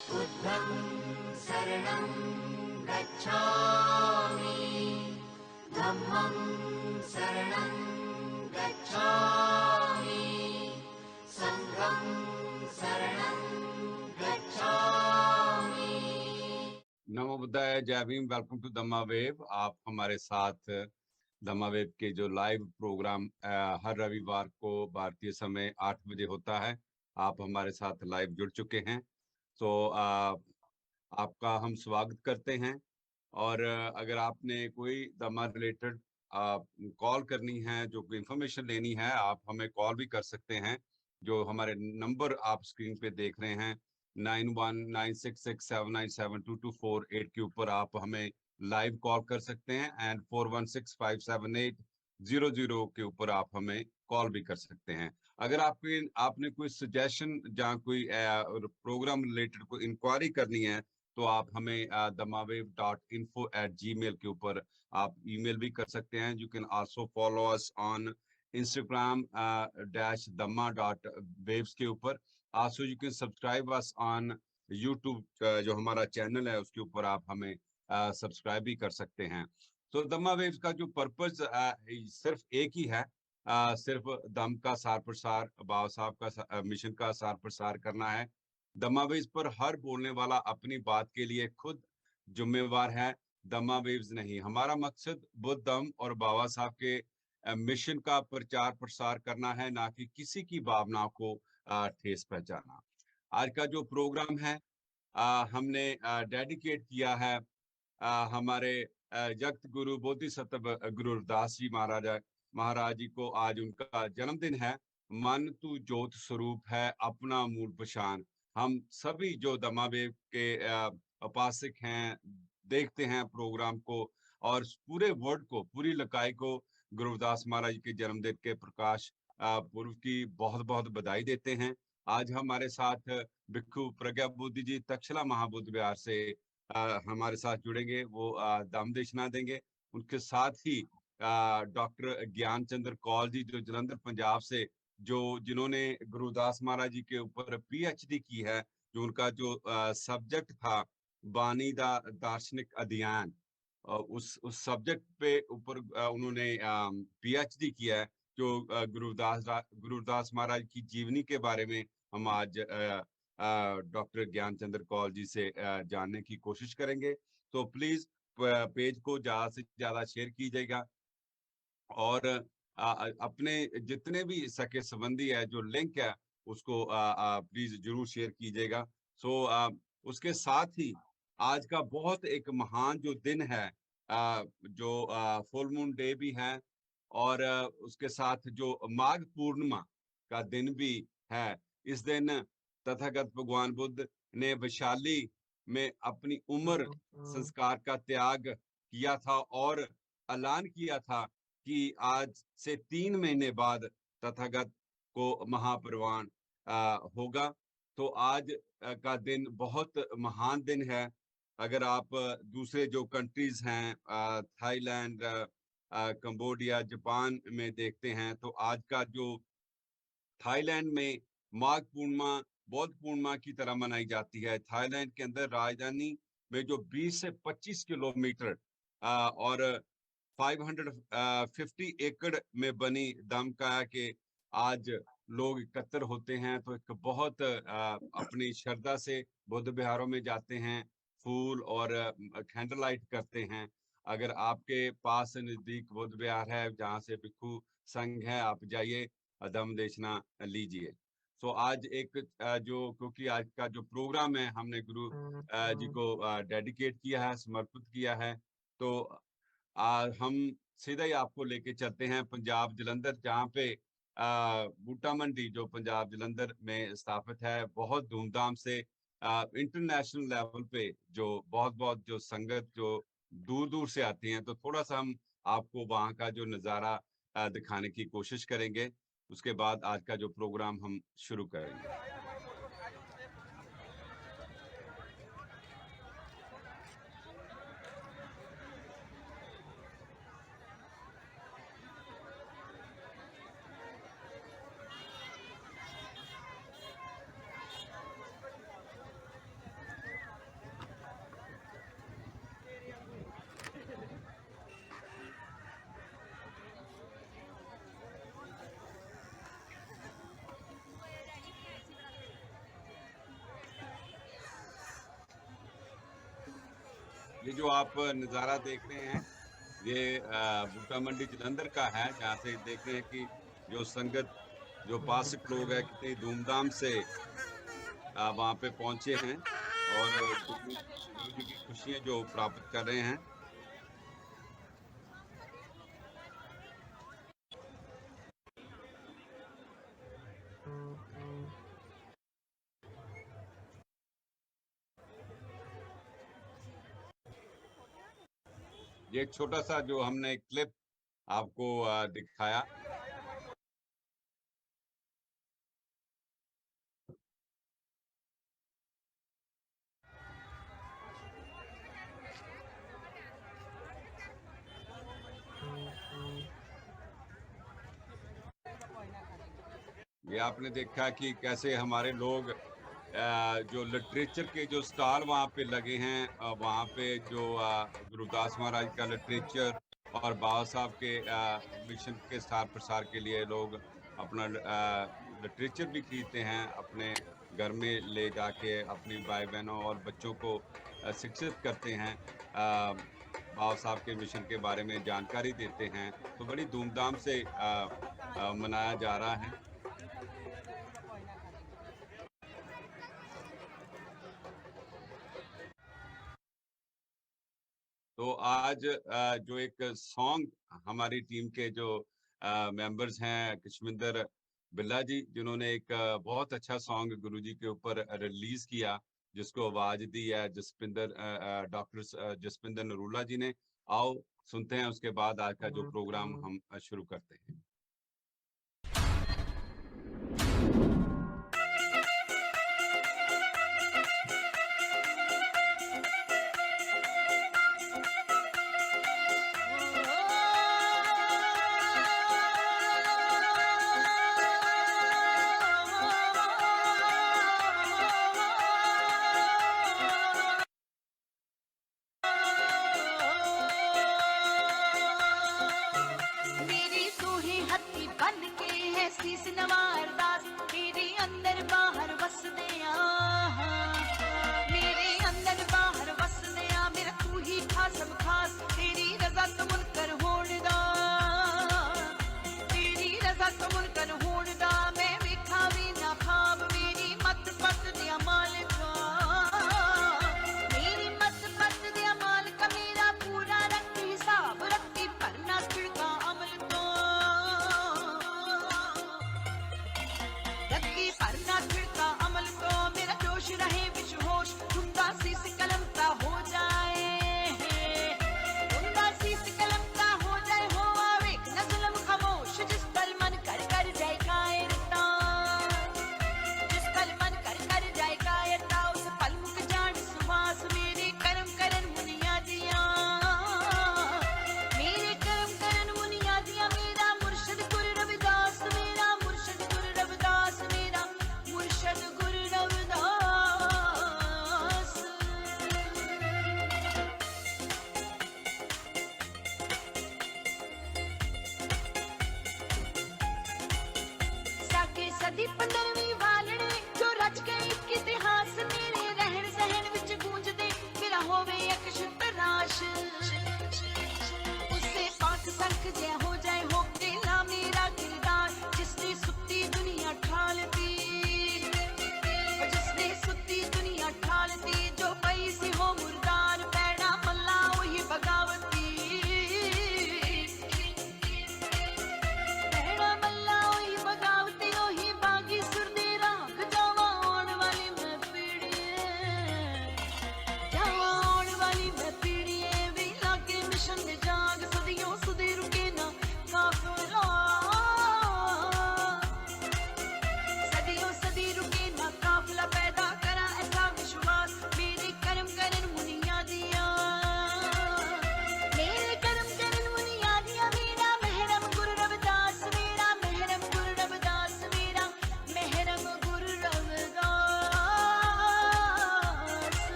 बुद्धं शरणं गच्छामि, धम्मं शरणं गच्छामि, संघं शरणं गच्छामि। नमो बुद्धाय, जय Bhim. Welcome to Dhamma wave. आप हमारे साथ धम्मा वेव के जो लाइव प्रोग्राम हर रविवार को भारतीय समय 8 बजे होता है, आप हमारे साथ लाइव जुड़ चुके हैं। तो आपका हम स्वागत करते हैं। और अगर आपने कोई धम्मा रिलेटेड कॉल करनी है, जो कोई इंफॉर्मेशन लेनी है, आप हमें कॉल भी कर सकते हैं। जो हमारे नंबर आप स्क्रीन पे देख रहे हैं 919667972248 के ऊपर आप हमें लाइव कॉल कर सकते हैं, एंड 41657800 के ऊपर आप हमें कॉल भी कर सकते हैं। अगर आपने कोई सजेशन जहाँ कोई प्रोग्राम रिलेटेड कोई इंक्वायरी करनी है, तो आप हमें dhammawev.info@gmail के ऊपर आप ईमेल भी कर सकते हैं। You can also follow us on Instagram -dhamma.waves के ऊपर। Also you can subscribe us on YouTube, जो हमारा चैनल है उसके ऊपर आप हमें सब्सक्राइब भी कर सकते हैं। तो धम्मा वेव्स का जो पर्पस सिर्फ एक ही है, सिर्फ धम्म का सार प्रसार, बाबा साहब का मिशन का सार प्रसार करना है। धम्मा वेव्स पर हर बोलने वाला अपनी बात के लिए खुद जिम्मेवार है, धम्मा वेव्स नहीं। हमारा मकसद बुद्ध धम्म और बाबा साहब के मिशन का प्रचार प्रसार करना है, ना कि किसी की भावनाओं को ठेस पहुंचाना। आज का जो प्रोग्राम है हमने डेडिकेट किया है हमारे जगत गुरु बोधिसत्व गुरु रविदास जी महाराज जी को। आज उनका जन्मदिन है। मन तू ज्योत स्वरूप है, अपना मूल पहचान। हम सभी जो धम्मा वेव के उपासक हैं, देखते हैं प्रोग्राम को, और पूरे वर्ल्ड को, पूरी लकाई को गुरु रविदास महाराज के जन्मदिन के प्रकाश पूर्व की बहुत बहुत बधाई देते हैं। आज हमारे साथ भिक्खु प्रज्ञा बुद्धि जी तक्षशिला महाबुद्ध विहार से हमारे साथ जुड़ेंगे। वो धम्म देशना देंगे। उनके साथ ही डॉक्टर ज्ञान चंद्र कौल जी, जो जलंधर पंजाब से, जिन्होंने गुरुदास महाराज जी के ऊपर पीएचडी की है। जो उनका जो सब्जेक्ट था बानी दा दार्शनिक अध्ययन, उस सब्जेक्ट पे ऊपर उन्होंने पीएचडी किया है। जो गुरुदास महाराज की जीवनी के बारे में हम आज डॉक्टर ज्ञान चंद्र कौल जी से जानने की कोशिश करेंगे। तो प्लीज पेज को ज्यादा से ज्यादा शेयर कीजिएगा, और अपने जितने भी सके संबंधी है, जो लिंक है उसको प्लीज जरूर शेयर कीजिएगा। उसके साथ ही आज का बहुत एक महान जो दिन है, जो फुल मून डे भी है, और उसके साथ जो माघ पूर्णिमा का दिन भी है। इस दिन तथागत भगवान बुद्ध ने वैशाली में अपनी उम्र संस्कार का त्याग किया था, और ऐलान किया था कि आज से 3 महीने बाद तथागत को महापरिनिर्वाण होगा। तो आज का दिन बहुत महान दिन है। अगर आप दूसरे जो कंट्रीज हैं, थाईलैंड, कंबोडिया, जापान में देखते हैं, तो आज का जो थाईलैंड में माघ पूर्णिमा बौद्ध पूर्णिमा की तरह मनाई जाती है। थाईलैंड के अंदर राजधानी में जो 20 से 25 किलोमीटर और 550 एकड़ में बनी धम्मकाया के आज लोग एकत्र होते हैं। तो एक बहुत अपनी श्रद्धा से बुद्ध विहारों में जाते हैं, फूल और कैंडल लाइट करते हैं। अगर आपके पास नजदीक बुद्ध विहार है जहाँ से भिक्खु संघ है, आप जाइए, धम्म देशना लीजिए। सो आज एक जो, क्योंकि आज का जो प्रोग्राम है हमने गुरु जी को डेडिकेट किया है, समर्पित किया है, तो हम सीधा ही आपको लेके चलते हैं पंजाब जलंधर, जहाँ पे बूटा मंडी जो पंजाब जलंधर में स्थापित है, बहुत धूमधाम से इंटरनेशनल लेवल पे जो बहुत बहुत जो संगत जो दूर दूर से आती हैं, तो थोड़ा सा हम आपको वहाँ का जो नज़ारा दिखाने की कोशिश करेंगे। उसके बाद आज का जो प्रोग्राम हम शुरू करेंगे। ये जो आप नज़ारा देख रहे हैं, ये बूटा मंडी जलंधर का है, जहाँ से देख रहे हैं कि जो संगत, जो पासक लोग हैं, कितनी धूमधाम से वहाँ पे पहुंचे हैं और गुरु जी की खुशियाँ जो प्राप्त कर रहे हैं। ये एक छोटा सा जो हमने क्लिप आपको दिखाया। ये आपने देखा कि कैसे हमारे लोग जो लिटरेचर के जो स्टॉल वहाँ पे लगे हैं, वहाँ पे जो गुरुदास महाराज का लिटरेचर और बाबा साहब के मिशन के सार प्रसार के लिए लोग अपना लिटरेचर भी खरीदते हैं, अपने घर में ले जाके अपनी भाई बहनों और बच्चों को शिक्षित करते हैं, बाबा साहब के मिशन के बारे में जानकारी देते हैं। तो बड़ी धूमधाम से मनाया जा रहा है। तो आज जो एक सॉन्ग हमारी टीम के जो मेंबर्स हैं, कश्मिंदर बिल्ला जी, जिन्होंने एक बहुत अच्छा सॉन्ग गुरुजी के ऊपर रिलीज किया, जिसको आवाज दी है डॉक्टर जसपिंदर नरूला जी ने। आओ सुनते हैं, उसके बाद आज का जो प्रोग्राम हम शुरू करते हैं।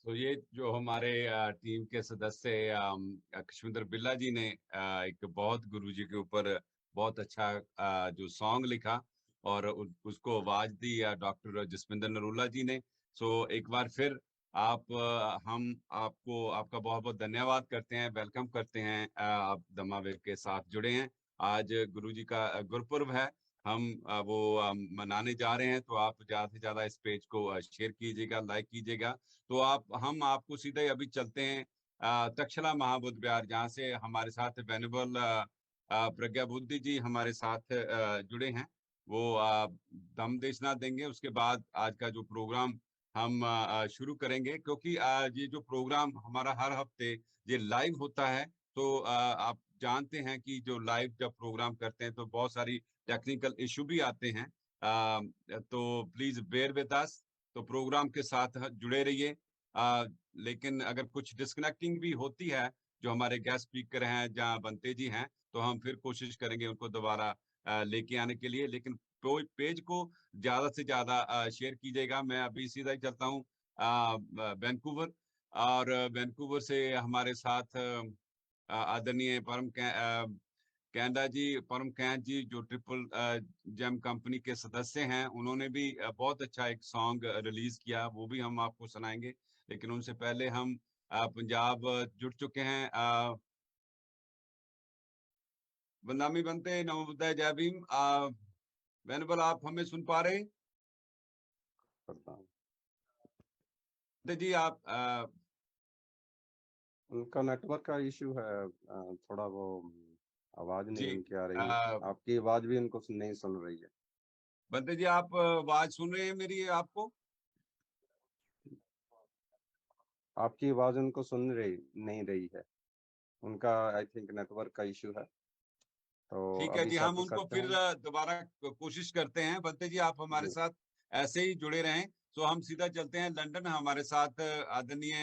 तो ये जो हमारे टीम के सदस्य कश्मीर बिल्ला जी ने एक बहुत गुरुजी के ऊपर बहुत अच्छा जो सॉन्ग लिखा और उसको आवाज दी डॉक्टर जसविंदर नरूला जी ने। सो एक बार फिर हम आपको आपका बहुत बहुत धन्यवाद करते हैं, वेलकम करते हैं। आप दमावेव के साथ जुड़े हैं। आज गुरुजी का गुरुपुर्ब है, हम वो मनाने जा रहे हैं। तो आप ज्यादा से ज्यादा इस पेज को शेयर कीजिएगा, लाइक कीजिएगा। तो हम आपको सीधे ही अभी चलते हैं तक्षशिला महाबोधि विहार, जहाँ से हमारे साथ वेनेबल प्रज्ञा बुद्धि जी हमारे साथ जुड़े हैं। वो दम देशनाथ देंगे। उसके बाद आज का जो प्रोग्राम हम शुरू करेंगे, क्योंकि ये जो प्रोग्राम हमारा हर हफ्ते ये लाइव होता है। तो आप जानते हैं कि जो लाइव जब प्रोग्राम करते हैं तो बहुत सारी टेक्निकल इशू भी आते हैं। तो प्लीज बेयर विद अस। तो प्रोग्राम के साथ जुड़े रहिए। लेकिन अगर कुछ डिस्कनेक्टिंग भी होती है, जो हमारे गेस्ट स्पीकर हैं जहाँ बनते जी हैं, तो हम फिर कोशिश करेंगे उनको दोबारा लेके आने के लिए। लेकिन पेज को ज्यादा से ज्यादा शेयर कीजिएगा। मैं अभी सीधा ही चलता हूँ वैंकूवर, और वैंकूवर से हमारे साथ आदरणीय कैंडा जी, परम कैंड जी, जो ट्रिपल जेम कंपनी के सदस्य हैं, उन्होंने भी बहुत अच्छा एक सॉन्ग रिलीज किया, वो भी हम आपको सुनाएंगे। लेकिन उनसे पहले हम पंजाब जुड़ चुके हैं। बंदामी बनते, नमो बुद्धाय, जय भीम। वेनेबल, आप हमें सुन पा रहे हैं? करता हूँ। जी आप उनका नेटवर्क का इशू है, थोड़ा वो आवाज नहीं जी उनकी आ रही है। आपकी आवाज भी उनको नहीं सुन रही है। बंदे जी, आप आवाज सुन रहे हैं मेरी आपको? आपकी आवाज उनको सुन रही नहीं रही है। उनका आई थिंक नेटवर्क का इशू है। तो ठीक है अभी जी, हम सेटल उनको करते फिर हैं। दोबारा कोशिश करते हैं। बंते जी, आप हमारे जी साथ ऐसे ही जुड़े रहें। तो हम सीधा चलते हैं लंदन। हमारे साथ आदरणीय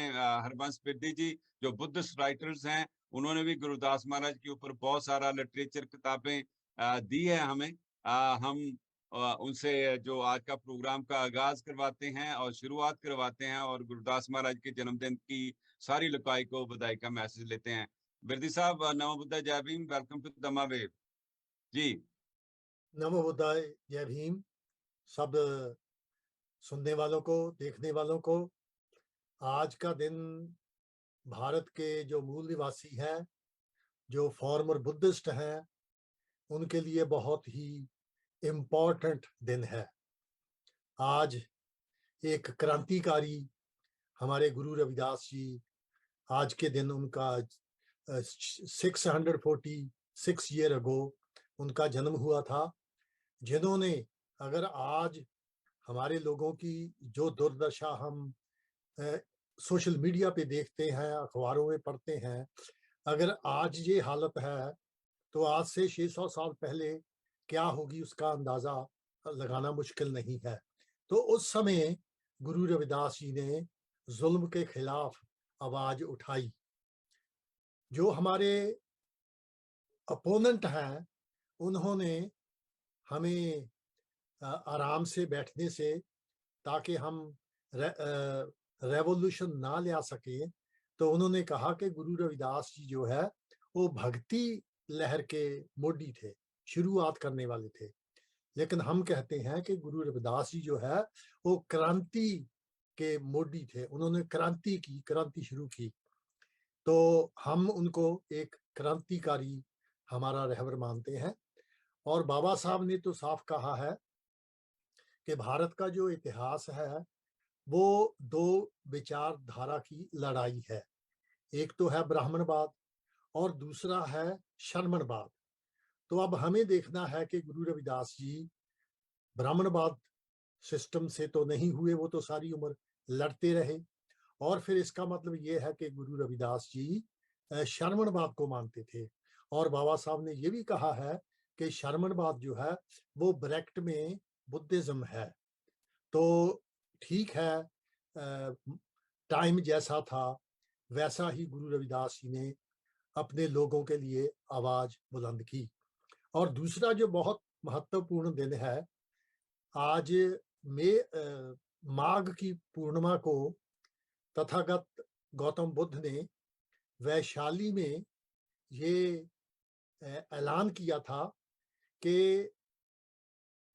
हरबंस बिड्डी जी, जो बुद्धिस्ट राइटर्स हैं। उन्होंने भी गुरुदास महाराज के ऊपर बहुत सारा लिटरेचर किताबें दी है हमें। हम उनसे जो आज का प्रोग्राम का आगाज करवाते हैं और शुरुआत करवाते हैं, और गुरुदास महाराज के जन्मदिन की सारी लुकाई को बधाई का मैसेज लेते हैं। बिरदी साहब, नमो बुद्धाय, जय भीम, वेलकम टू दमावेव जी। नमो बुद्धाय, जय भीम। सब सुनने वालों को, देखने वालों को, आज का दिन भारत के जो मूल निवासी हैं, जो फॉर्मर बुद्धिस्ट हैं, उनके लिए बहुत ही इम्पोर्टेंट दिन है। आज एक क्रांतिकारी हमारे गुरु रविदास जी, आज के दिन उनका 646 ईयर अगो उनका जन्म हुआ था, जिन्होंने, अगर आज हमारे लोगों की जो दुर्दशा हम सोशल मीडिया पे देखते हैं, अखबारों में पढ़ते हैं, अगर आज ये हालत है तो आज से 600 साल पहले क्या होगी उसका अंदाजा लगाना मुश्किल नहीं है। तो उस समय गुरु रविदास जी ने जुल्म के खिलाफ आवाज उठाई। जो हमारे अपोनेंट हैं, उन्होंने हमें आराम से बैठने से, ताकि हम रेवोल्यूशन ना ले आ सके, तो उन्होंने कहा कि गुरु रविदास जी जो है वो भक्ति लहर के मोडी थे, शुरुआत करने वाले थे। लेकिन हम कहते हैं कि गुरु रविदास जी जो है वो क्रांति के मोडी थे। उन्होंने क्रांति की, क्रांति शुरू की। तो हम उनको एक क्रांतिकारी हमारा रहबर मानते हैं। और बाबा साहब ने तो साफ कहा है कि भारत का जो इतिहास है वो दो विचारधारा की लड़ाई है। एक तो है ब्राह्मणवाद और दूसरा है शरमणवाद। तो अब हमें देखना है कि गुरु रविदास जी ब्राह्मणवाद सिस्टम से तो नहीं हुए, वो तो सारी उम्र लड़ते रहे। और फिर इसका मतलब ये है कि गुरु रविदास जी शरमणवाद को मानते थे। और बाबा साहब ने ये भी कहा है कि शरमणवाद जो है वो ब्रैकेट में बुद्धिज्म है। तो ठीक है, टाइम जैसा था वैसा ही गुरु रविदास जी ने अपने लोगों के लिए आवाज बुलंद की। और दूसरा जो बहुत महत्वपूर्ण दिन है, आज में माघ की पूर्णिमा को तथागत गौतम बुद्ध ने वैशाली में ये ऐलान किया था कि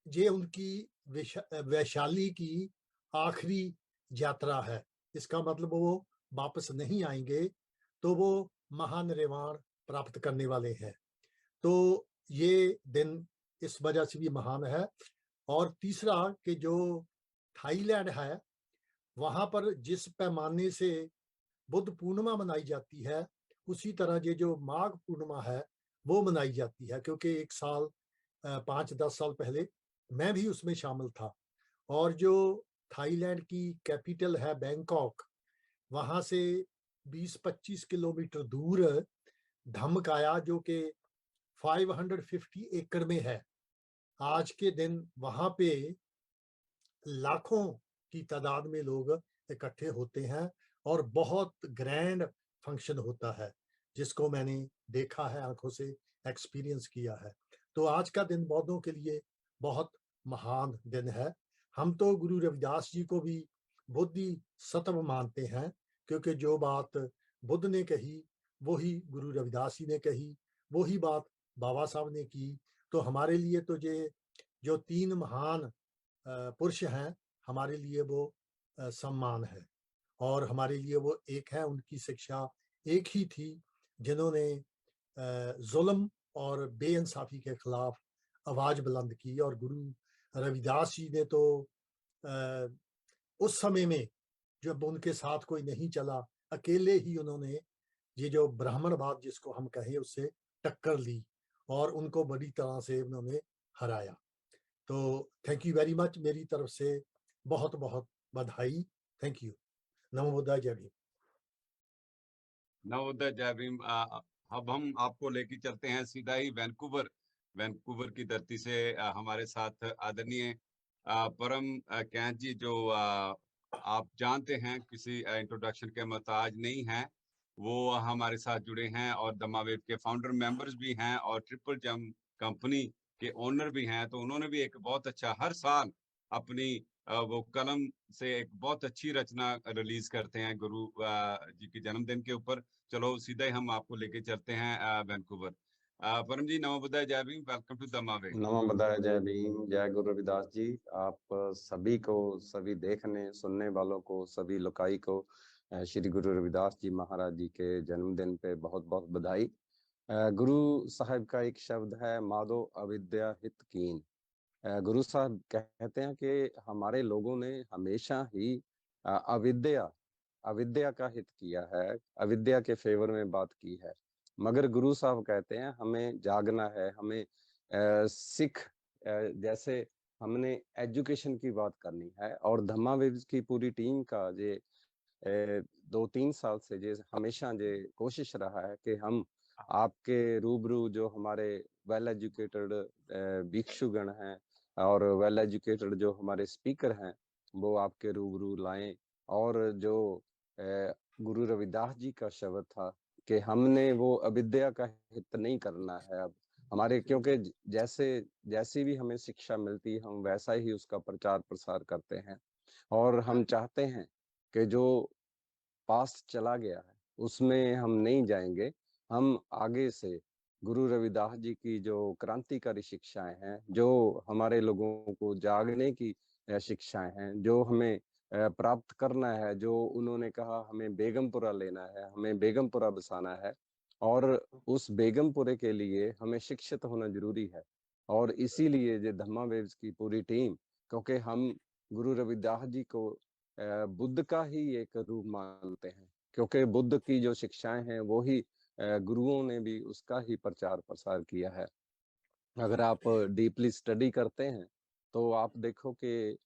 ये उनकी वैशाली की आखिरी यात्रा है। इसका मतलब वो वापस नहीं आएंगे, तो वो महानिर्वाण प्राप्त करने वाले हैं। तो ये दिन इस वजह से भी महान है। और तीसरा कि जो थाईलैंड है, वहां पर जिस पैमाने से बुद्ध पूर्णिमा मनाई जाती है, उसी तरह ये जो माघ पूर्णिमा है वो मनाई जाती है। क्योंकि एक साल 5-10 साल पहले मैं भी उसमें शामिल था। और जो थाईलैंड की कैपिटल है बैंकॉक, वहां से 20-25 किलोमीटर दूर धम्मकाया, जो कि 550 एकड़ में है, आज के दिन वहां पे लाखों की तादाद में लोग इकट्ठे होते हैं और बहुत ग्रैंड फंक्शन होता है, जिसको मैंने देखा है, आंखों से एक्सपीरियंस किया है। तो आज का दिन बौद्धों के लिए बहुत महान दिन है। हम तो गुरु रविदास जी को भी बुद्धि सत्व मानते हैं, क्योंकि जो बात बुद्ध ने कही वही गुरु रविदास जी ने कही, वही बात बाबा साहब ने की। तो हमारे लिए तो ये जो तीन महान पुरुष हैं, हमारे लिए वो सम्मान है। और हमारे लिए वो एक है, उनकी शिक्षा एक ही थी, जिन्होंने जुल्म और बेइंसाफी के खिलाफ आवाज बुलंद की। और गुरु रविदास जी ने तो उस समय में जब उनके साथ कोई नहीं चला, अकेले ही उन्होंने ये जो ब्राह्मणवाद जिसको हम कहें उससे टक्कर ली और उनको बड़ी तरह से उन्होंने हराया। तो थैंक यू वेरी मच, मेरी तरफ से बहुत बहुत बधाई। Thank you. नमो बुद्धाय, जय भीम। नवोदय, जय भीम। अब हम आपको लेके चलते हैं सीधा ही वैंकूवर की धरती से। हमारे साथ आदरणीय परम कैंथ जी, जो आप जानते हैं किसी इंट्रोडक्शन के मोहताज नहीं हैं, वो हमारे साथ जुड़े हैं और दम्मा वेव के फाउंडर मेंबर्स भी हैं और ट्रिपल जम कंपनी के ओनर भी हैं। तो उन्होंने भी एक बहुत अच्छा, हर साल अपनी वो कलम से एक बहुत अच्छी रचना रिलीज करते हैं गुरु जी के जन्मदिन के ऊपर। चलो सीधा ही हम आपको लेके चलते हैं वैंकूवर। परम जी, नमो बुद्धाय, जय भीम, वेलकम टू दम्मा वेव। नमो बुद्धाय, जय भीम, जय गुरु रविदास जी। आप सभी को, सभी देखने सुनने वालों को, सभी लोकाई को श्री गुरु रविदास जी महाराज जी के जन्मदिन पे बहुत बहुत बधाई। गुरु साहब का एक शब्द है, माधो अविद्या हित कीन। गुरु साहब कहते हैं कि हमारे लोगों ने हमेशा ही अविद्या का हित किया है, अविद्या के फेवर में बात की है। मगर गुरु साहब कहते हैं हमें जागना है, हमें सिख जैसे हमने एजुकेशन की बात करनी है। और धम्मा वेव्स की पूरी टीम का जे 2-3 साल से जे हमेशा जे कोशिश रहा है कि हम आपके रूबरू जो हमारे वेल एजुकेटेड भिक्षुगण हैं और वेल एजुकेटेड जो हमारे स्पीकर हैं, वो आपके रूबरू लाएं। और जो गुरु रविदास जी का शब्द था कि हमने वो अविद्या का हित नहीं करना है अब हमारे, क्योंकि जैसी भी हमें शिक्षा मिलती है हम वैसा ही उसका प्रचार प्रसार करते हैं। और हम चाहते हैं कि जो पास्ट चला गया है उसमें हम नहीं जाएंगे, हम आगे से गुरु रविदास जी की जो क्रांतिकारी शिक्षाएं हैं, जो हमारे लोगों को जागने की शिक्षाएं हैं, जो हमें प्राप्त करना है, जो उन्होंने कहा हमें बेगमपुरा लेना है, हमें बेगमपुरा बसाना है, और उस बेगमपुरे के लिए हमें शिक्षित होना जरूरी है। और इसीलिए जो धम्मा वेव्स की पूरी टीम, क्योंकि हम गुरु रविदास जी को बुद्ध का ही एक रूप मानते हैं, क्योंकि बुद्ध की जो शिक्षाएं हैं वो ही गुरुओं ने भी उसका ही प्रचार प्रसार किया है। अगर आप डीपली स्टडी करते हैं तो आप देखो कि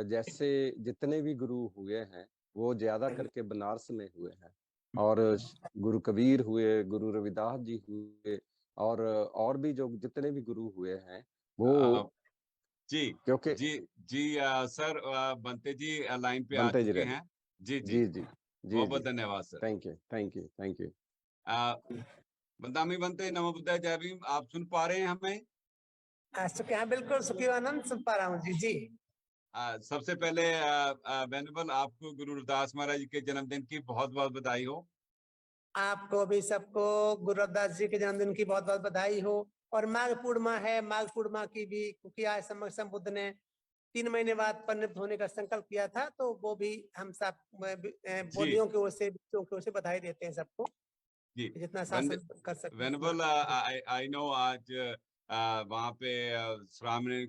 जैसे जितने भी गुरु हुए हैं वो ज्यादा करके बनारस में हुए हैं, और गुरु कबीर हुए, गुरु रविदास जी हुए, और भी जो जितने भी गुरु हुए हैं वो, जी क्योंकि जी सर, बनते जी लाइन पे आ बनते जी चुके रहे। हैं। जी जी, जी जी जी बहुत बहुत जी, धन्यवाद sir. Thank you thank you thank you. बंदामी बनते, नमो बुद्धाय, जय भीम, आप सुन पा रहे हैं हमें? सुखी, हाँ बिल्कुल सुखी आनंद सुन पा रहा हूँ जी। जी सबसे पहले वेनेबल आपको गुरु रविदास महाराज जी के जन्मदिन की बहुत बहुत बधाई हो। आपको भी सबको गुरु रविदास जी के जन्मदिन की बहुत बहुत बधाई हो। और माघ पूर्णिमा है, माघ पूर्णिमा की भी, क्योंकि आज समय बुद्ध ने 3 महीने बाद परिणत होने का संकल्प किया था, तो वो भी हम सब बोलियों की ओर से, बच्चों की ओर से बधाई देते हैं सबको, जी जितना शासन कर सकते हैं। वेनेबल आई नो आज वहाँ पे श्रावणी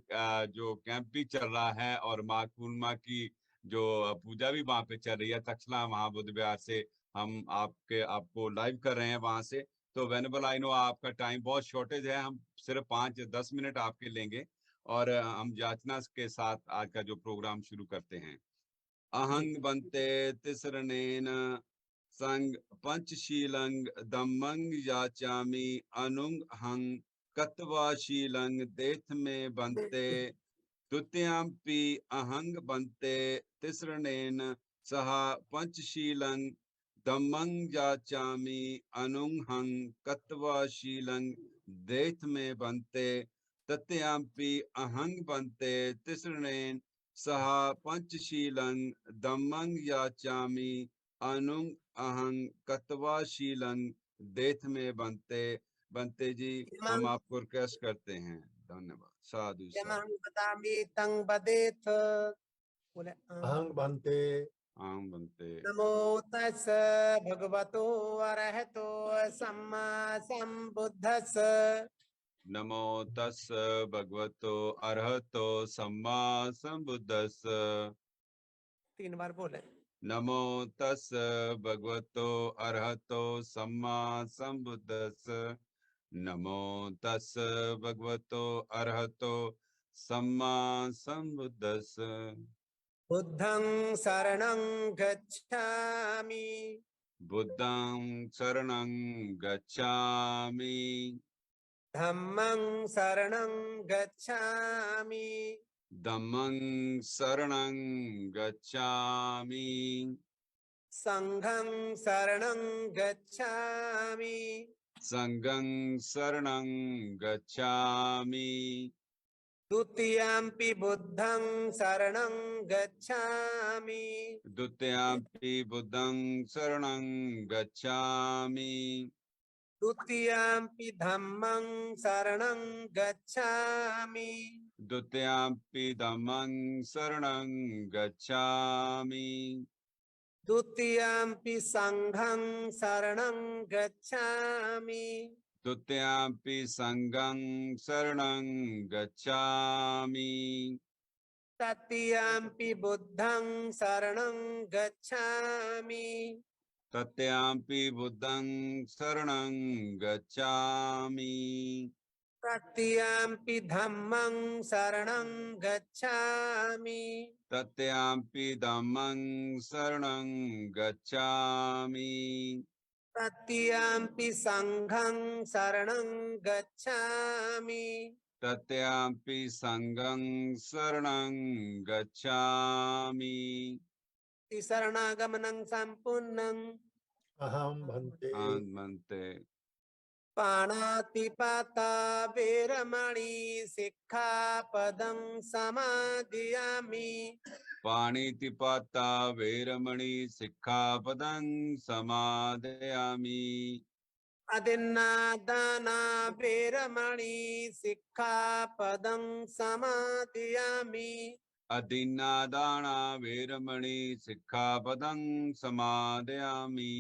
जो कैंप भी चल रहा है और माघ पूर्णिमा की जो पूजा भी वहाँ पे चल रही है तक्षशिला महाबोधि विहार से। हम आपको लाइव कर रहे हैं वहां से। तो वेनेबल आई नो आपका टाइम बहुत शॉर्टेज है, हम सिर्फ 5-10 मिनट आपके लेंगे और हम याचना के साथ आज का जो प्रोग्राम शुरू करते हैं। अहंग बनते तिसरनेन संग पंचशीलंग दम्मंग याचामि अनुंग हंग कत्वाशीलंग देथ में बनते द्वितीयंपि अहंग बनते तिसरनेन सह पंचशीलंग दम्मंग याचामि अनुंग हंग कत्वाशीलंग देथ में बनते तृतीयंपि अहंग बनते तिसरनेन सह पंचशीलंग दम्मंग याचामि अनुंग अहंग कत्वाशीलंग देथ में बनते जी हम आपको रिक्वेस्ट करते हैं। धन्यवाद। साधु साधु। बतामि तंग बदेथ। बोले अहं बनते। आम बनते। नमो तस् भगवतो अरहतो सम्मा संबुद्धस्। नमो तस् भगवतो अरहतो सम्मा संबुद्धस्। 3 बार बोले। नमो तस् भगवतो अरहतो सम्मा संबुद्धस्। नमो तस् भगवतो अरहतो सम्मा संबुद्धस्। बुद्धं शरणं गच्छामि। बुद्धं शरणं गच्छामि। धम्मं शरणं गच्छामि। धम्मं शरणं गच्छामि। संघं शरणं गच्छामि। संघं शरणं गच्छामि। द्वितीयंपि बुद्धं शरणं गच्छामि। द्वितीयंपि बुद्धं शरणं गच्छामि। द्वितीयंपि धम्मं शरणं गच्छामि। द्वितीयंपि धम्मं शरणं गच्छामि। द्वितीयंपि संघं शरणं गच्छामि। द्वितीयंपि संघं शरणं गच्छामि। तृतीयंपि बुद्धं शरणं गच्छामि। तृतीयंपि बुद्धं शरणं गच्छामि। तृतीयंपि धम्मं शरणं गच्छामि। तृतीयंपि धम्मं शरणं गच्छामि। तृतीयंपि संघं शरणं गच्छामि। तृतीयंपि संघं शरणं गच्छामि। शरणागमनं संपूर्णं। अहं भन्ते। आमन्ते। पाणातिपाता वेरमणि सिक्खापदं समादियामि। पाणितिपाता वेरमणि सिक्खापदं समादयामि। अदिन्नादाना वेरमणि सिक्खापदं समादियामि। अदीन्नादाना वेरमणि सिक्खापदं समादयामि।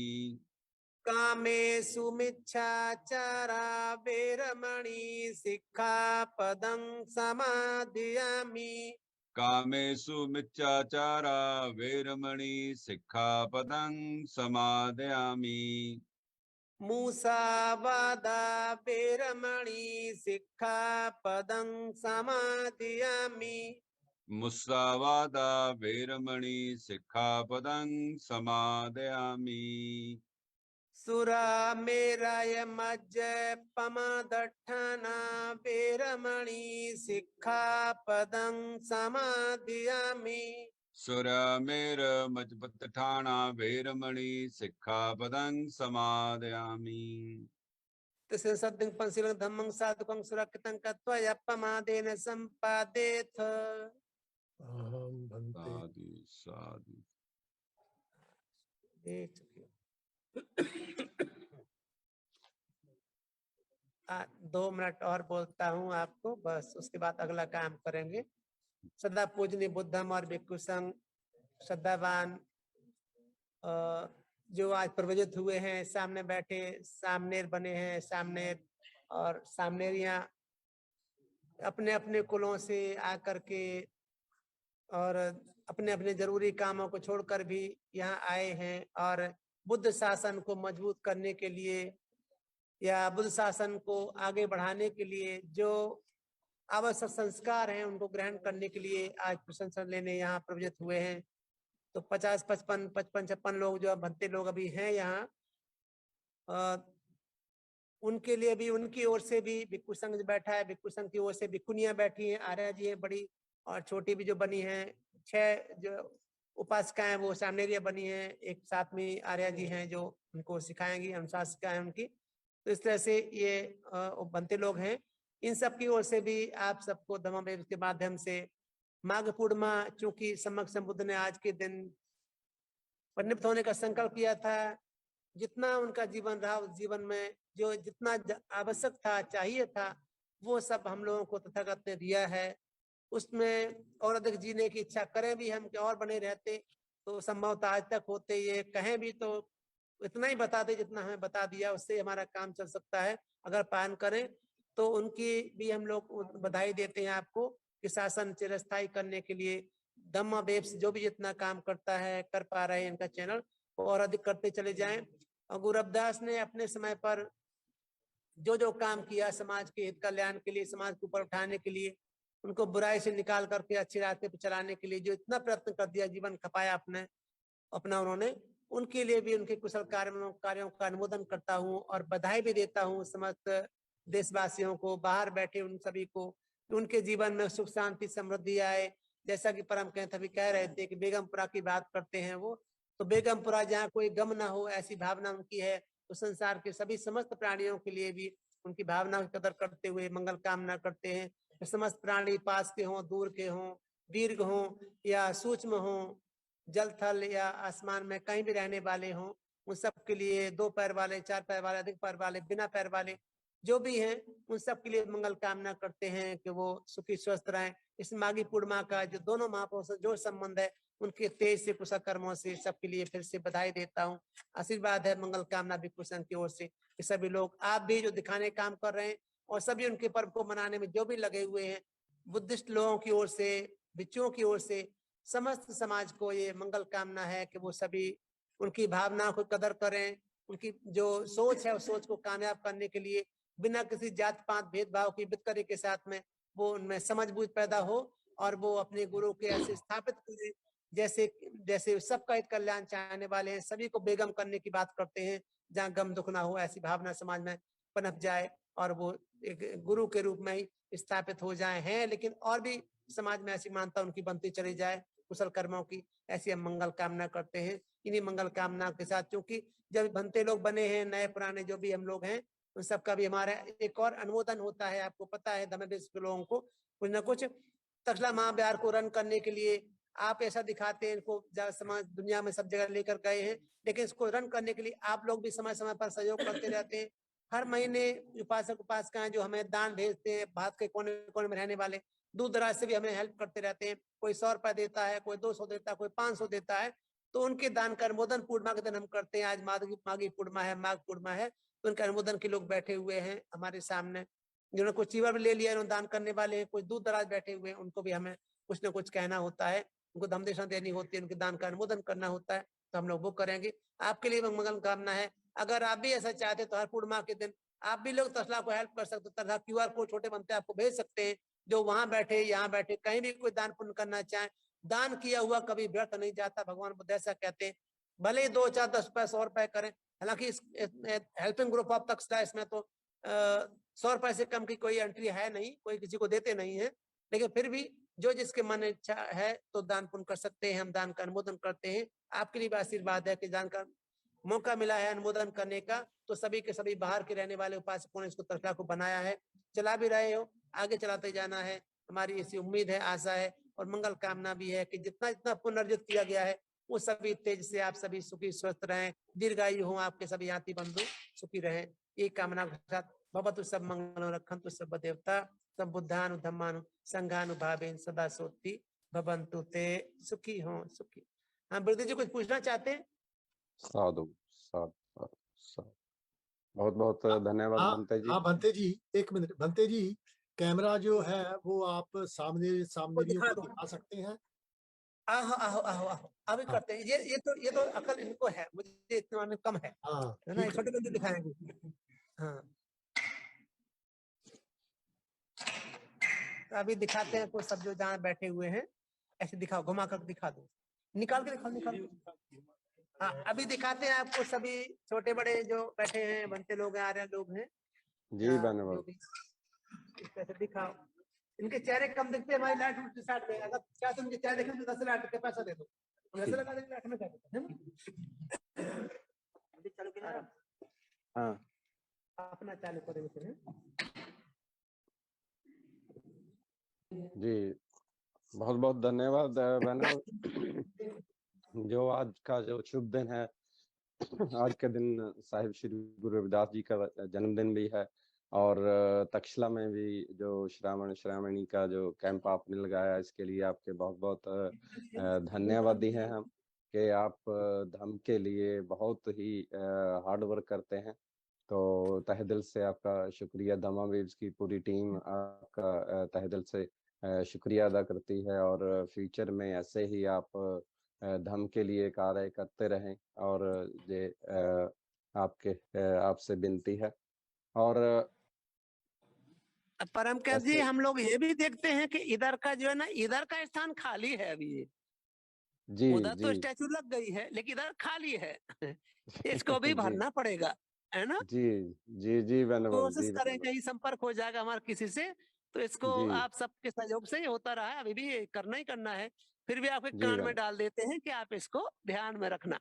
कामेषु मिच्छाचारा वेरमणि सिक्खापदं समादियामि। कामेषु मिच्छाचारा वेरमणि सिक्खापदं समादयामि। मूसावादा वेरमणि सिक्खापदं समादियामि। मुस्सावादा वेरमणि सिक्खापदं समादयामि। सुरामेरय मज्जपमदट्ठना वेरमणि सिक्खापदं समादियामि। सुरमेर मज्जपट्ठाना वेरमणि सिक्खापदं समादयामि। तस्य सद्दिं पंचशीलं धम्मं साधुकं सुरक्षितं कृत्वा यः प्रमादेन सम्पादेथ। अहम भन्ते। साधु साधु। दे चुकी हूँ। 2 मिनट और बोलता हूँ आपको, बस उसके बाद अगला काम करेंगे। सदा पूजनीय बुद्धम और भिक्षु संघ श्रद्धावान जो आज प्रवचित हुए हैं, सामने बैठे सामनेर बने हैं, सामनेर और सामनेरियां अपने अपने कुलों से आकर के और अपने अपने जरूरी कामों को छोड़कर भी यहाँ आए हैं और बुद्ध शासन को मजबूत करने के लिए या बुद्ध शासन को आगे बढ़ाने के लिए जो आवश्यक संस्कार हैं उनको ग्रहण करने के लिए आज प्रशंसा लेने यहाँ प्रवचित हुए हैं। तो 50, 55, 56 लोग जो भत्ते लोग अभी हैं यहाँ, उनके लिए भी, उनकी ओर से भी भिक्षु संघ बैठा है, भिक्षु संघ की ओर से भिक्षुनियां बैठी हैं, आर्या जी हैं बड़ी और छोटी भी जो बनी हैं, 6 जो उपासिकाएं वो सामनेरिया बनी हैं, एक साथ में आर्या जी हैं जो उनको सिखाएंगी, अनुशासिकाएं उनकी। तो इस तरह से ये बनते लोग हैं। इन सब की ओर से भी आप सबको धम्मवेद के माध्यम से माघ पूर्णिमा, चूंकि सम्यक संबुद्ध ने आज के दिन परिनिष्ठ होने का संकल्प किया था, जितना उनका जीवन रहा उस जीवन में जो जितना आवश्यक था, चाहिए था, वो सब हम लोगों को तथागत ने दिया है। उसमें और अधिक जीने की इच्छा करें भी हम कि और बने रहते तो संभवतः आज तक होते, ये कहें भी तो इतना ही बता दे जितना हमें बता दिया, उससे हमारा काम चल सकता है। अगर पालन करें तो उनकी भी हम लोग बधाई देते हैं आपको कि शासन चिरस्थायी करने के लिए धम्म वेब्स जो भी जितना काम करता है, कर पा रहे हैं इनका चैनल, और अधिक करते चले जाएं। और गुरु रविदास ने अपने समय पर जो जो काम किया समाज के हित कल्याण के लिए, समाज को ऊपर उठाने के लिए, उनको बुराई से निकाल करके अच्छे रास्ते पर चलाने के लिए जो इतना प्रयत्न कर दिया, जीवन खपाया अपना उन्होंने, उनके लिए भी उनके कुशल कार्यों का अनुमोदन करता हूँ और बधाई भी देता हूँ समस्त देशवासियों को, बाहर बैठे उन सभी को, उनके जीवन में सुख शांति समृद्धि आए। जैसा कि परम कहते अभी कह रहे थे कि बेगमपुरा की बात करते हैं वो, तो बेगमपुरा जहाँ कोई गम ना हो ऐसी भावना उनकी है। तो संसार के सभी समस्त प्राणियों के लिए भी उनकी भावना की कदर करते हुए मंगल कामना करते हैं। समस्त प्राणी पास के हों, दूर के हों, दीर्घ हों या सूक्ष्म हों, जल थल या आसमान में कहीं भी रहने वाले हों, उन सब के लिए 2 पैर वाले, 4 पैर वाले, अधिक पैर वाले, बिना पैर वाले जो भी हैं, उन सब के लिए मंगल कामना करते हैं कि वो सुखी स्वस्थ रहें। इस माघी पूर्णिमा का जो दोनों महापुरुषों से जो संबंध है, उनके तेज से कुशल कर्मों से सबके लिए फिर से बधाई देता हूँ। आशीर्वाद है, मंगल कामना भी कुशन की ओर से कि सभी लोग, आप भी जो दिखाने काम कर रहे हैं और सभी उनके पर्व को मनाने में जो भी लगे हुए हैं, बुद्धिस्ट लोगों की ओर से, भिक्षुओं की ओर से, समस्त समाज को ये मंगल कामना है कि वो सभी उनकी भावना को कदर करें, उनकी जो सोच है उस सोच को कामयाब करने के लिए बिना किसी जात पात भेदभाव की बितकरी के साथ में वो उनमें समझ बूझ पैदा हो और वो अपने गुरु के ऐसे स्थापित करें जैसे जैसे सबका हित कल्याण चाहने वाले हैं, सभी को बेगम करने की बात करते हैं, जहाँ गम दुख ना हो ऐसी भावना समाज में पनप जाए और वो एक गुरु के रूप में ही स्थापित हो जाए हैं। लेकिन और भी समाज में ऐसी मानता उनकी बनती चली जाए कुशल कर्मों की, ऐसी हम मंगल कामना करते हैं। इन्हीं मंगल कामना के साथ, क्योंकि जब बनते लोग बने हैं, नए पुराने जो भी हम लोग हैं, उन सबका भी हमारा एक और अनुमोदन होता है। आपको पता है धम्मवेद के लोगों को कुछ न कुछ तक्षशिला महाविहार को रन करने के लिए आप ऐसा दिखाते हैं, इनको समाज दुनिया में सब जगह लेकर गए हैं, लेकिन इसको रन करने के लिए आप लोग भी समय समय पर सहयोग करते रहते हैं। हर महीने उपासक उपासिकाएं जो हमें दान भेजते हैं, भारत के कोने कोने में रहने वाले, दूर दराज से भी हमें हेल्प करते रहते हैं। कोई 100 रुपया देता है, कोई 200 देता है, कोई 500 देता है, तो उनके दान का अनुमोदन पूर्णिमा के दिन हम करते हैं। आज माघी पूर्णिमा है, माघ पूर्णिमा है, तो उनके अनुमोदन के लोग बैठे हुए हैं हमारे सामने, जिन्होंने कुछ चीवर भी ले लिया, उन्होंने दान करने वाले हैं, कुछ दूर दराज बैठे हुए हैं, उनको भी हमें कुछ न कुछ कहना होता है, उनको धमदेशा देनी होती है, उनके दान का अनुमोदन करना होता है, तो हम लोग वो करेंगे। आपके लिए मंगल कामना है। अगर आप भी ऐसा चाहते तो हर पूर्णिमा के दिन आप भी लोग तक्षशिला को हेल्प कर सकते हो। तथा QR कोड छोटे बनते आपको भेज सकते हैं, जो वहां बैठे यहाँ बैठे कहीं भी कोई दान पुण्य करना चाहे, दान किया हुआ कभी व्यर्थ नहीं जाता, भगवान बुद्ध ऐसा कहते हैं। भले ही 2, 4, 10 रुपए 100 रुपए करें, हालांकि हेल्पिंग ग्रुप ऑफ तक्षशिला इसमें तो 100 रुपए से कम की कोई एंट्री है नहीं, कोई किसी को देते नहीं है, लेकिन फिर भी जो जिसके मन इच्छा है तो दान पुण्य कर सकते हैं। हम दान का अनुमोदन करते हैं। आपके लिए भी आशीर्वाद है कि दान का मौका मिला है अनुमोदन करने का, तो सभी के सभी बाहर के रहने वाले उपासकों ने इसको तक्षशिला को बनाया है, चला भी रहे हो, आगे चलाते जाना है, हमारी ऐसी उम्मीद है, आशा है। और मंगल कामना भी है कि जितना जितना पुनर्जित किया गया है वो सभी तेज से आप सभी सुखी स्वस्थ रहें, दीर्घायु हो आपके सभी याति बंधु सुखी रहें, ये कामना के साथ भवतु सब मंगल रखन्तु सब देवता सब बुद्धानु धम्मानु संघानुभावेन सदा सोति भवन्तु ते सुखी हो सुखी। हाँ वृद्धि जी कुछ पूछना चाहते हैं? साधु साधु साधु साधु। बहुत बहुत धन्यवाद हाँ बनते जी। हाँ भंते जी, एक मिनट भंते जी, कैमरा जो है वो आप सामनेरियों दिखा को दो। दिखा सकते हैं? आहो आहो आहो आहो अभी हाँ करते हैं, ये तो अकल इनको है, मुझे इतना में कम है हाँ ना, ये ठीक है। छोटे बंदे दिखाएंगे। हाँ तो अभी दिखाते हैं कुछ सब जो जहाँ बैठे हुए हैं, ऐसे दिखाओ, घुमा कर दिखा दो, निकाल के दिखाओ निकाल के। हाँ अभी दिखाते हैं आपको सभी छोटे बड़े जो बैठे हैं, बनते लोग हैं, आर्य लोग हैं, जी या धन्यवाद। जो भी इस तरह से दिखाओ। इनके चेहरे कम दिखते हैं, हमारी लाइट उल्टी साइड में, अगर क्या तुम इनके चेहरे देखें तो 10 लाइट का पैसा दे दो, हम ऐसे लगा देंगे लाइट में क्या देते हैं ना? अभी चालू किया, हाँ अपना चालू करेंगे। जी बहुत बहुत धन्यवाद बहनों। जो आज का जो शुभ दिन है, आज के दिन साहिब श्री गुरु रविदास जी का जन्मदिन भी है, और तक्षशिला में भी जो श्रावणी का जो कैंप आपने लगाया, इसके लिए आपके बहुत बहुत धन्यवादी हैं हम, कि आप धर्म के लिए बहुत ही हार्ड वर्क करते हैं। तो तहे दिल से आपका शुक्रिया, दमा वेव्स की पूरी टीम आपका तहे दिल से शुक्रिया अदा करती है, और फ्यूचर में ऐसे ही आप धर्म के लिए कार्य करते रहें, और ये आपसे विनती है। और परमकांत जी ऐसे हम लोग ये भी देखते हैं कि इधर का जो है ना, इधर का स्थान खाली है अभी, जी उधर तो जी स्टैचू लग गई है लेकिन इधर खाली है। इसको भी जी भरना पड़ेगा, है ना? जी जी जी वेनुगोपाल कोशिश जी करें वेनुगोपाल कहीं संपर्क हो जाएगा हमारा किसी से, तो इसको जी आप सबके सहयोग से ही होता रहा है, अभी भी करना ही करना है, फिर भी आपके जी कान में डाल देते हैं कि आप इसको ध्यान में रखना।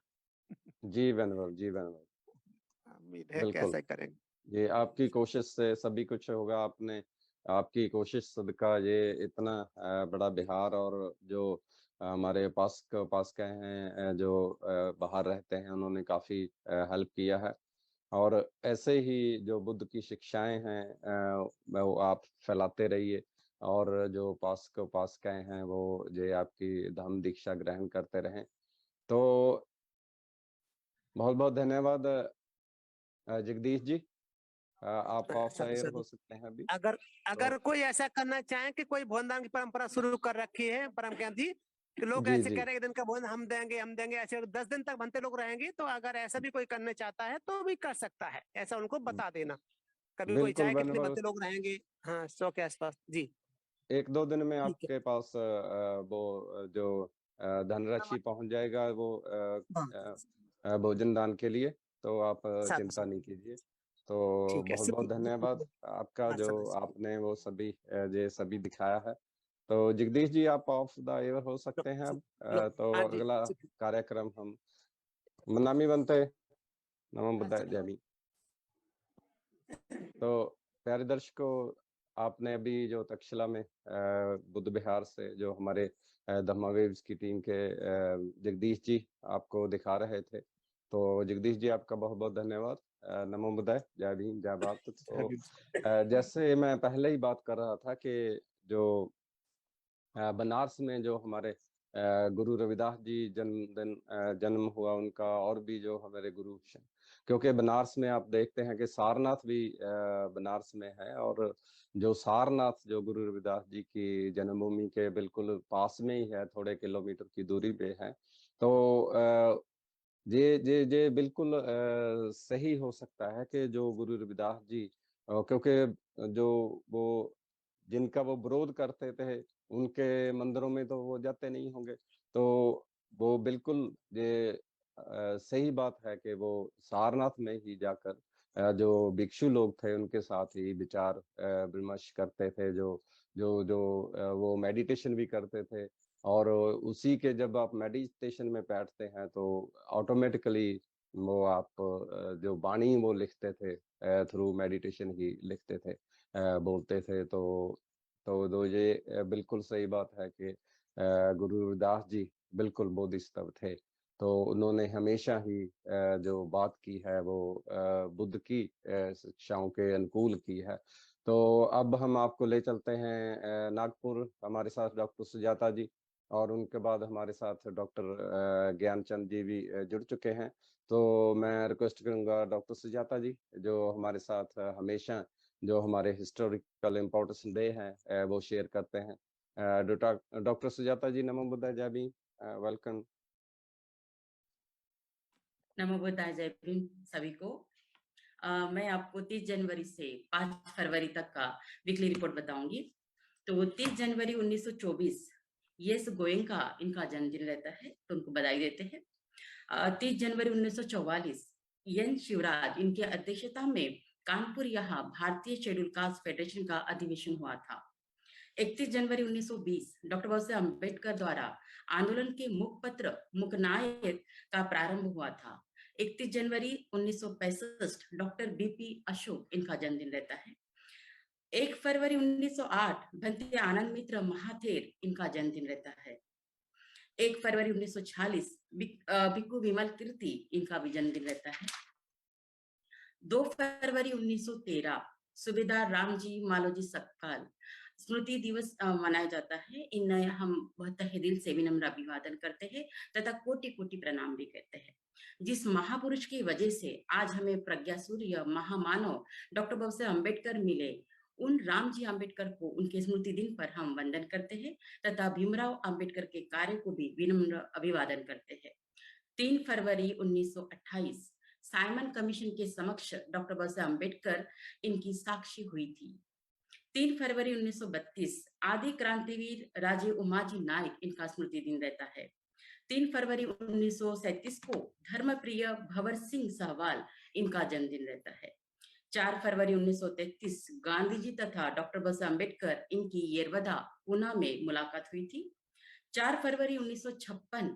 जी वेनुगोपाल जी वेनुगोपाल उम्मीद है कि बिल्कुल। ऐसा ही करेंगे। ये आपकी कोशिश से सभी कुछ होगा। आपने आपकी कोशिश सदका ये इतना बड़ा बिहार, और जो हमारे उपासक हैं जो बाहर रहते हैं, उन्होंने काफी हेल्प किया है। और ऐसे ही जो बुद्ध की शिक्षाएं हैं वो आप फैलाते रहिए, और जो उपासकाएं हैं वो ये आपकी धम्म दीक्षा ग्रहण करते रहें। तो बहुत बहुत धन्यवाद जगदीश जी। आप ऑफ द सब एयर सही। हो सकते हैं अभी। अगर तो अगर कोई ऐसा करना चाहे कि कोई भोजन दान की परंपरा शुरू कर रखी है परमकांत जी, कि लोग जी ऐसे जी कह रहे हैं कि दिन का भोजन हम देंगे, ऐसे 10 दिन तक बनते लोग रहेंगे, तो अगर ऐसा भी कोई करना चाहता है तो भी कर सकता है, ऐसा उनको बता देना। कभी कोई बिल्कुल चाहे कितने वेनुगोपाल, बनते लोग रहेंगे, हाँ 100 के आसपास जी। एक दो दिन में ठीक है। आपके पास वो जो धनराशि पहुंच जाएगा, वो हाँ, भोजन दान के लिए। तो आप सब चिंता नहीं कीजिए। तो ठीक है, बहुत बहुत धन्यवाद आपका, जो आपने वो सभी ये सभी दिखाया है। तो जगदीश जी आप ऑफ द एयर हो सकते हैं अब। तो हाँ जी, अगला कार्यक्रम हम मनामी बनते नमो बुद्धाय जय भीम। तो प्यारे दर्शकों, आपने अभी जो तक्षशिला में बुद्ध विहार से जो हमारे धम्मा वेव्स की टीम के जगदीश जी आपको दिखा रहे थे, तो जगदीश जी आपका बहुत बहुत धन्यवाद। नमो बुद्धाय जय भीम जय भारत। तो जैसे मैं पहले ही बात कर रहा था कि जो बनारस में जो हमारे गुरु रविदास जी जन्म हुआ उनका, और भी जो हमारे गुरु, क्योंकि बनारस में आप देखते हैं कि सारनाथ भी बनारस में है, और जो सारनाथ जो गुरु रविदास जी की जन्मभूमि के बिल्कुल पास में ही है, थोड़े किलोमीटर की दूरी पे है। तो ये बिल्कुल सही हो सकता है कि जो गुरु रविदास जी, क्योंकि जो वो जिनका वो विरोध करते थे, उनके मंदिरों में तो वो जाते नहीं होंगे। तो वो बिल्कुल ये सही बात है कि वो सारनाथ में ही जाकर जो भिक्षु लोग थे उनके साथ ही विचार विमर्श करते थे, जो जो जो वो मेडिटेशन भी करते थे। और उसी के जब आप मेडिटेशन में बैठते हैं तो ऑटोमेटिकली वो आप जो वाणी वो लिखते थे, थ्रू मेडिटेशन ही लिखते थे, बोलते थे। तो ये बिल्कुल सही बात है कि गुरु रविदास जी बिल्कुल बोधिसत्व थे, तो उन्होंने हमेशा ही जो बात की है वो बुद्ध की शिक्षाओं के अनुकूल की है। तो अब हम आपको ले चलते हैं नागपुर, हमारे साथ डॉक्टर सुजाता जी, और उनके बाद हमारे साथ डॉक्टर ज्ञानचंद जी भी जुड़ चुके हैं। तो मैं रिक्वेस्ट करूंगा डॉक्टर सुजाता जी, जो हमारे साथ हमेशा जो हमारे हिस्टोरिकल इम्पोर्टेंस डे हैं वो शेयर करते हैं। डॉक्टर सुजाता जी, नमो बुद्धाय, जय भीम, वेलकम। नमो बुद्धाय, जय भीम सभी को। मैं आपको 30 जनवरी से 5 फरवरी तक का वीकली रिपोर्ट बताऊंगी। तो 30 जनवरी 1924 यस गोयनका इनका जन्मदिन रहता है, तो उनको बधाई देते हैं। 30 जनवरी 1944 एन शिवराज इनकी अध्यक्षता में कानपुर यहाँ भारतीय शेड्यूल कास्ट फेडरेशन का अधिवेशन हुआ था। 31 जनवरी 1920 डॉक्टर बाबा साहेब अम्बेडकर द्वारा आंदोलन के मुखपत्र मुकनायक का प्रारंभ हुआ था। 31 जनवरी 1965 डॉक्टर बीपी अशोक इनका जन्मदिन रहता है। 1 फरवरी 1908 भंते आनंद मित्र महाथेर इनका जन्मदिन रहता है। 1 फरवरी 1946 भिक्खु विमल कीर्ति इनका भी जन्मदिन रहता है। 2 फरवरी 1913 सूबेदार रामजी मालोजी सक्काल स्मृति दिवस मनाया जाता है। इन हम बहुत तहे दिल से विनम्र अभिवादन करते हैं तथा कोटि कोटि प्रणाम भी करते हैं। जिस महापुरुष की वजह से आज हमें प्रज्ञा सूर्य महामानव डॉक्टर बाबा साहेब अम्बेडकर मिले, उन रामजी अम्बेडकर को उनके स्मृति दिन पर हम वंदन करते हैं तथा भीमराव अम्बेडकर के कार्य को भी विनम्र अभिवादन करते हैं। 3 फरवरी 1928 साइमन कमीशन के समक्ष डॉक्टर बाबा साहेब अम्बेडकर इनकी साक्षी हुई थी। 3 फरवरी 1932 आदि क्रांतिवीर राजे उमाजी नायक इनका स्मृति दिन रहता है। 3 फरवरी 1937 को धर्मप्रिय भंवर सिंह सहवाल इनका जन्मदिन रहता है। 4 फरवरी 1933 गांधी जी तथा डॉक्टर बाबा साहेब अम्बेडकर इनकी येरवदा पूना में मुलाकात हुई थी। 4 फरवरी 1956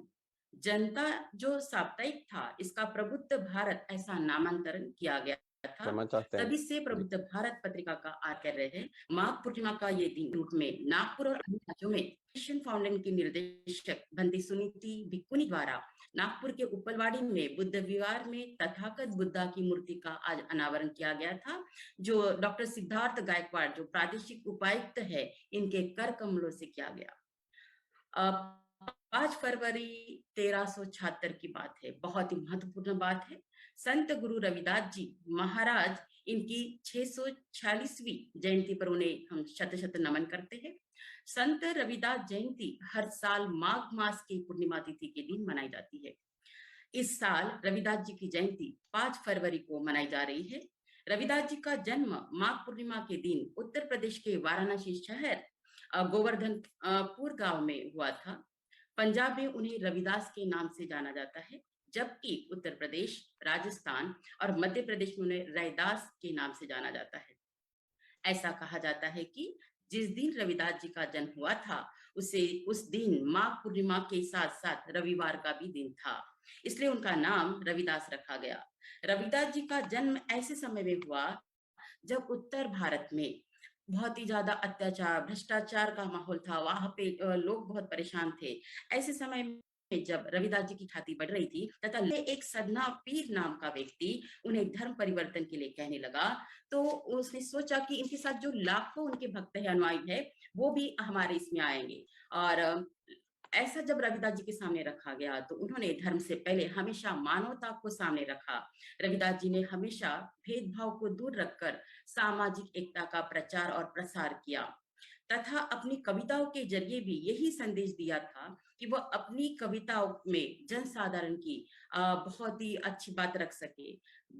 जनता जो साप्ताहिक था इसका प्रबुद्ध भारत ऐसा नामांतरण किया गया था। क्षमा चाहते हैं तभी से प्रबुद्ध भारत पत्रिका का आर कर रहे हैं। माघ पूर्णिमा का ये दिन रूप में नागपुर और अन्य राज्यों में क्रिश्चियन फाउंडेशन की निर्देशक बंदी सुनीति भिक्कुनी द्वारा नागपुर के उपलवाड़ी में बुद्ध विहार में तथागत बुद्धा की मूर्ति का आज अनावरण किया गया था, जो डॉक्टर सिद्धार्थ गायकवाड़ जो प्रादेशिक उपायुक्त है इनके कर कमलों से किया गया। 5 फरवरी 1376 की बात है, बहुत ही महत्वपूर्ण बात है। संत गुरु रविदास जी महाराज इनकी 646वीं जयंती पर उन्हें हम शत शत नमन करते हैं। संत रविदास जयंती हर साल माघ मास की पूर्णिमा तिथि के दिन मनाई जाती है। इस साल रविदास जी की जयंती 5 फरवरी को मनाई जा रही है। रविदास जी का जन्म माघ पूर्णिमा के दिन उत्तर प्रदेश के वाराणसी शहर गोवर्धनपुर गांव में हुआ था। पंजाब में उन्हें रविदास के नाम से जाना जाता है, जबकि उत्तर प्रदेश, राजस्थान और मध्य प्रदेश में उन्हें रैदास के नाम से जाना जाता है। ऐसा कहा जाता है कि जिस दिन रविदास जी का जन्म हुआ था उस दिन माघ पूर्णिमा के साथ साथ रविवार का भी दिन था, इसलिए उनका नाम रविदास रखा गया। रविदास जी का जन्म ऐसे समय में हुआ जब उत्तर भारत में बहुत ही ज्यादा अत्याचार, भ्रष्टाचार का माहौल था, वहां पे लोग बहुत परेशान थे। ऐसे समय में जब रविदास जी की ख्याति बढ़ रही थी तथा एक सदना पीर नाम का व्यक्ति उन्हें धर्म परिवर्तन के लिए कहने लगा, तो उसने सोचा कि इनके साथ जो लाखों उनके भक्त है, अनुयायी है, वो भी हमारे इसमें आएंगे। और ऐसा जब रविदास जी के सामने रखा गया तो उन्होंने धर्म से पहले हमेशा मानवता को सामने रखा। रविदास जी ने हमेशा भेदभाव को दूर रखकर सामाजिक एकता का प्रचार और प्रसार किया तथा अपनी कविताओं के जरिए भी यही संदेश दिया था कि वह अपनी कविताओं में जनसाधारण की बहुत ही अच्छी बात रख सके।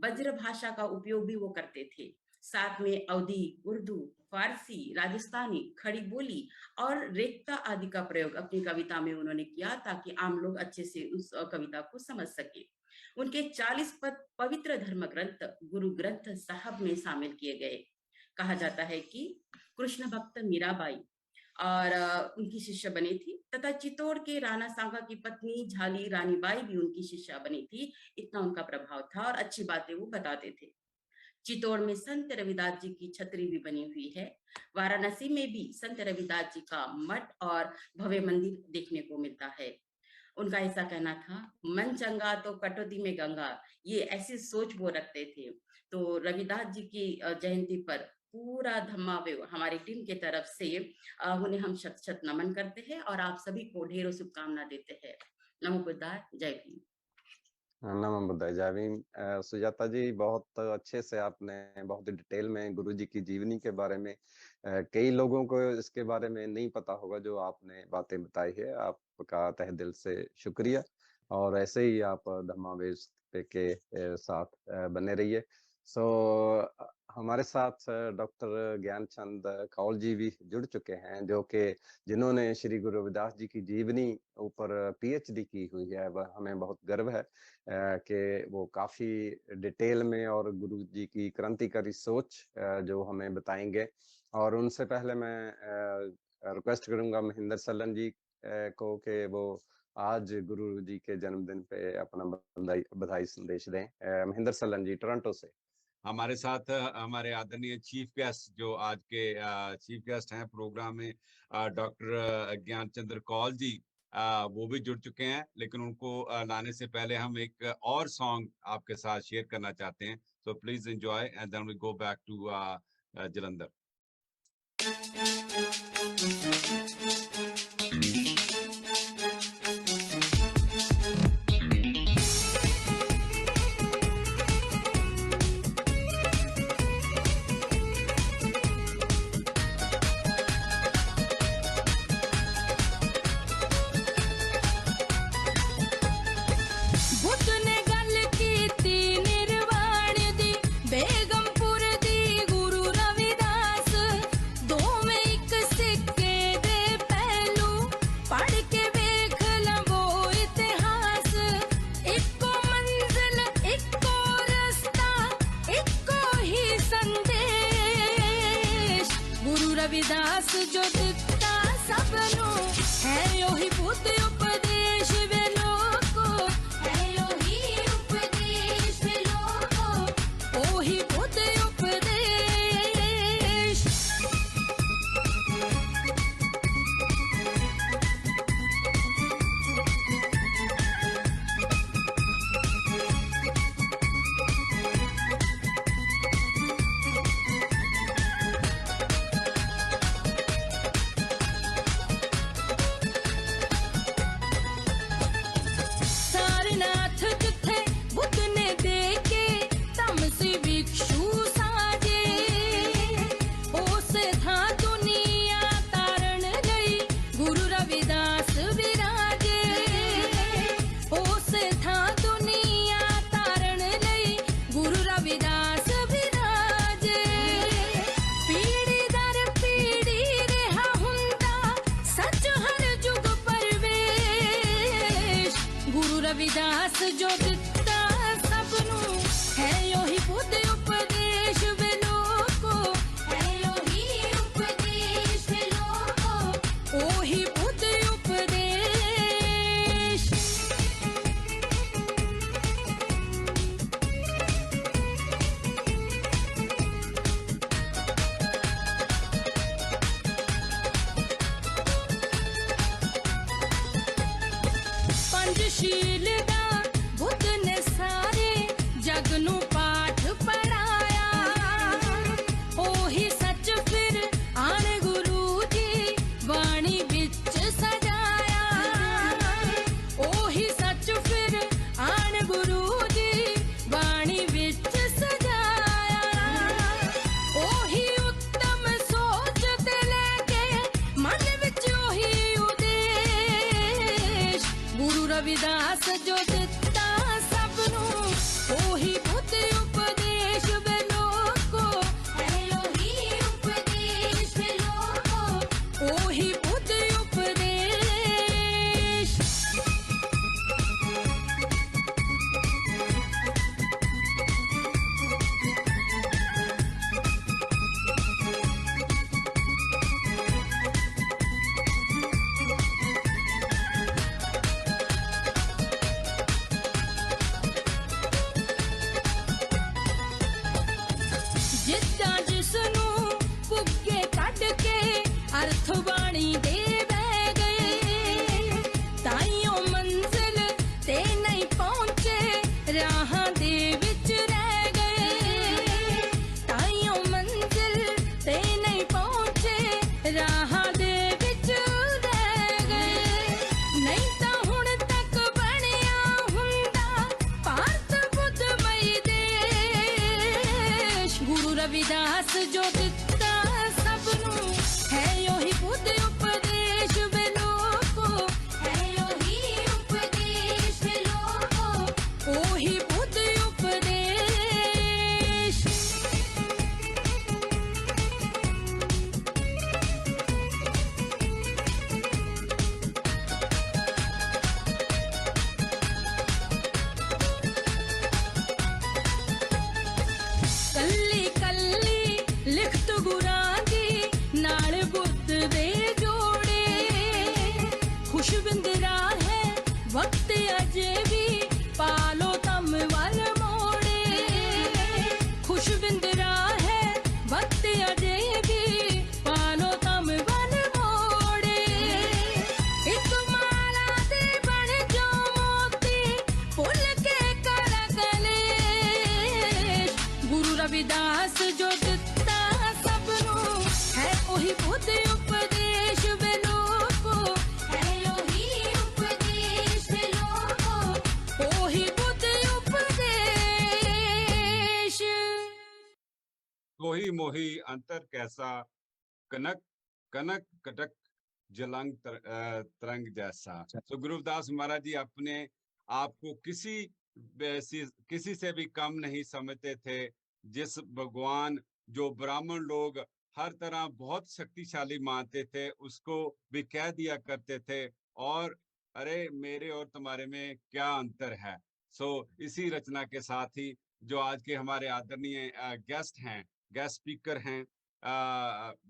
वज्र भाषा का उपयोग भी वो करते थे, साथ में अवधी, उर्दू, फारसी, राजस्थानी, खड़ी बोली और रेखता आदि का प्रयोग अपनी कविता में उन्होंने किया ताकि आम लोग अच्छे से उस कविता को समझ सके। उनके 40 पवित्र धर्म ग्रंथ गुरु ग्रंथ साहब में शामिल किए गए। कहा जाता है कि कृष्ण भक्त मीराबाई और उनकी शिष्य बनी थी तथा चित्तौड़ के राणा सांगा की पत्नी झाली रानीबाई भी उनकी शिष्या बनी थी। इतना उनका प्रभाव था और अच्छी बातें वो बताते थे। चित्तौड़ में संत रविदास जी की छतरी भी बनी हुई है। वाराणसी में भी संत रविदास जी का मठ और भव्य मंदिर देखने को मिलता है। उनका ऐसा कहना था, मन चंगा तो कटौती में गंगा, ये ऐसी सोच वो रखते थे। तो रविदास जी की जयंती पर पूरा धम्मावेव हमारी टीम की तरफ से उन्हें हम शत शत नमन करते हैं और आप सभी को ढेरों शुभकामना देते हैं। नमो बुद्धाय, जय भीम। नमो बुद्धाय, जय भीम। सुजाता जी, बहुत अच्छे से आपने बहुत डिटेल में गुरु जी की जीवनी के बारे में, कई लोगों को इसके बारे में नहीं पता होगा जो आपने बातें बताई है। आपका तहे दिल से शुक्रिया, और ऐसे ही आप धम्मावेश के साथ बने रहिए। हमारे साथ डॉक्टर ज्ञानचंद कौल जी भी जुड़ चुके हैं, जो कि जिन्होंने श्री गुरु रविदास जी की जीवनी ऊपर पीएचडी की हुई है। वह हमें बहुत गर्व है कि वो काफी डिटेल में और गुरु जी की क्रांतिकारी सोच जो हमें बताएंगे। और उनसे पहले मैं रिक्वेस्ट करूंगा महेंद्र सलन जी को कि वो आज गुरु जी के जन्मदिन पे अपना बधाई संदेश दें। महेंद्र सलन जी, टोरंटो से हमारे साथ हमारे आदरणीय चीफ गेस्ट, जो आज के चीफ गेस्ट हैं प्रोग्राम में, डॉक्टर ज्ञानचंद्र कौल जी, वो भी जुड़ चुके हैं। लेकिन उनको लाने से पहले हम एक और सॉन्ग आपके साथ शेयर करना चाहते हैं। So please enjoy and then we go back to Jalandhar. Ravidas जो दिता सबनो है यो ही बुद्ध उपदेश वे लोको, है यो ही उपदेश वे लोको, ओ ही बुद्ध उपदेश। रविदास जो दिता सबनु है यो ही बुद्ध उपदेश वे लोको, है यो ही उपदेश वे लोको, ओ ही बुद्ध उपदेश। पंचशील बुद्ध ने सारे जग नू पाठ पढ़ाया, ओ ही सच फिर आन गुरु जी वाणी बिच सजाया, ओ ही सच फिर आन गुरु जी वाणी बिच सजाया, ओ ही उत्तम सोच ते लेके मन विच ओ ही उदेश। गुरु रविदास जो दिता सबनु ओ ही बुद्ध उपदेश वे लोको, है यो ही उपदेश वे लोको, ओ ही बुद्ध उपदेश। दे विच रह गए ताइयों मंजिल ते नहीं पहुंचे राह दे विच रह गए नहीं तां हुण तक बणिया हुंदा भारत बुद्धमई देश गुरु रविदास जो दिता सबनू है योही बुद्ध उपदेश वे लोको है योही उपदेश वे लोको ओही बुद्ध उपदेश कल्ली कल्ली लिखत गुरां दी नाल बुद्ध दे जोड़े खुशबिंदरा है वक्त अजे भी पालो तम वल मोड़े खुशबिंदरा है वक्त अजे भी पालो तम वल मोड़े एक माला दे बन जो मोती फुल के कर कलेश गुरु रविदास जो दिता सबनू है ओही बुद्ध उपदेश वे लोको है योही उपदेश वे लोको ओही बुद्ध उपदेश कोही मोही अंतर कैसा कनक कनक कटक जलंग तरंग जैसा। तो गुरुदास महाराज जी अपने आप को किसी से भी कम नहीं समझते थे। जिस भगवान जो ब्राह्मण लोग हर तरह बहुत शक्तिशाली मानते थे उसको भी कह दिया करते थे और अरे मेरे और तुम्हारे में क्या अंतर है। सो इसी रचना के साथ ही जो आज के हमारे आदरणीय गेस्ट हैं, गेस्ट स्पीकर हैं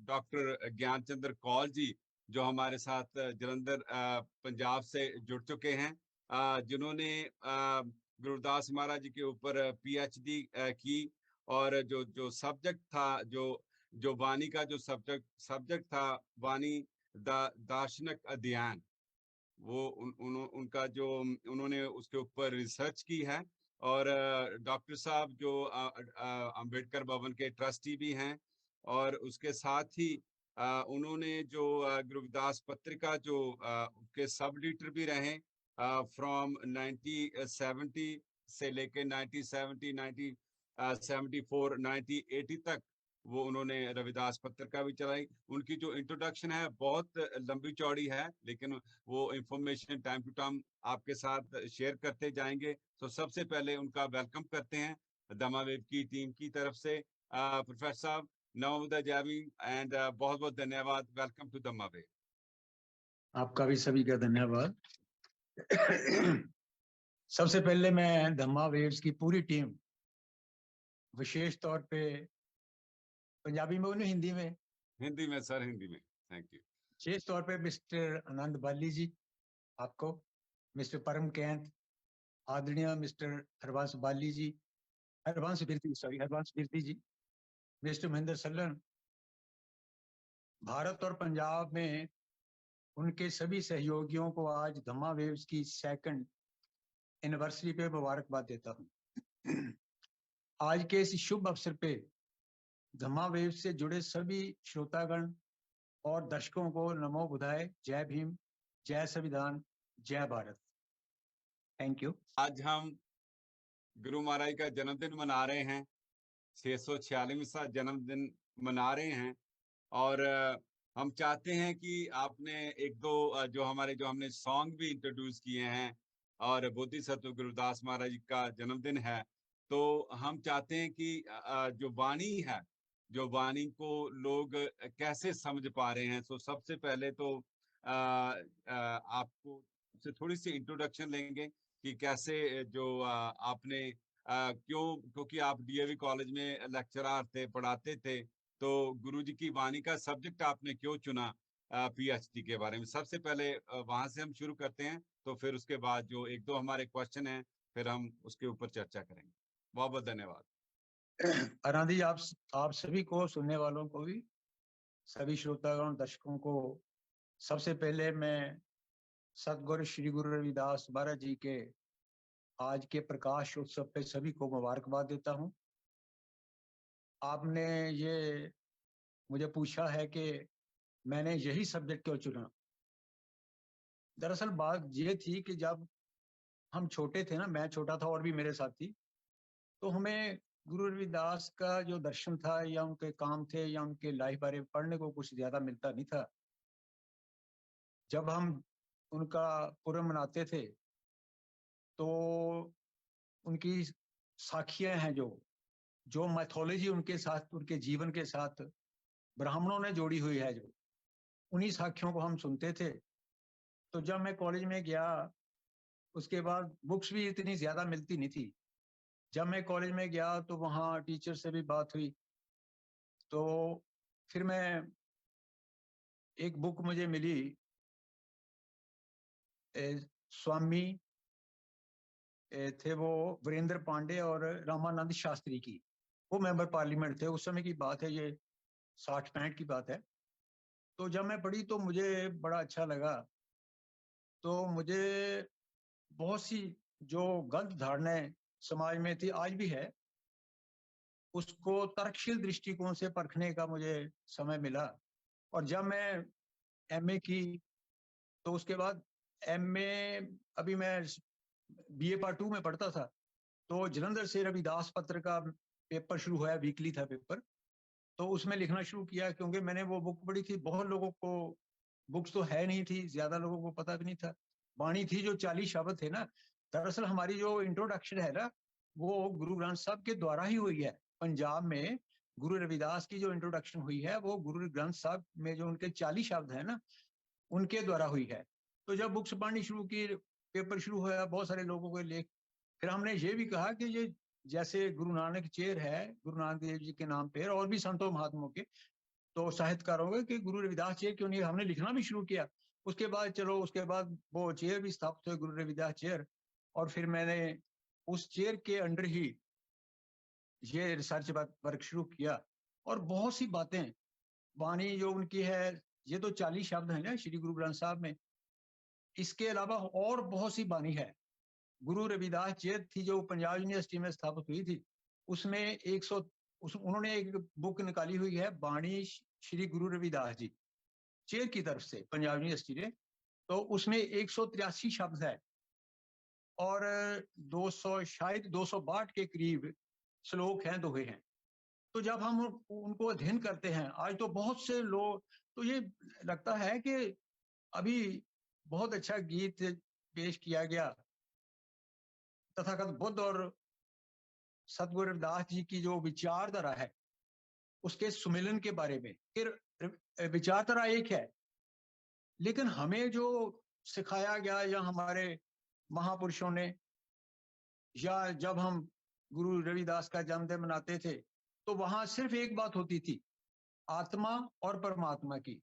डॉक्टर ज्ञानचंद्र कौल जी जो हमारे साथ जलंधर पंजाब से जुड़ चुके हैं, जिन्होंने गुरुदास महाराज जी के ऊपर PhD की और जो सब्जेक्ट था जो वाणी का जो सब्जेक्ट था वाणी दार्शनिक अध्ययन, वो उनका जो उन्होंने उसके ऊपर रिसर्च की है। और डॉक्टर साहब जो अंबेडकर भवन के ट्रस्टी भी हैं और उसके साथ ही उन्होंने जो गुरुदास पत्रिका जो के सब एडिटर भी रहे फ्रॉम 1970 से लेके 1970, 1974, 1980 तक वो उन्होंने रविदास पत्रिका भी चलाई। उनकी जो इंट्रोडक्शन है बहुत लंबी चौड़ी है, लेकिन वो इंफॉर्मेशन टाइम टू टाइम आपके साथ शेयर करते जाएंगे। तो सबसे पहले उनका वेलकम करते हैं दमावेव की टीम की तरफ से। प्रोफेसर साहब नमोदा जावी एंड बहुत बहुत धन्यवाद। वेलकम टू दमावेव। आपका भी सभी का धन्यवाद। सबसे पहले मैं धम्मा वेव्स की पूरी टीम, विशेष तौर पे पंजाबी में बोलूं हिंदी में सर, हिंदी में, थैंक यू। विशेष तौर पे मिस्टर आनंद बाली जी, आपको, मिस्टर परम कैंत, आदरणीय मिस्टर हरवंश बाली जी, हरवंश कीर्ति जी, मिस्टर महेंद्र सल्लन, भारत और पंजाब में उनके सभी सहयोगियों को आज धम्मा वेव्स की 2nd एनिवर्सरी पे मुबारकबाद देता हूँ। आज के इस शुभ अवसर पे धम्मा वेव्स से जुड़े सभी श्रोतागण और दर्शकों को नमो बुधाय, जय भीम, जय संविधान, जय भारत। Thank you. आज हम गुरु महाराज का जन्मदिन मना रहे हैं, 646वां जन्मदिन मना रहे हैं और हम चाहते हैं कि आपने एक दो जो हमने सॉन्ग भी इंट्रोड्यूस किए हैं और बोधिसत्व गुरुदास महाराज जी का जन्मदिन है, तो हम चाहते हैं कि जो वाणी है, जो वाणी को लोग कैसे समझ पा रहे हैं। तो सबसे पहले तो आपको से थोड़ी सी इंट्रोडक्शन लेंगे कि कैसे जो आपने क्योंकि आप DAV कॉलेज में लेक्चरर थे, पढ़ाते थे, तो गुरुजी की वाणी का सब्जेक्ट आपने क्यों चुना PhD के बारे में। सबसे पहले वहां से हम शुरू करते हैं, तो फिर उसके बाद जो एक दो हमारे क्वेश्चन हैं फिर हम उसके ऊपर चर्चा करेंगे। बहुत बहुत धन्यवाद। आनंदी, आप सभी को, सुनने वालों को भी, सभी श्रोतागण दर्शकों को सबसे पहले मैं सतगुरु श्री गुरु रविदास महाराज जी के आज के प्रकाश उत्सव पे सभी को मुबारकबाद देता हूँ। आपने ये मुझे पूछा है कि मैंने यही सब्जेक्ट क्यों चुना। दरअसल बात ये थी कि जब हम छोटे थे ना, मैं छोटा था और भी मेरे साथी, तो हमें गुरु रविदास का जो दर्शन था या उनके काम थे या उनके लाइफ बारे में पढ़ने को कुछ ज्यादा मिलता नहीं था। जब हम उनका पूर्व मनाते थे तो उनकी साखियां हैं जो मैथोलॉजी उनके साथ, उनके जीवन के साथ ब्राह्मणों ने जोड़ी हुई है, जो उन्हीं साखियों को हम सुनते थे। तो जब मैं कॉलेज में गया, उसके बाद बुक्स भी इतनी ज्यादा मिलती नहीं थी। जब मैं कॉलेज में गया तो वहाँ टीचर से भी बात हुई, तो फिर मैं एक बुक मुझे मिली स्वामी थे वो वीरेंद्र पांडे और रामानंद शास्त्री की। वो मेंबर पार्लियामेंट थे, उस समय की बात है, ये 60-65 की बात है। तो जब मैं पढ़ी तो मुझे बड़ा अच्छा लगा। तो मुझे बहुत सी जो गलत धारणाएं समाज में थी, आज भी है, उसको तर्कशील दृष्टिकोण से परखने का मुझे समय मिला। और जब मैं एमए की, तो उसके बाद एमए, अभी मैं बीए पार्ट 2 में पढ़ता था, तो जलंधर से रविदास पत्र का पेपर शुरू हुआ, वीकली था पेपर। तो उसमें लिखना शुरू किया, क्योंकि मैंने वो बुक पढ़ी थी। बहुत लोगों को बुक्स तो है नहीं थी, ज्यादा लोगों को पता भी नहीं था। वाणी थी जो 40 शब्द थे ना। दरअसल हमारी जो इंट्रोडक्शन है ना, वो गुरु ग्रंथ साहब के द्वारा ही हुई है। पंजाब में गुरु रविदास की जो इंट्रोडक्शन हुई है, वो गुरु ग्रंथ साहब में जो उनके 40 शब्द है ना, उनके द्वारा हुई है। तो जब बुक्स पढ़नी शुरू की, पेपर शुरू हुआ, बहुत सारे लोगों के लेख, फिर हमने ये भी कहा कि ये जैसे गुरु नानक चेयर है, गुरु नानक देव जी के नाम पे, और भी संतों महात्माओं के, तो साहित्यकारों के, कि गुरु रविदास चेयर क्यों नहीं। हमने लिखना भी शुरू किया। उसके बाद चलो, उसके बाद वो चेयर भी स्थापित हुए, गुरु रविदास चेयर। और फिर मैंने उस चेयर के अंडर ही ये रिसर्च वर्क शुरू किया। और बहुत सी बातें, वाणी जो उनकी है, ये तो 40 शब्द है ना श्री गुरु ग्रंथ साहब में। इसके अलावा और बहुत सी वाणी है। गुरु रविदास चेयर थी जो पंजाब यूनिवर्सिटी में स्थापित हुई थी, उसमें उन्होंने एक बुक निकाली हुई है, वाणी श्री गुरु रविदास जी, चेयर की तरफ से पंजाब यूनिवर्सिटी ने। तो उसमें 183 शब्द है और 200, शायद 262 के करीब श्लोक हैं, दोहे हैं। तो जब हम उनको अध्ययन करते हैं, आज तो बहुत से लोग, तो ये लगता है कि अभी बहुत अच्छा गीत पेश किया गया तथागत बुद्ध और सतगुरु रविदास जी की जो विचारधारा है, उसके सुमिलन के बारे में। फिर विचारधारा एक है, लेकिन हमें जो सिखाया गया या हमारे महापुरुषों ने, या जब हम गुरु रविदास का जन्मदिन मनाते थे, तो वहां सिर्फ एक बात होती थी, आत्मा और परमात्मा की।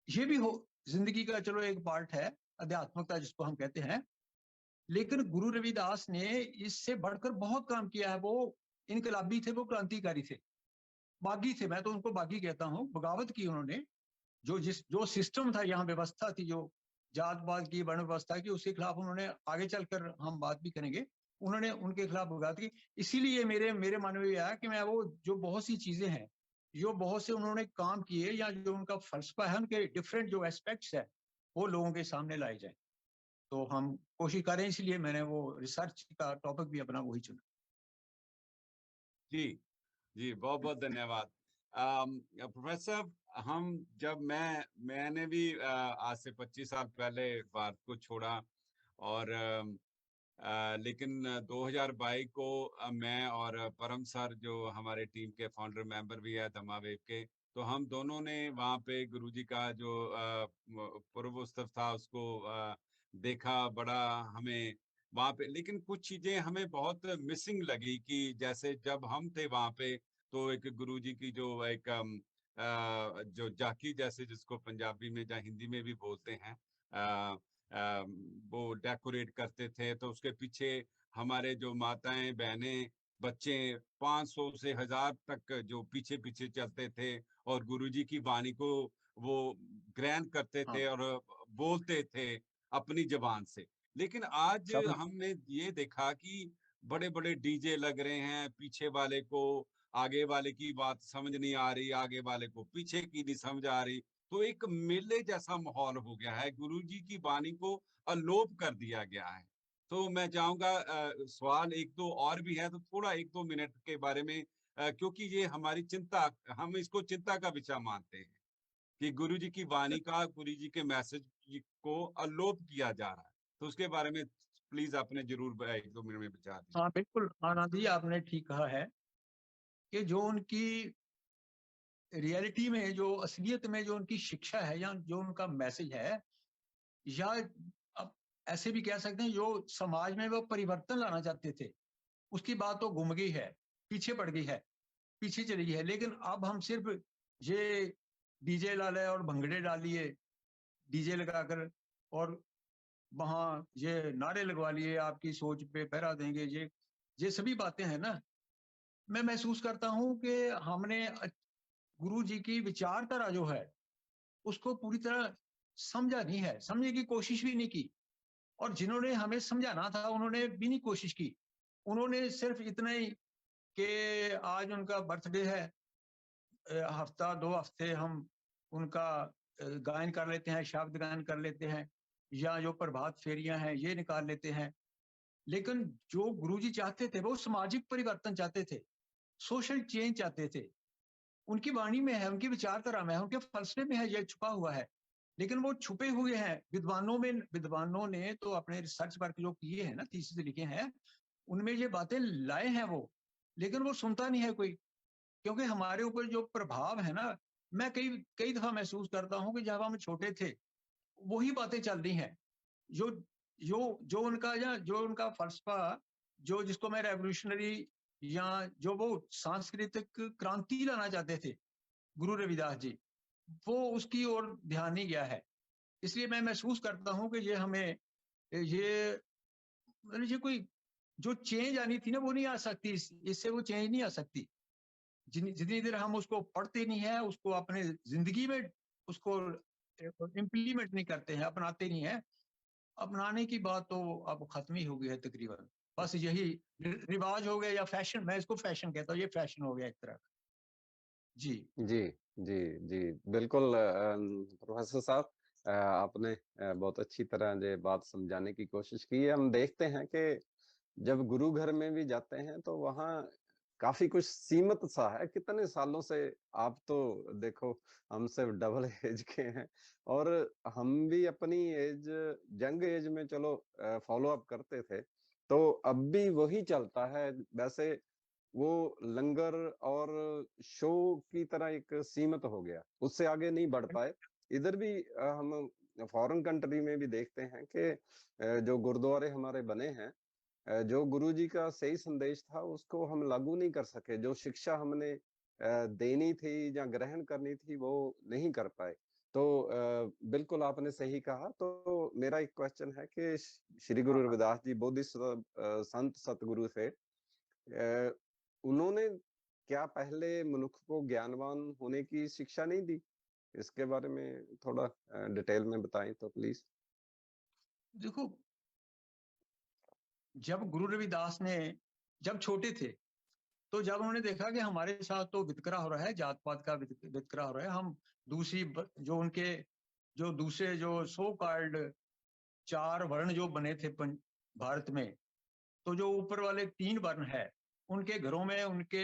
ये भी हो जिंदगी का, चलो एक पार्ट है, अध्यात्मकता जिसको हम कहते हैं। लेकिन गुरु रविदास ने इससे बढ़कर बहुत काम किया है। वो इनकलाबी थे, वो क्रांतिकारी थे, बागी थे। मैं तो उनको बागी कहता हूँ। बगावत की उन्होंने, जो सिस्टम था, यहाँ व्यवस्था थी, जो जातपात की, वर्ण व्यवस्था की, उसके खिलाफ उन्होंने, आगे चलकर हम बात भी करेंगे, उन्होंने उनके खिलाफ बगावत की। इसीलिए मेरे मन में आया कि मैं वो जो बहुत सी चीजें हैं, जो बहुत से उन्होंने काम किए, या जो उनका फलसफा है, उनके डिफरेंट जो एस्पेक्ट्स है, वो लोगों के सामने लाए जाए। तो हम कोशिश करें, इसलिए मैंने वो रिसर्च का टॉपिक भी अपना वही चुना। जी जी, बहुत बहुत धन्यवाद प्रोफेसर। मैंने भी आज से 25 साल पहले भारत को छोड़ा, और लेकिन 2022 को मैं और परम सर, जो हमारे टीम के फाउंडर मेंबर भी है दमा वेव के, तो हम दोनों ने वहाँ पे गुरुजी का जो पूर्व उत्सव था, उसको देखा। बड़ा हमें वहाँ पे, लेकिन कुछ चीजें हमें बहुत मिसिंग लगी, कि जैसे जब हम थे वहाँ पे, तो एक गुरुजी की जो एक जो जाकी जैसे, जिसको पंजाबी में या हिंदी में भी बोलते हैं, वो डेकोरेट करते थे। तो उसके पीछे हमारे जो माताएं, बहनें, बच्चे 500 से 1000 तक जो पीछे पीछे चलते थे, और गुरुजी की वाणी को वो ग्रहण करते थे और बोलते थे अपनी जबान से। लेकिन आज सब हमने ये देखा कि बड़े बड़े डीजे लग रहे हैं, पीछे वाले को आगे वाले की बात समझ नहीं आ रही, आगे वाले को पीछे की नहीं समझ आ रही। तो एक मेले जैसा माहौल हो गया है, गुरुजी की वाणी को अलोप कर दिया गया है। तो मैं चाहूंगा सवाल एक दो और भी है, तो थोड़ा 1-2 मिनट के बारे में, क्योंकि ये हमारी चिंता, हम इसको चिंता का विषय मानते हैं कि गुरुजी की वाणी का, गुरुजी के मैसेज को अलोप किया जा रहा है। तो उसके बारे में प्लीज आपने जरूर 1-2 मिनट में विचार दीजिए। हाँ बिल्कुल आनंद जी, आपने ठीक कहा है कि जो उनकी रियलिटी में, जो असलियत में जो उनकी शिक्षा है या जो उनका मैसेज है, या अब ऐसे भी कह सकते हैं जो समाज में वो परिवर्तन लाना चाहते थे, उसकी बात तो गुम गई है, पीछे पड़ गई है, पीछे चली गई है। लेकिन अब हम सिर्फ ये डीजे डाले और भंगड़े डालिए, डीजे लगाकर, और वहां ये नारे लगवा लिए, आपकी सोच पे पहरा देंगे, ये सभी बातें हैं ना। मैं महसूस करता हूं कि हमने गुरु जी की विचारधारा जो है उसको पूरी तरह समझा नहीं है, समझने की कोशिश भी नहीं की। और जिन्होंने हमें समझाना था उन्होंने भी नहीं कोशिश की। उन्होंने सिर्फ इतना ही कि आज उनका बर्थडे है, हफ्ता 2 हफ्ते हम उनका गायन कर लेते हैं, शब्द गायन कर लेते हैं, या जो प्रभात फेरियां हैं ये निकाल लेते हैं। लेकिन जो गुरुजी चाहते थे वो सामाजिक परिवर्तन चाहते थे, सोशल चेंज चाहते थे। उनकी वाणी में है, उनकी विचारधारा में है, उनके फलसफे में है, ये छुपा हुआ है। लेकिन वो छुपे हुए हैं विद्वानों में। विद्वानों ने तो अपने रिसर्च वर्क जो किए हैं ना, थीसिस लिखे हैं, उनमें ये बातें लाए हैं वो, लेकिन वो सुनता नहीं है कोई। क्योंकि हमारे ऊपर जो प्रभाव है ना, मैं कई कई दफा महसूस करता हूँ कि जब हम छोटे थे वही बातें चल रही हैं। जो जो उनका फलसफा, जो जिसको मैं रेवोल्यूशनरी, या जो वो सांस्कृतिक क्रांति लाना चाहते थे गुरु रविदास जी, वो उसकी ओर ध्यान नहीं गया है। इसलिए मैं महसूस करता हूँ कि ये हमें ये मतलब ये कोई जो चेंज आनी थी ना वो नहीं आ सकती, इससे वो चेंज नहीं आ सकती जितनी देर हम उसको पढ़ते नहीं है, उसको अपने जिंदगी में उसको इम्प्लीमेंट नहीं करते हैं, अपनाते नहीं है। अपनाने की बात तो अब खत्म ही हो गई है तकरीबन। बस यही रिवाज हो गया, या फैशन, मैं इसको फैशन कहता हूँ, ये फैशन हो गया एक तरह का। जी जी, जी, जी, बिल्कुल प्रोफेसर साहब, आपने बहुत अच्छी तरह ये बात समझाने की कोशिश की है। हम देखते हैं कि जब गुरु घर में भी जाते हैं तो वहाँ काफ़ी कुछ सीमित सा है। कितने सालों से आप तो देखो हमसे डबल एज के हैं और हम भी अपनी एज यंग एज में चलो फॉलो अप करते थे। तो अब भी वही चलता है। वैसे वो लंगर और शो की तरह एक सीमित हो गया, उससे आगे नहीं बढ़ पाए। इधर भी हम फॉरेन कंट्री में भी देखते हैं कि जो गुरुद्वारे हमारे बने हैं, जो गुरुजी का सही संदेश था उसको हम लागू नहीं कर सके। जो शिक्षा हमने देनी थी या ग्रहण करनी थी वो नहीं कर पाए। तो बिल्कुल आपने सही कहा। तो मेरा एक क्वेश्चन है कि श्री गुरु रविदास जी बोधिसत्व संत सतगुरु थे। उन्होंने क्या पहले मनुष्य को ज्ञानवान होने की शिक्षा नहीं दी? इसके बारे में थोड़ा डिटेल में बताएं तो प्लीज। देखो, जब गुरु रविदास ने, जब छोटे थे, तो जब उन्होंने देखा कि हमारे साथ तो वितकरा हो रहा है, जात पात का वितकरा हो रहा है, हम दूसरी जो उनके जो दूसरे जो सो कॉल्ड 4 वर्ण जो बने थे भारत में, तो जो ऊपर वाले 3 वर्ण है उनके घरों में उनके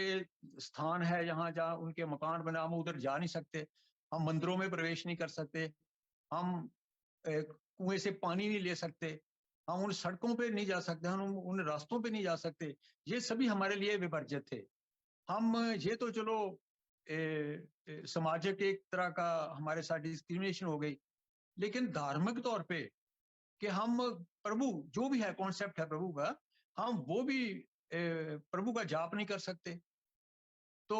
स्थान है, जहाँ उनके मकान बने, हम उधर जा नहीं सकते, हम मंदिरों में प्रवेश नहीं कर सकते, हम कुएं से पानी नहीं ले सकते, हम उन सड़कों पे नहीं जा सकते, हम उन रास्तों पे नहीं जा सकते। ये सभी हमारे लिए विवर्जित थे। हम ये तो चलो सामाजिक एक तरह का हमारे साथ डिस्क्रिमिनेशन हो गई, लेकिन धार्मिक तौर पे कि हम प्रभु जो भी है, कॉन्सेप्ट है प्रभु का, हम वो भी प्रभु का जाप नहीं कर सकते। तो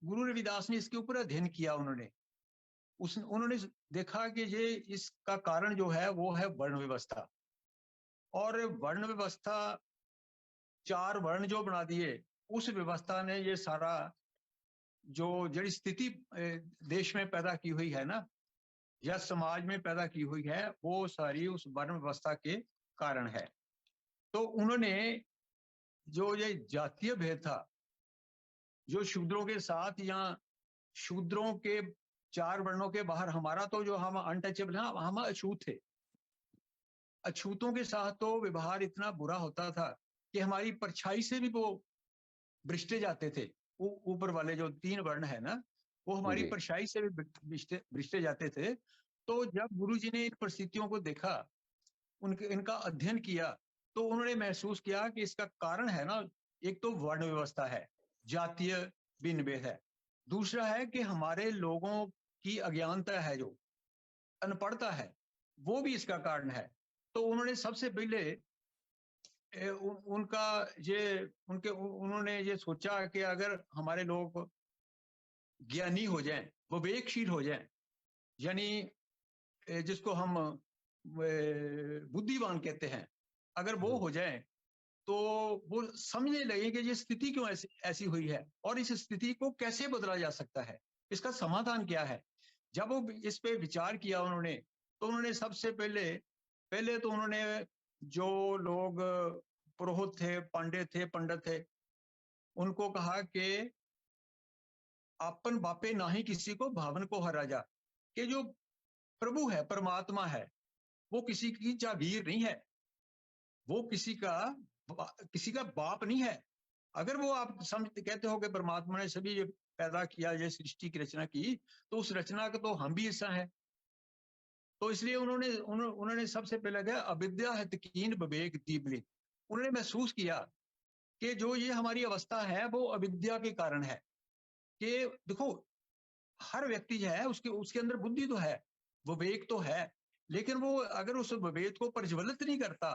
गुरु रविदास ने इसके ऊपर अध्ययन किया। उन्होंने देखा कि ये इसका कारण जो है वो है वर्ण व्यवस्था। और वर्ण व्यवस्था 4 वर्ण जो बना दिए, उस व्यवस्था ने ये सारा जो जड़ी स्थिति देश में पैदा की हुई है ना, या समाज में पैदा की हुई है, वो सारी उस वर्ण व्यवस्था के कारण है। तो उन्होंने जो ये जातीय भेद था, जो शूद्रों के साथ या शूद्रों के 4 वर्णों के बाहर हमारा तो जो हम अनटचेबल है, हम अछूत थे। अछूतों के साथ तो व्यवहार इतना बुरा होता था कि हमारी परछाई से भी वो भ्रष्टे जाते थे। ऊपर वाले जो 3 वर्ण है ना, वो हमारी जी। परछाई से भी भ्रष्टे जाते थे। तो जब गुरुजी ने इन परिस्थितियों को देखा, इनका अध्ययन किया, तो उन्होंने महसूस किया कि इसका कारण है ना, एक तो वर्ण व्यवस्था है, जातीय भिन्न भेद है। दूसरा है कि हमारे लोगों की अज्ञानता है, जो अनपढ़ता है, वो भी इसका कारण है। तो उन्होंने सबसे पहले उन्होंने ये सोचा कि अगर हमारे लोग ज्ञानी हो जाएं, विवेकशील हो जाएं, यानी जिसको हम बुद्धिमान कहते हैं, अगर वो हो जाएं तो वो समझने लगे कि ये स्थिति क्यों ऐसी हुई है और इस स्थिति को कैसे बदला जा सकता है, इसका समाधान क्या है। जब वो इस पे विचार किया उन्होंने, तो उन्होंने सबसे पहले तो उन्होंने जो लोग पुरोहित थे, पंडित थे, उनको कहा कि आपन बापे ना ही किसी को भावन को हरा जा, कि जो प्रभु है, परमात्मा है, वो किसी की जागीर नहीं है, वो किसी का बाप नहीं है। अगर वो आप कहते हो कि परमात्मा ने सभी ये पैदा किया, ये सृष्टि की रचना की, तो उस रचना का तो हम भी हिस्सा है। तो इसलिए उन्होंने सबसे पहले कहा अविद्या हतकीन विवेक दीपलित। उन्होंने महसूस किया कि जो ये हमारी अवस्था है वो अविद्या के कारण है। कि देखो, हर व्यक्ति जो है उसके अंदर बुद्धि तो है, विवेक तो है, लेकिन वो अगर उस विवेक को प्रज्वलित नहीं करता,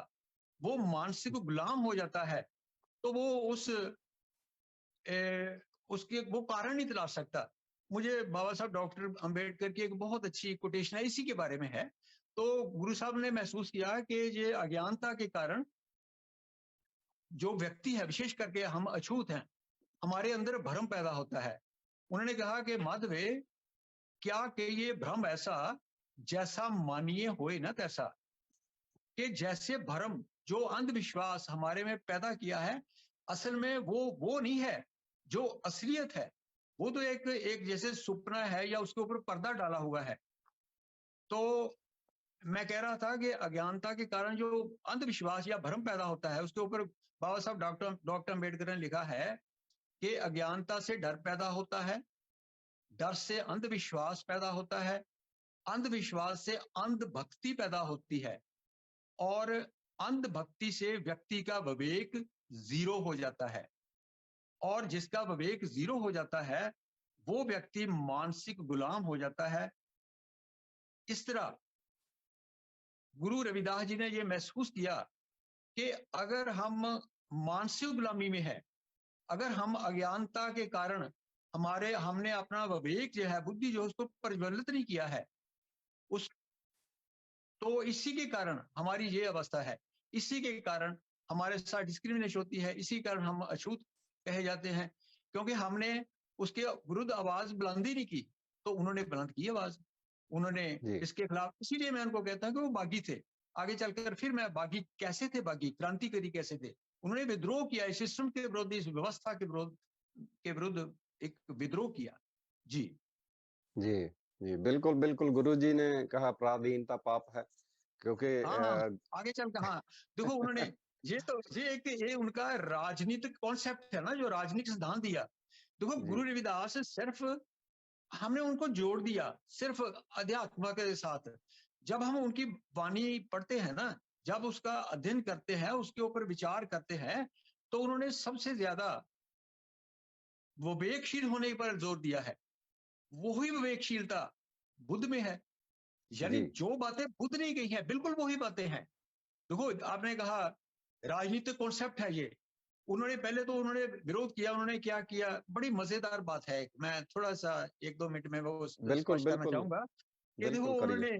वो मानसिक गुलाम हो जाता है, तो वो उसके वो कारण नहीं तलाश सकता। मुझे बाबा साहब डॉक्टर अंबेडकर की एक बहुत अच्छी कोटेशन है, इसी के बारे में है। तो गुरु साहब ने महसूस किया कि ये अज्ञानता के कारण जो व्यक्ति है, विशेष करके हम अछूत हैं, हमारे अंदर भ्रम पैदा होता है। उन्होंने कहा कि माधवे क्या कि ये भ्रम ऐसा जैसा मानिए होए ना तैसा, कि जैसे भ्रम जो अंधविश्वास हमारे में पैदा किया है, असल में वो नहीं है जो असलियत है, वो तो एक जैसे सुपना है या उसके ऊपर पर्दा डाला हुआ है। तो मैं कह रहा था कि अज्ञानता के कारण जो अंधविश्वास या भ्रम पैदा होता है, उसके ऊपर बाबा साहब डॉक्टर अंबेडकर ने लिखा है कि अज्ञानता से डर पैदा होता है, डर से अंधविश्वास पैदा होता है, अंधविश्वास से अंधभक्ति पैदा होती है, और अंधभक्ति से व्यक्ति का विवेक जीरो हो जाता है, और जिसका विवेक जीरो हो जाता है वो व्यक्ति मानसिक गुलाम हो जाता है। इस तरह गुरु रविदास जी ने यह महसूस किया कि अगर हम मानसिक गुलामी में है, अगर हम अज्ञानता के कारण हमने अपना विवेक जो है, बुद्धि जो उसको प्रज्वलित नहीं किया है, तो इसी के कारण हमारी ये अवस्था है, इसी के कारण हमारे साथ डिस्क्रिमिनेशन होती है, इसी कारण हम अछूत कहे जाते हैं, क्योंकि हमने उसके विरुद्ध आवाज बुलंद ही नहीं की। तो उन्होंने बुलंद की आवाज, उन्होंने इसके खिलाफ, इसीलिए मैं उनको कहता हूं कि वो बागी थे। आगे चलकर फिर मैं बागी कैसे थे, बागी क्रांतिकारी कैसे थे, उन्होंने विद्रोह किया, इस सिस्टम के विरुद्ध, इस व्यवस्था के विरुद्ध एक विद्रोह किया। जी जी जी, बिल्कुल बिल्कुल। गुरुजी ने कहा पराधीनता पाप है, क्योंकि आगे चल के देखो उन्होंने ये उनका राजनीतिक कॉन्सेप्ट है ना, जो राजनीतिक सिद्धांत दिया। देखो गुरु रविदास सिर्फ हमने उनको जोड़ दिया सिर्फ अध्यात्म के साथ। जब हम उनकी वाणी पढ़ते हैं ना, जब उसका अध्ययन करते हैं, उसके ऊपर विचार करते हैं, तो उन्होंने सबसे ज्यादा विवेकशील होने पर जोर दिया है। वही विवेकशीलता बुद्ध में है, यानी जो बातें बुद्ध ने कही हैं बिल्कुल वही बातें हैं। देखो आपने कहा राजनीतिक कॉन्सेप्ट है ये, उन्होंने विरोध किया। उन्होंने क्या किया, बड़ी मजेदार बात है, मैं थोड़ा सा 1-2 मिनट में वो स्पष्ट करना चाहूंगा कि देखो उन्होंने,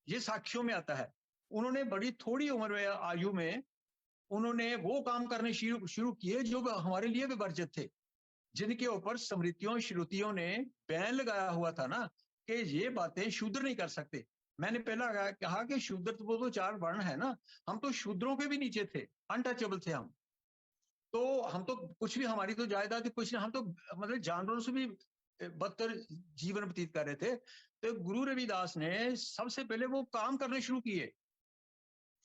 ये साक्ष्यों में आता है, उन्होंने बड़ी थोड़ी उम्र में, आयु में, उन्होंने वो काम करने शुरू किए जो हमारे लिए भी वर्जित थे, जिनके ऊपर स्मृतियों श्रुतियों ने बैन लगाया हुआ था ना, कि ये बातें शूद्र नहीं कर सकते। मैंने पहला कहा कि शूद्र तो वो तो 4 वर्ण है ना, हम तो शूद्रों के भी नीचे थे, अनटचेबल थे हम। तो हम तो कुछ भी, हमारी तो जायदाद कुछ नहीं, हम तो मतलब जानवरों से भी बदतर जीवन व्यतीत कर रहे थे। तो गुरु रविदास ने सबसे पहले वो काम करने शुरू किए।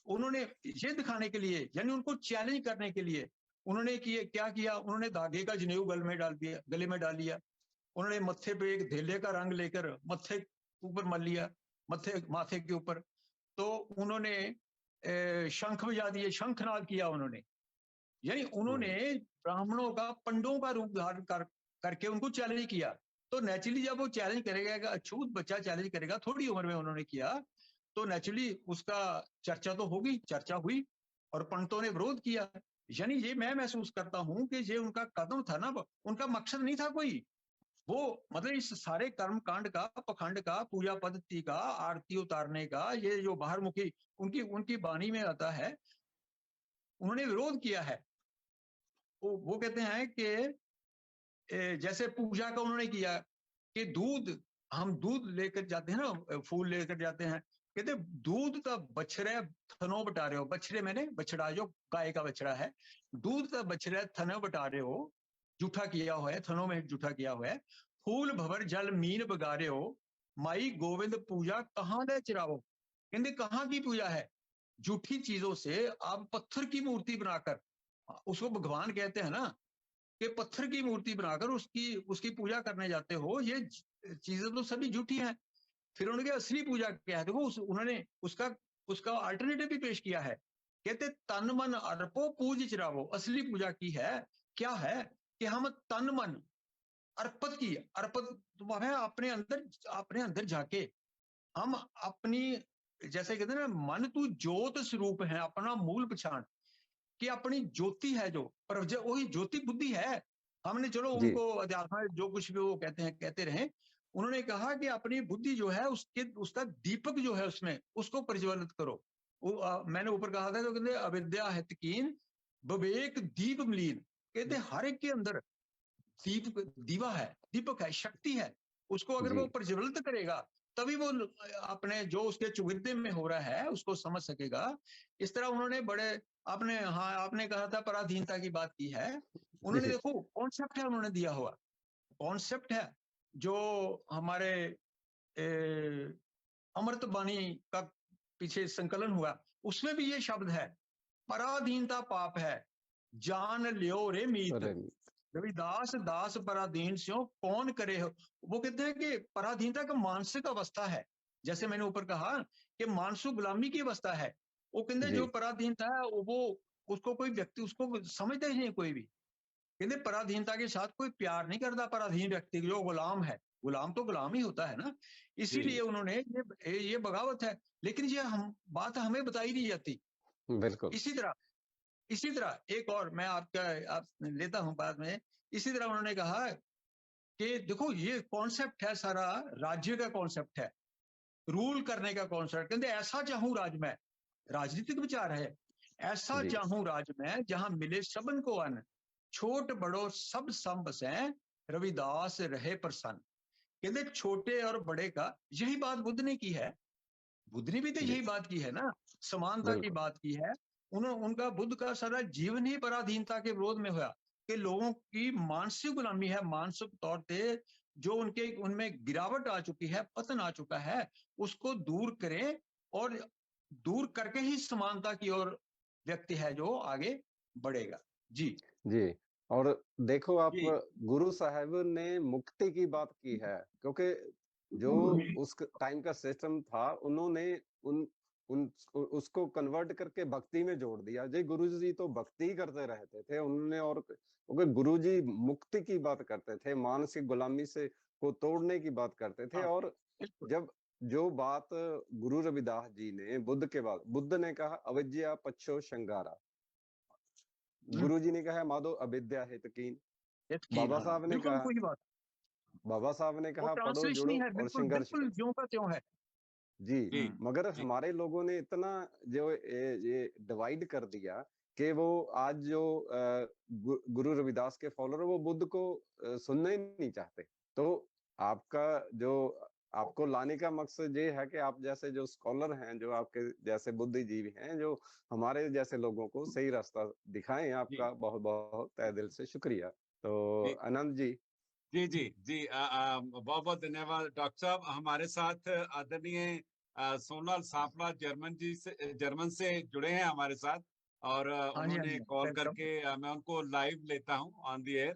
उन्होंने ये दिखाने के लिए, यानी उनको चैलेंज करने के लिए उन्होंने क्या किया, उन्होंने धागे का जनेऊ गले में डाल लिया। उन्होंने मत्थे पे एक धेले का रंग लेकर मत्थे ऊपर मल लिया, माथे के ऊपर। तो उन्होंने शंख बजा दिए, शंखनाद किया उन्होंने। यानी उन्होंने ब्राह्मणों का, पंडों का रूप धारण करके उनको चैलेंज किया। तो नेचुरली जब वो चैलेंज करेगा, अछूत बच्चा चैलेंज करेगा, थोड़ी उम्र में उन्होंने किया, तो नेचुरली उसका चर्चा तो होगी, चर्चा हुई और पंडितों ने विरोध किया। यानी ये मैं महसूस करता हूं कि ये उनका कदम था ना, उनका मकसद नहीं था कोई, वो मतलब इस सारे कर्म कांड का, पखंड का, पूजा पद्धति का, आरती उतारने का, ये जो बाहरमुखी उनकी उनकी वाणी में आता है, उन्होंने विरोध किया है। वो कहते हैं कि जैसे पूजा का उन्होंने किया कि हम दूध लेकर जाते हैं ना, फूल लेकर जाते हैं, कहते दूध का बछड़ा थनो बटा रहे हो, बछड़े मैंने बछड़ा जो गाय का बछड़ा है, दूध का बछड़ा थनो बटा रहे हो, जूठा किया हुआ है, थनों में जूठा किया हुआ है, फूल भवर जल मीन बगा रहे हो, माई गोविंद पूजा कहाँ दे चिरावो। कहते कहाँ की पूजा है, जूठी चीजों से आप पत्थर की मूर्ति बनाकर, उसको भगवान कहते हैं ना, कि पत्थर की मूर्ति बनाकर उसकी पूजा करने जाते हो, ये चीजें तो सभी झूठी हैं। फिर उन्होंने असली पूजा क्या है, देखो उन्होंने उसका अल्टरनेटिव भी पेश किया है। कहते तन मन अर्पो पूज चिरावो, असली पूजा की है क्या है कि हम तन मन अर्पित तो है अपने अंदर जाके हम अपनी, जैसे कहते हैं ना, मन तू ज्योत स्वरूप है, अपना मूल पहचान कि अपनी ज्योति है जो, पर वही ज्योति बुद्धि है। हमने चलो जी उनको अध्यात्म में जो कुछ भी वो कहते रहे, उन्होंने कहा कि अपनी बुद्धि जो है उसका दीपक जो है उसमें उसको प्रज्वलित करो। मैंने ऊपर कहा था, तो कहते अविद्या हितकीन विवेक दीप मलीन, कहते हर एक के अंदर दीवा है, दीपक है, शक्ति है, उसको अगर जी वो प्रज्वलित करेगा तभी वो अपने जो उसके चुगिर्दे में हो रहा है उसको समझ सकेगा। इस तरह उन्होंने आपने कहा था पराधीनता की बात की है, उन्होंने जी देखो कॉन्सेप्ट है, उन्होंने दिया हुआ कॉन्सेप्ट है जो हमारे अमृत बाणी का पीछे संकलन हुआ, उसमें भी ये शब्द है, पराधीनता पाप है, जान लियो रे मीत, अरे रविदास दास पराधीन स्यो कौन करे हो। वो कहते हैं कि पराधीनता का मानसिक अवस्था है, जैसे मैंने ऊपर कहा कि मानसिक गुलामी की अवस्था है। वो कहते हैं जी जो पराधीनता है वो उसको कोई व्यक्ति उसको समझता ही नहीं कोई भी। कहते पराधीनता के साथ कोई प्यार नहीं करता, पराधीन व्यक्ति जो गुलाम है, गुलाम तो गुलाम ही होता है ना। इसीलिए उन्होंने ये बगावत है, लेकिन ये बात हमें बताई नहीं जाती। बिल्कुल इसी तरह एक और मैं आप लेता हूं बाद में। इसी तरह उन्होंने कहा कि देखो ये कॉन्सेप्ट है, सारा राज्य का कॉन्सेप्ट है, रूल करने का कॉन्सेप्ट। कहते ऐसा चाहूं राज में, राजनीतिक विचार है, ऐसा जी चाहूं राज में जहां मिले सबन को अन्न, छोट बड़ो सब सम बसे, रविदास रहे प्रसन्न। कहते छोटे और बड़े का यही बात बुद्ध ने की है, बुद्ध ने भी तो जी यही बात की है ना, समानता की बिल्कुल बात की है। उनका बुद्ध का सारा जीवन ही पराधीनता के विरोध में हुआ कि लोगों की मानसिक गुलामी है, मानसिक तौर पे जो उनमें गिरावट आ चुकी है, पतन आ चुका है, उसको दूर करें और दूर करके ही समानता की ओर व्यक्ति है जो आगे बढ़ेगा। जी जी और देखो आप जी गुरु साहब ने मुक्ति की बात की है, क्योंकि जो उस टाइम का सिस्टम था उन्होंने उन उन उसको कन्वर्ट करके भक्ति में जोड़ दिया। जी गुरु जी तो भक्ति करते रहते थे उन्होंने, और क्योंकि गुरु जी मुक्ति की बात करते थे, मानसिक गुलामी से को तोड़ने की बात करते थे। हाँ और बिल्कुल जब जो बात गुरु रविदास जी ने बुद्ध के बाद, बुद्ध ने कहा अविद्या पच्छो शंगारा, गुरु जी ने कहा माधो अविद्या हितकीन, बाबा साहब ने बिल्कुल कहा वही बात, वो पढ़ो ट्रांसलेशन ही जुड़ो है, और बिल्कुल संघर्ष बिल्कुल करो। ज्यों का त्यों है। जी जी मगर जी हमारे लोगों ने इतना जो ये डिवाइड कर दिया कि वो आज जो गुरु रविदास के फॉलोअर वो बुद्ध को सुनना ही नहीं चाहते। तो आपका जो आपको लाने का मकसद ये है कि आप जैसे जो स्कॉलर हैं, जो आपके जैसे बुद्धिजीवी हैं, जो हमारे जैसे लोगों को सही रास्ता दिखाएं। आपका बहुत बहुत तहे दिल से शुक्रिया। तो जी आनंद जी। जी जी जी बहुत बहुत धन्यवाद डॉक्टर साहब। हमारे साथ आदरणीय सोनल सापला जर्मन से जुड़े हैं हमारे साथ, और हाँ जी, हाँ उन्होंने जी, कॉल वेलकम। करके मैं उनको लाइव लेता हूं ऑन द एयर।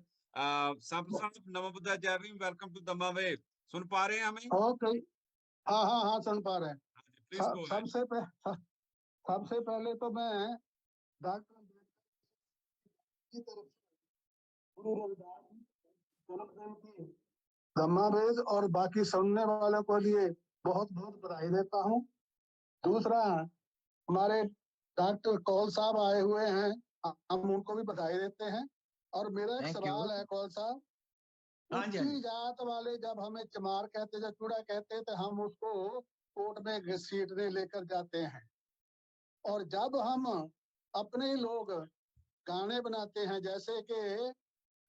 सापला साहब, नमो बुद्धाय, जय भीम, वेलकम टू दम्मा वेव। सुन पा रहे हैं हमें? ओके। हाँ हाँ हाँ, सुन पा रहे हैं। Please go ahead. सबसे पहले तो मैं डॉक्टर अम्बेडकर की तरफ से गुरु रविदास जन्मदिन की दम्मावेद और बाकी सुनने वालों को लिए बहुत बहुत बधाई देता हूँ। दूसरा, हमारे डॉक्टर कौल साहब आए हुए हैं, हम उनको भी बधाई देते हैं। और मेरा एक थैंक सवाल यू। है कौल साहब, हाँ जी, हाँ उच्ची जी। जात वाले जब हमें चमार कहते थे, चूड़ा कहते थे, हम उसको कोर्ट में घसीटने लेकर जाते हैं। और जब हम अपने ही लोग गाने बनाते हैं, जैसे कि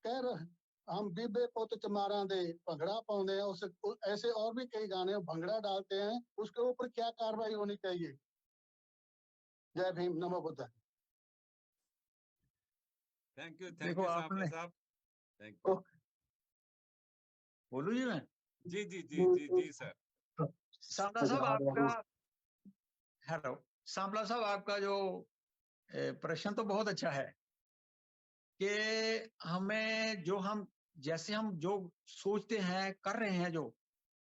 कह हम बीबे पुत चमारा दे भंगड़ा पाਉਂਦੇ हैं, उस ऐसे और भी कई गाने भंगड़ा डालते हैं, उसके ऊपर क्या कार्रवाई होनी चाहिए? जय भीम, नमो बुद्धाय। थैंक यू देखो सापला आपने, साहब, थैंक यू। बोलू जी मैं? जी जी जी जी जी सर। सांपला साहब आपका, हेलो, सांपला साहब आपका जो प्रश्न तो बहुत अच्छा है कि हमें जो हम जैसे हम जो सोचते हैं, कर रहे हैं, जो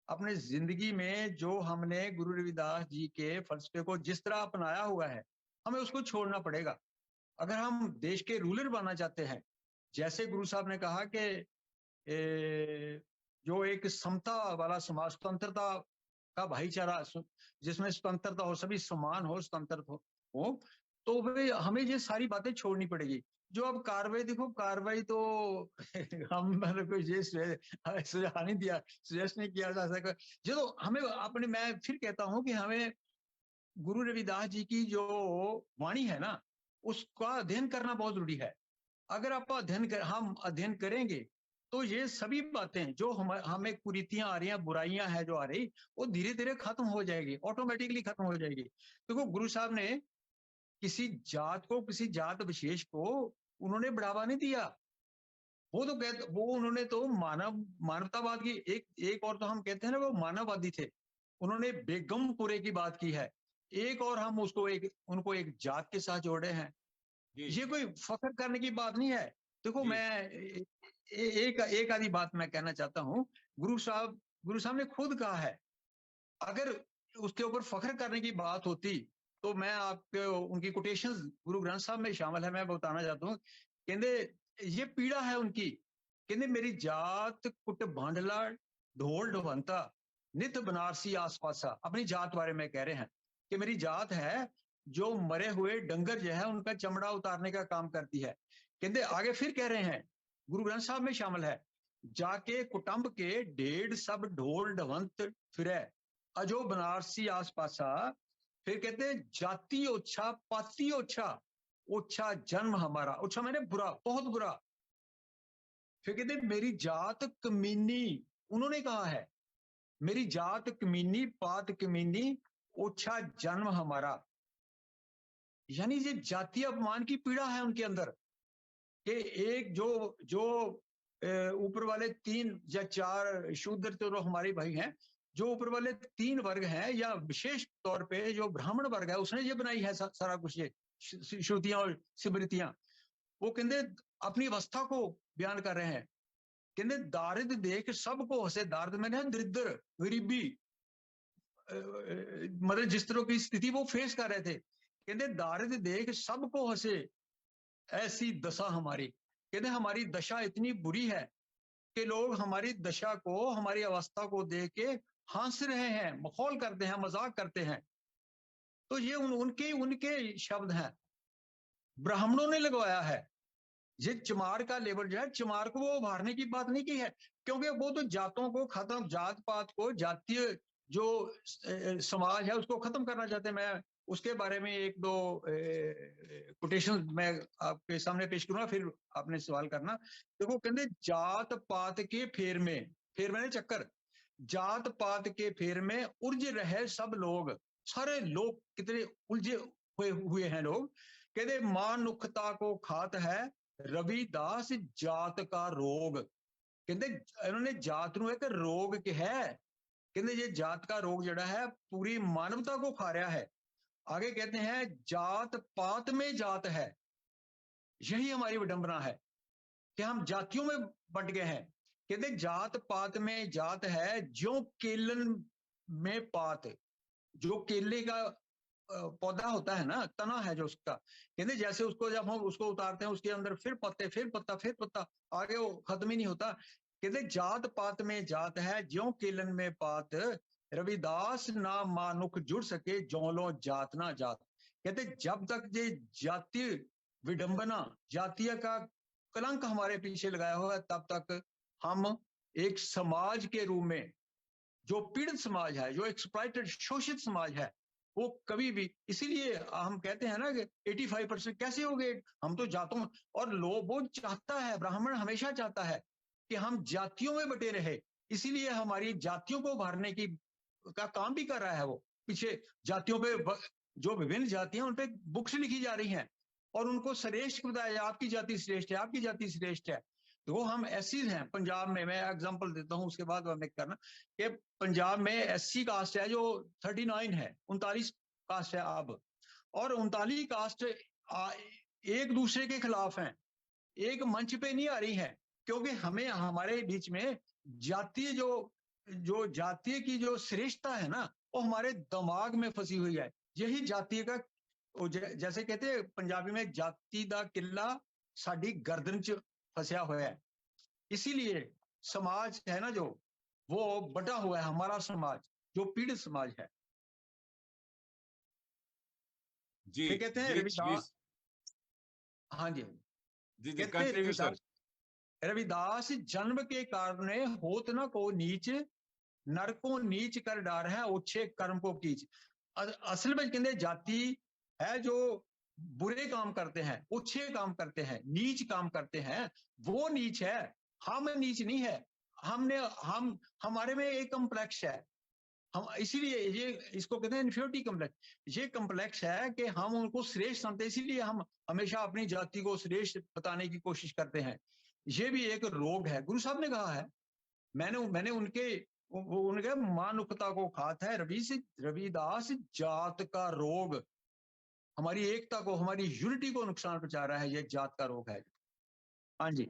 अपने जिंदगी में जो हमने गुरु रविदास जी के फलसफे को जिस तरह अपनाया हुआ है, हमें उसको छोड़ना पड़ेगा अगर हम देश के रूलर बनना चाहते हैं। जैसे गुरु साहब ने कहा कि जो एक समता वाला समाज, स्वतंत्रता का भाईचारा, जिसमें स्वतंत्रता हो, सभी समान हो, स्वतंत्र हो, तो वे हमें ये सारी बातें छोड़नी पड़ेगी। जो अब कार्रवाई, देखो कार्रवाई तो हम मतलब कोई ये सुझाव नहीं दिया, सजेस्ट नहीं किया जा सका। जो हमें अपने, मैं फिर कहता हूँ कि हमें गुरु रविदास जी की जो वाणी है ना, उसका अध्ययन करना बहुत जरूरी है। अगर आप हम अध्ययन करेंगे तो ये सभी बातें जो हमें कुरीतियां आ रही हैं, बुराइयां हैं जो आ रही, वो धीरे धीरे खत्म हो जाएगी, ऑटोमेटिकली खत्म हो जाएगी। देखो गुरु साहब ने किसी जात को, किसी जात विशेष को उन्होंने बढ़ावा नहीं दिया। वो तो कहते, वो उन्होंने तो मानवतावाद की एक और तो हम कहते हैं ना, वो मानववादी थे। उन्होंने बेगमपुरे की बात की है, एक और हम उनको उनको एक जात के साथ जोड़े हैं। ये कोई फख्र करने की बात नहीं है। देखो मैं एक आधी बात मैं कहना चाहता हूँ। गुरु साहब ने खुद कहा है, अगर उसके ऊपर फख्र करने की बात होती तो मैं आपके उनकी कोटेशंस गुरु ग्रंथ साहब में शामिल है, मैं बताना चाहता हूँ। कहते ये पीड़ा है उनकी, कहते मेरी जात कुट भांडला ढोल ढवंता नित बनारसी आसपासा। अपनी जात बारे में कह रहे हैं कि मेरी जात है जो मरे हुए डंगर जो है उनका चमड़ा उतारने का काम करती है। कहते आगे फिर कह रहे हैं, गुरु ग्रंथ साहब में शामिल है, जाके कुटुंब के ढेड़ सब ढोल ढवंत फिरे अजो बनारसी आसपासा। फिर कहते हैं जाति ओछा पाती ओछा, ओछा जन्म हमारा। ओछा मैंने बुरा, बहुत बुरा। फिर कहते मेरी जात कमीनी, उन्होंने कहा है मेरी जात कमीनी, पात कमीनी, ओछा जन्म हमारा। यानी ये जातीय अपमान की पीड़ा है उनके अंदर कि एक जो ऊपर वाले 3 या 4 शूद्र तो हमारे भाई हैं, जो ऊपर वाले 3 वर्ग हैं, या विशेष तौर पे जो ब्राह्मण वर्ग है, उसने ये बनाई है सारा कुछ, ये श्रुतियां और स्मृतियां। वो कहते अपनी अवस्था को बयान कर रहे हैं, कहते दारिद्र देख सबको हंसे। दारिद्र मैंने दरिद्र, गरीबी, मतलब जिस तरह की स्थिति वो फेस कर रहे थे, कहते दारिद्र देख सबको हंसे ऐसी दशा हमारी। कहते हमारी दशा इतनी बुरी है कि लोग हमारी दशा को, हमारी अवस्था को देख के हंस रहे हैं, मखौल करते हैं, मजाक करते हैं। तो ये उनके शब्द हैं, ब्राह्मणों ने लगवाया है। ये चमार का लेवल जो है, चमार को वो उभारने की बात नहीं की है, क्योंकि वो तो जातों को खत्म, जात पात को, जातीय जो समाज है उसको खत्म करना चाहते हैं। मैं उसके बारे में 1-2 कोटेशन मैं आपके सामने पेश करूंगा, फिर आपने सवाल करना। देखो कहते जात पात के फेर में, फेर मैंने चक्कर, जात पात के फेर में उलझ रहे सब लोग, सारे लोग कितने उलझे हुए हैं लोग। कहते मानुखता को खात है रविदास जात का रोग। कहते इन्होंने जात ਨੂੰ एक रोग कहा है, कहते ये जात का रोग जड़ा है पूरी मानवता को खा रहा है। आगे कहते हैं जात पात में जात है, यही हमारी विडंबना है कि हम जातियों में बंट गए हैं। कहते जात पात में जात है जो केलन में पात, जो केले का पौधा होता है ना, तना है जो उसका, कहते जैसे उसको जब हम उसको उतारते हैं उसके अंदर फिर पत्ते, फिर पत्ता, फिर पत्ता, आगे वो खत्म ही नहीं होता। कहते जात पात में जात है ज्यों केलन में पात, रविदास ना मानुख जुड़ सके जौलो जात ना जात। कहते जब तक ये जातीय विडंबना, जातीय का कलंक हमारे पीछे लगाया हुआ है, तब तक हम एक समाज के रूप में, जो पीड़ित समाज है, जो एक्सप्लॉइटेड शोषित समाज है, वो कभी भी, इसीलिए हम कहते हैं ना कि 85% कैसे हो गए, हम तो जातों, और लोग वो चाहता है, ब्राह्मण हमेशा चाहता है कि हम जातियों में बटे रहे, इसीलिए हमारी जातियों को भरने की का काम भी कर रहा है। वो पीछे जातियों पे जो विभिन्न जातियां उन पे बुक्स लिखी जा रही हैं और उनको श्रेष्ठ बताया, आपकी जाति श्रेष्ठ है, आपकी जाति श्रेष्ठ है। तो वो हम एससी हैं पंजाब में, मैं एग्जांपल देता हूं उसके बाद मैं करना कि पंजाब में एससी कास्ट है जो 39 है, 39 कास्ट है अब, और 39 कास्ट एक दूसरे के खिलाफ हैं, एक मंच पे नहीं आ रही है, क्योंकि हमें हमारे बीच में जातीय जो जातीय की जो श्रेष्ठता है ना, वो हमारे दिमाग में फंसी हुई है। यही जातीय का, जैसे कहते हैं पंजाबी में, जाति दा किला साडी गर्दन च फंसा हुआ है। इसीलिए समाज है ना जो, वो बटा हुआ है, हमारा समाज जो पीड़ित समाज है। जी फिर कहते हैं रविदास, हाँ जी जी कहते हैं कंटिन्यू रविदास जन्म के कारण होत न को नीच, नर को नीच कर डार है ओछे कर्म को कीच। असल में कहते जाति है जो बुरे काम करते हैं, ओछे काम करते हैं, नीच काम करते हैं, वो नीच है, हम नीच नहीं है। हम हमारे में एक कम्प्लेक्स है, हम इसीलिए ये इसको कहते हैं इन्फीरियरिटी कम्प्लेक्स। ये कम्प्लेक्स है कि हम उनको श्रेष्ठ समझते, इसीलिए हम हमेशा अपनी जाति को श्रेष्ठ बताने की कोशिश करते हैं। ये भी एक रोग है। गुरु साहब ने कहा है, मैंने उनके मानुखता को खात है रविदास जात का रोग, हमारी एकता को, हमारी यूनिटी को नुकसान पहुंचा रहा है, ये जात का रोग है। हाँ जी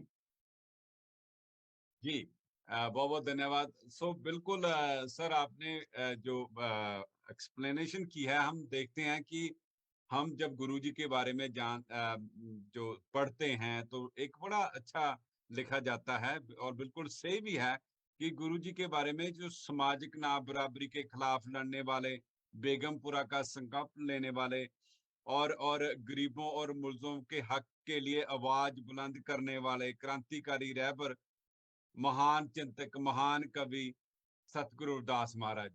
जी बहुत बहुत धन्यवाद। सो बिल्कुल सर, आपने जो एक्सप्लेनेशन की है, हम देखते हैं कि हम जब गुरुजी के बारे में जो पढ़ते हैं तो एक बड़ा अच्छा लिखा जाता है, और बिल्कुल सही भी है कि गुरुजी के बारे में जो सामाजिक ना बराबरी के खिलाफ लड़ने वाले, बेगमपुरा का संकल्प लेने वाले, और गरीबों और मुल्ज़ों के हक के लिए आवाज बुलंद करने वाले क्रांतिकारी रहबर, महान चिंतक, महान कवि सतगुरु रविदास महाराज।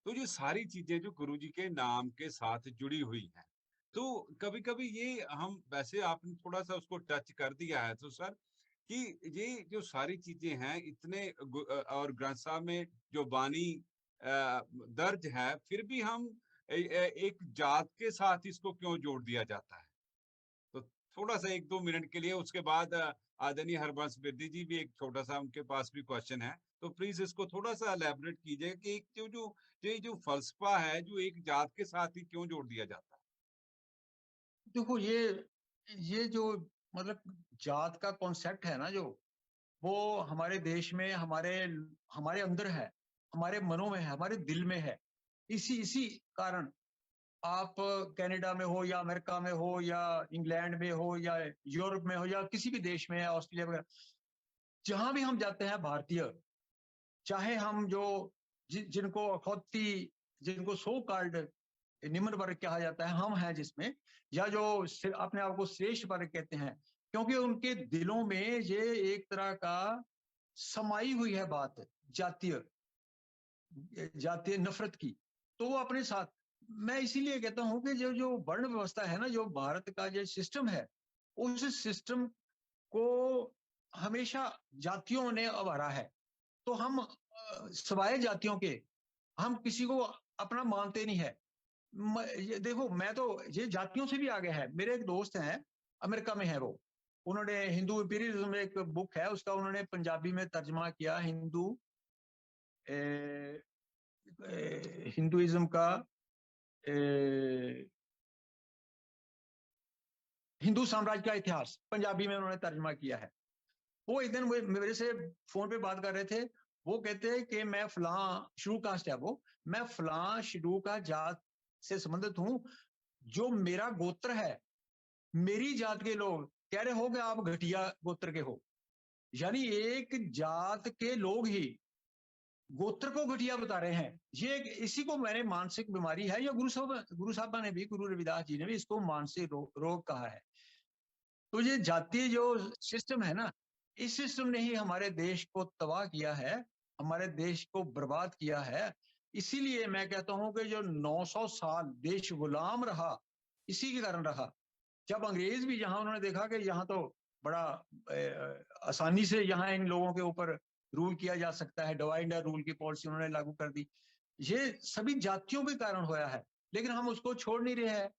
तो ये सारी चीजें जो गुरुजी के नाम के साथ जुड़ी हुई हैं, तो कभी कभी ये हम, वैसे आपने थोड़ा सा उसको टच कर दिया है तो सर, कि ये जो सारी चीजें हैं इतने और ग्रंथ साहब में जो बानी दर्ज है, फिर भी हम एक जात के साथ इसको क्यों जोड़ दिया जाता है? तो थोड़ा सा 1-2 मिनट के लिए, उसके बाद आदरणीय हरबंस बिरदी जी भी एक छोटा सा उनके पास भी क्वेश्चन है, तो प्लीज इसको थोड़ा सा एलैबोरेट कीजिए कि जो फलसफा है जो एक जात के साथ ही क्यों जोड़ दिया जाता है। देखो, ये जो मतलब जात का कॉन्सेप्ट है ना, जो वो हमारे देश में, हमारे अंदर है, हमारे मनों में है, हमारे दिल में है। इसी कारण आप कनाडा में हो या अमेरिका में हो या इंग्लैंड में हो या यूरोप में हो या किसी भी देश में, ऑस्ट्रेलिया वगैरह, जहां भी हम जाते हैं भारतीय, चाहे हम जिनको अखौती, जिनको सो कॉल्ड निम्न वर्ग कहा जाता है, हम हैं जिसमें, या जो अपने आप को श्रेष्ठ वर्ग कहते हैं, क्योंकि उनके दिलों में ये एक तरह का समाई हुई है बात जातीय नफरत की, तो वो अपने साथ, मैं इसीलिए कहता हूं कि जो वर्ण व्यवस्था है ना, जो भारत का जो सिस्टम है, उस सिस्टम को हमेशा जातियों ने अवारा है। तो हम सवाए जातियों के हम किसी को अपना मानते नहीं है। ये देखो, मैं तो ये जातियों से भी आगे है। मेरे एक दोस्त हैं, अमेरिका में है वो, उन्होंने हिंदू इंपीरियलिज्म में एक बुक है उसका उन्होंने पंजाबी में तर्जमा किया, हिंदुइज्म का हिंदू साम्राज्य का इतिहास, पंजाबी में उन्होंने तर्जमा किया है। वो एक दिन वो मेरे से फोन पे बात कर रहे थे, वो कहते हैं कि मैं फलां शेड्यूल कास्ट है वो, मैं फलां शेड्यूल का जात से संबंधित हूं, जो मेरा गोत्र है, मेरी जात के लोग कह रहे हो कि आप घटिया गोत्र के हो। यानी एक जात के लोग ही गोत्र को घटिया बता रहे हैं। ये इसी को मैंने मानसिक बीमारी है, या गुरु साहब ने भी, गुरु रविदास जी ने भी इसको मानसिक रोग कहा है। तो ये जातीय जो सिस्टम है ना, इस सिस्टम ने ही हमारे देश को तबाह किया है, हमारे देश को बर्बाद किया है। इसीलिए मैं कहता हूं कि जो 900 साल देश गुलाम रहा, इसी के कारण रहा। जब अंग्रेज भी यहाँ उन्होंने देखा कि यहाँ तो बड़ा आसानी से यहाँ इन लोगों के ऊपर रूल किया जा सकता है, डिवाइड एंड रूल की पॉलिसी उन्होंने लागू कर दी। ये सभी जातियों के कारण होया है, लेकिन हम उसको छोड़ नहीं रहे हैं।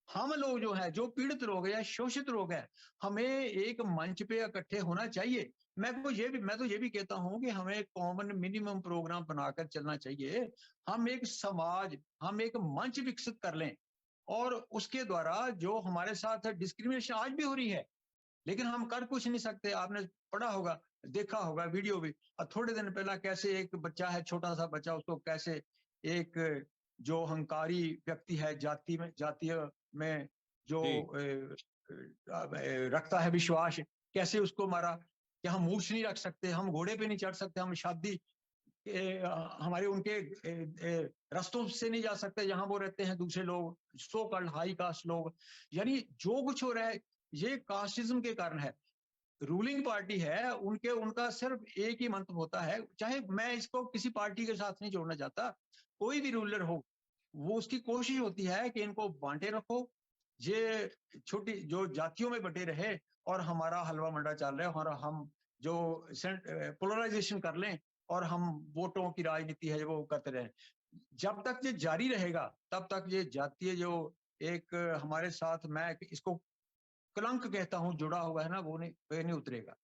हम लोग जो है, जो पीड़ित लोग हैं या शोषित लोग हैं, हमें एक मंच पे इकट्ठे होना चाहिए। मैं तो ये भी कहता हूं कि हमें कॉमन मिनिमम प्रोग्राम बनाकर चलना चाहिए। हम एक समाज, हम एक मंच विकसित कर लें, और उसके द्वारा जो हमारे साथ डिस्क्रिमिनेशन आज भी हो रही है, लेकिन हम कर कुछ नहीं सकते। आपने पढ़ा होगा, देखा होगा वीडियो भी, और थोड़े दिन पहला कैसे एक बच्चा है, छोटा सा बच्चा, उसको कैसे एक जो हंकारी व्यक्ति है, जातीय में जो रखता है विश्वास, कैसे उसको मारा कि हम मूछ नहीं रख सकते, हम घोड़े पे नहीं चढ़ सकते, हम शादी हमारे उनके रास्तों से नहीं जा सकते जहां वो रहते हैं दूसरे लोग, सो कॉल्ड हाई कास्ट लोग। यानी जो कुछ हो रहा है ये कास्टिज्म के कारण है। रूलिंग पार्टी है, उनका सिर्फ एक ही मंत्र होता है, चाहे मैं इसको किसी पार्टी के साथ नहीं जोड़ना चाहता, कोई भी रूलर हो, वो उसकी कोशिश होती है कि इनको बांटे रखो, ये छोटी जो जातियों में बटे रहे, और हमारा हलवा मंडा चल रहा है, और हम जो पोलराइजेशन कर लें, और हम वोटों की राजनीति है वो करते रहे। जब तक ये जारी रहेगा तब तक ये जातीय जो एक हमारे साथ, मैं इसको कलंक कहता हूं, जुड़ा हुआ है ना, वो नहीं उतरेगा।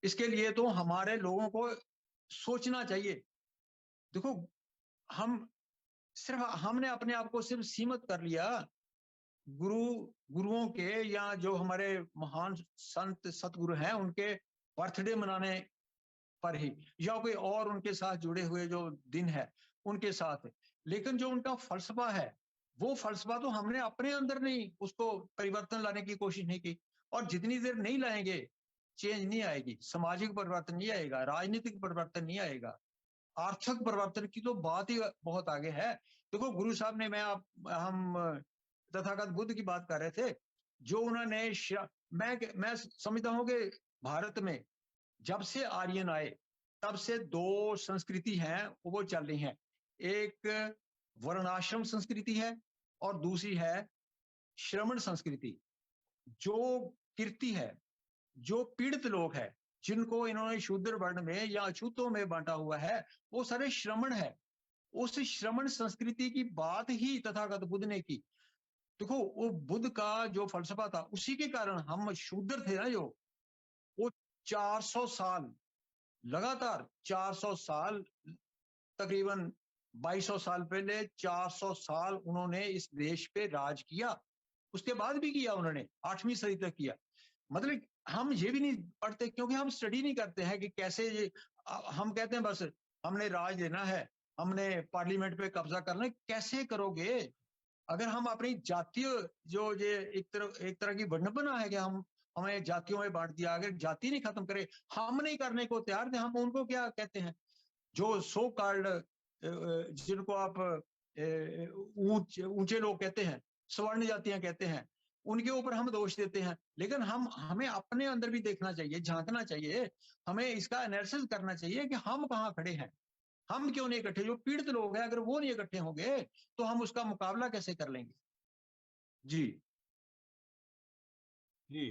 इसके लिए तो हमारे लोगों को सोचना चाहिए। देखो, हमने अपने आप को सिर्फ सीमित कर लिया गुरुओं के, या जो हमारे महान संत सतगुरु हैं उनके बर्थडे मनाने पर ही, या कोई और उनके साथ जुड़े हुए जो दिन है उनके साथ। लेकिन जो उनका फलसफा है, वो फलसफा तो हमने अपने अंदर नहीं उसको परिवर्तन लाने की कोशिश नहीं की। और जितनी देर नहीं लाएंगे, चेंज नहीं आएगी, सामाजिक परिवर्तन नहीं आएगा, राजनीतिक परिवर्तन नहीं आएगा, आर्थिक परिवर्तन की तो बात ही बहुत आगे है। देखो, गुरु साहब ने, हम तथागत बुद्ध की बात कर रहे थे, जो उन्होंने मैं समझता हूँ कि भारत में जब से आर्यन आए तब से दो संस्कृति हैं वो चल रही हैं। एक वर्णाश्रम संस्कृति है और दूसरी है श्रमण संस्कृति। जो कीर्ति है, जो पीड़ित लोग हैं, जिनको इन्होंने शूद्र वर्ण में या अछूतों में बांटा हुआ है, वो सारे श्रमण है। उस श्रमण संस्कृति की बात ही तथागत बुद्ध ने की। देखो, वो बुद्ध का जो फलसफा था, उसी के कारण हम शूद्र थे ना, जो वो 400 साल लगातार 400 साल, तकरीबन 2200 साल पहले 400 साल उन्होंने इस देश पे राज किया। उसके बाद भी किया उन्होंने, 8वीं सदी तक किया। मतलब हम ये भी नहीं पढ़ते, क्योंकि हम स्टडी नहीं करते हैं कि कैसे ये, हम कहते हैं बस हमने राज लेना है, हमने पार्लियामेंट पे कब्जा करना है। कैसे करोगे अगर हम अपनी जातीय जो ये एक तरह की बना है कि हमें जातियों में बांट दिया, अगर जाति नहीं खत्म करे, हम नहीं करने को तैयार थे, हम उनको क्या कहते हैं, जो सो कॉल्ड जिनको आप ऊंचे लोग कहते हैं, स्वर्ण जातियां कहते हैं, उनके ऊपर हम दोष देते हैं। लेकिन हमें अपने अंदर भी देखना चाहिए, झांकना चाहिए, हमें इसका एनालिसिस करना चाहिए कि हम कहाँ खड़े हैं, हम क्यों नहीं इकट्ठे। जो पीड़ित लोग हैं, अगर वो नहीं इकट्ठे होंगे तो हम उसका मुकाबला कैसे कर लेंगे। जी जी,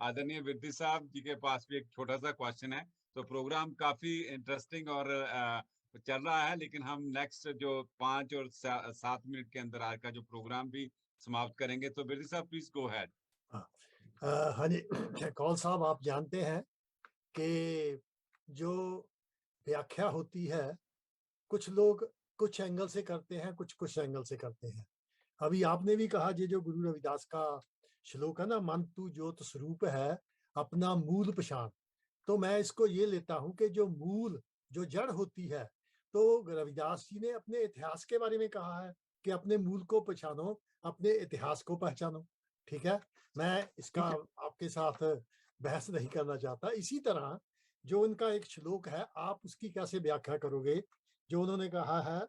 आदरणीय विद्य साहब जी के पास भी एक छोटा सा क्वेश्चन है। तो प्रोग्राम काफी इंटरेस्टिंग और चल रहा है, लेकिन हम नेक्स्ट जो 5 और 7 मिनट के अंदर आज का जो प्रोग्राम भी समाप्त करेंगे। तो विद्य साहब प्लीज गो अहेड। हाँ जी, कौल साहब, आप जानते हैं कि जो व्याख्या होती है कुछ लोग कुछ एंगल से करते हैं, कुछ एंगल से करते हैं। अभी आपने भी कहा ये जो गुरु रविदास का श्लोक है ना, मन तू ज्योत स्वरूप है अपना मूल पहचान, तो मैं इसको ये लेता हूं कि जो मूल जो जड़ होती है, तो रविदास जी ने अपने इतिहास के बारे में कहा है कि अपने मूल को पहचानो, अपने इतिहास को पहचानो। ठीक है, मैं इसका आपके साथ बहस नहीं करना चाहता। इसी तरह जो उनका एक श्लोक है, आप उसकी कैसे व्याख्या करोगे, जो उन्होंने कहा है,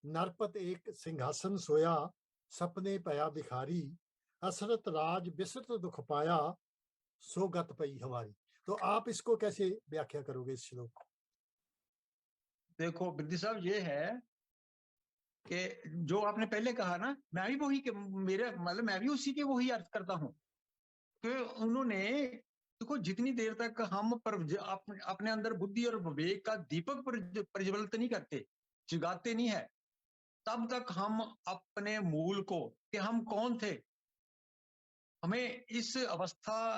नरपत एक सिंहासन सोया सपने पया भिखारी, असरत राज बिसरत दुख पाया, सो गत पई हमारी। तो आप इसको कैसे व्याख्या करोगे इस श्लोक को? देखो विद्य साहब, ये है कि जो आपने पहले कहा ना, मैं भी वही के मेरे मतलब मैं भी उसी के वही अर्थ करता हूँ कि उन्होंने, देखो जितनी देर तक हम अपने अंदर बुद्धि और विवेक का दीपक प्रज्वलित नहीं करते, जगाते नहीं है, तब तक हम अपने मूल को, कि हम कौन थे, हमें इस अवस्था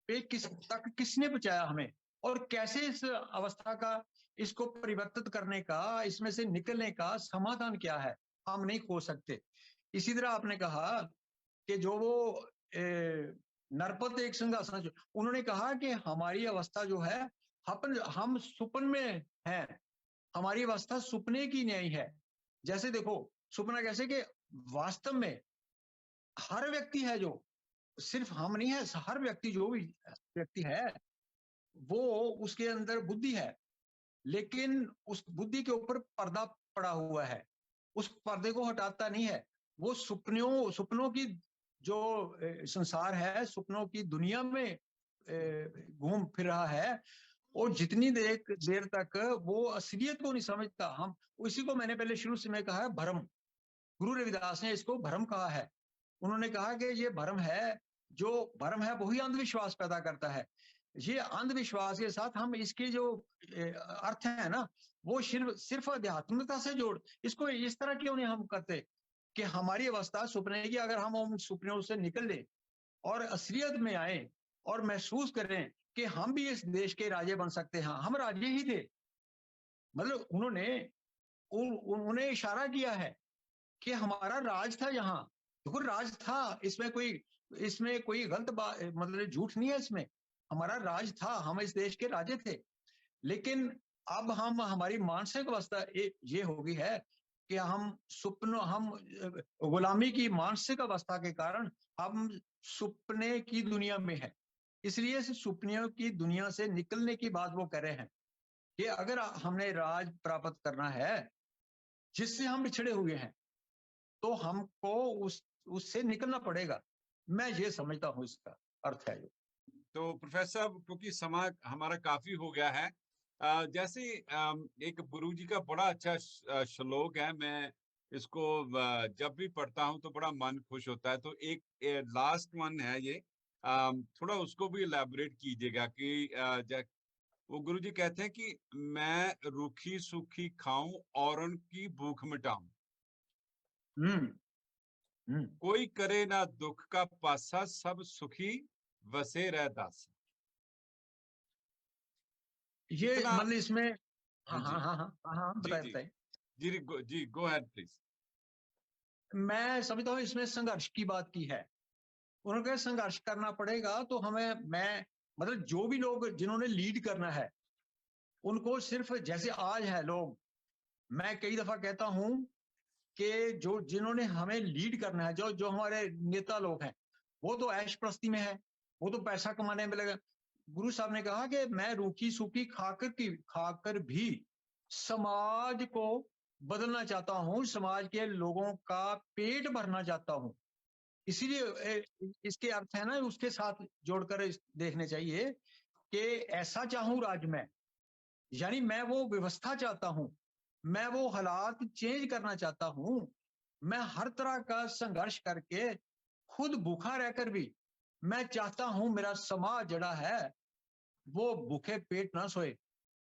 पे किसने पहुंचाया हमें, और कैसे इस अवस्था का, इसको परिवर्तित करने का, इसमें से निकलने का समाधान क्या है, हम नहीं खोज सकते। इसी तरह आपने कहा कि जो वो नरपत एक सिंहासन, उन्होंने कहा कि हमारी अवस्था जो है, हम सुपन में हैं, हमारी अवस्था सुपने की नहीं है। जैसे देखो सुपना कैसे कि वास्तव में हर व्यक्ति है, जो सिर्फ हम नहीं है, हर व्यक्ति जो भी व्यक्ति है वो, उसके अंदर बुद्धि है, लेकिन उस बुद्धि के ऊपर पर्दा पड़ा हुआ है, उस पर्दे को हटाता नहीं है। वो सुपनों की जो संसार है, सुपनों की दुनिया में घूम फिर रहा है, और जितनी देर तक वो असलियत को नहीं समझता, हम उसी को, मैंने पहले शुरू से मैं कहा है, भ्रम। गुरु रविदास ने इसको भ्रम कहा है। उन्होंने कहा कि ये भ्रम है, जो भ्रम है वही अंधविश्वास पैदा करता है। ये अंधविश्वास के साथ हम इसके जो अर्थ है ना, वो सिर्फ आध्यात्मिकता से जोड़, इसको इस तरह क्यों नहीं हम करते कि हमारी अवस्था सुपने की, अगर हम उन सुपनों से निकल ले और असलियत में आए और महसूस करें कि हम भी इस देश के राजे बन सकते हैं, हम राजे ही थे। मतलब उन्होंने इशारा किया है कि हमारा राज था यहाँ, देखो राज था, इसमें कोई गलत बात, मतलब झूठ नहीं है इसमें, हमारा राज था, हम इस देश के राजे थे। लेकिन अब हमारी मानसिक अवस्था ये हो गई है कि हम गुलामी की मानसिक अवस्था के कारण हम सुपने की दुनिया में है। इसलिए इस सुपनों की दुनिया से निकलने की बात वो कर रहे हैं कि अगर हमने राज प्राप्त करना है जिससे हम बिछड़े हुए हैं, तो हमको उससे निकलना पड़ेगा। मैं ये समझता हूँ इसका अर्थ है। तो प्रोफेसर साहब, क्योंकि समय हमारा काफी हो गया है, जैसे एक गुरुजी का बड़ा अच्छा श्लोक है, मैं इसको जब भी पढ़ता हूं तो बड़ा मन खुश होता है। तो एक लास्ट वन है ये, थोड़ा उसको भी इलैबोरेट कीजिएगा कि वो गुरुजी कहते हैं कि मैं रूखी सूखी खाऊं और उनकी भूख मिटाऊं, कोई करे ना दुख का पासा, सब सुखी वसे रह दासा। ये मतलब इसमें हाँ, बताए जी गो अहेड प्लीज। मैं समझता हूँ इसमें संघर्ष की बात की है। उन्होंने कहा संघर्ष करना पड़ेगा, तो मैं मतलब जो भी लोग जिन्होंने लीड करना है, उनको सिर्फ जैसे आज है लोग, मैं कई दफा कहता हूं कि जिन्होंने हमें लीड करना है, जो हमारे नेता लोग हैं, वो तो ऐश प्रस्ती में है, वो तो पैसा कमाने में लगा। गुरु साहब ने कहा कि मैं रूखी सूखी खाकर भी समाज को बदलना चाहता हूँ, समाज के लोगों का पेट भरना चाहता हूँ। इसीलिए इसके अर्थ है ना, उसके साथ जोड़कर देखने चाहिए कि ऐसा चाहूं राज में, यानी मैं वो व्यवस्था चाहता हूं, मैं वो हालात चेंज करना चाहता हूं, मैं हर तरह का संघर्ष करके खुद भूखा रहकर भी मैं चाहता हूं मेरा समाज जड़ा है वो भूखे पेट ना सोए,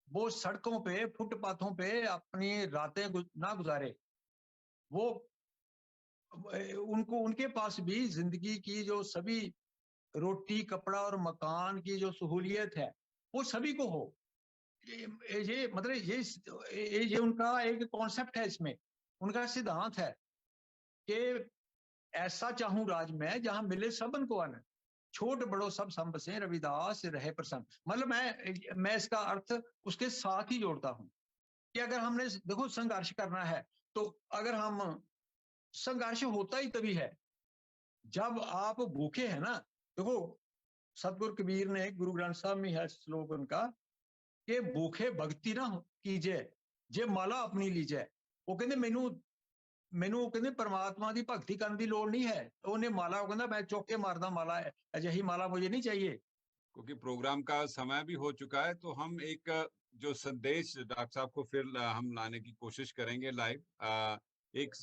वो सड़कों पे फुटपाथों पे अपनी रातें ना गुजारे, वो उनको उनके पास भी जिंदगी की जो सभी रोटी कपड़ा और मकान की जो सहूलियत है वो सभी को हो। ये मतलब ये उनका एक कॉन्सेप्ट है, इसमें उनका सिद्धांत है कि ऐसा चाहूं राज में जहां मिले सबन को अन्न, छोट बड़ो सब सम बसे रविदास रहे प्रसन्न। मतलब मैं इसका अर्थ उसके साथ ही जोड़ता हूं कि अगर हमने देखो संघर्ष करना है तो अगर हम संघर्ष होता ही तभी है जब आप भूखे हैं ना। देखो सतगुरु कबीर ने गुरु ग्रंथ साहब में है श्लोक उनका कि भूखे भक्ति ना कीजिए जे माला अपनी लीजिए। वो कहते ਮੈਨੂੰ ਕਹਿੰਦੇ परमात्मा ਦੀ ਭਗਤੀ ਕਰਨ ਦੀ ਲੋੜ ਨਹੀਂ ਹੈ, ਉਹਨੇ ਮਾਲਾ, ਉਹ ਕਹਿੰਦਾ ਮੈਂ ਚੁੱਕ ਕੇ ਮਾਰਦਾ ਮਾਲਾ, ਅਜਿਹੀ ਮਾਲਾ मुझे नहीं चाहिए। क्योंकि प्रोग्राम का समय भी हो चुका है तो हम एक जो संदेश डॉक्टर साहब को फिर हम लाने की कोशिश करेंगे लाइव। एक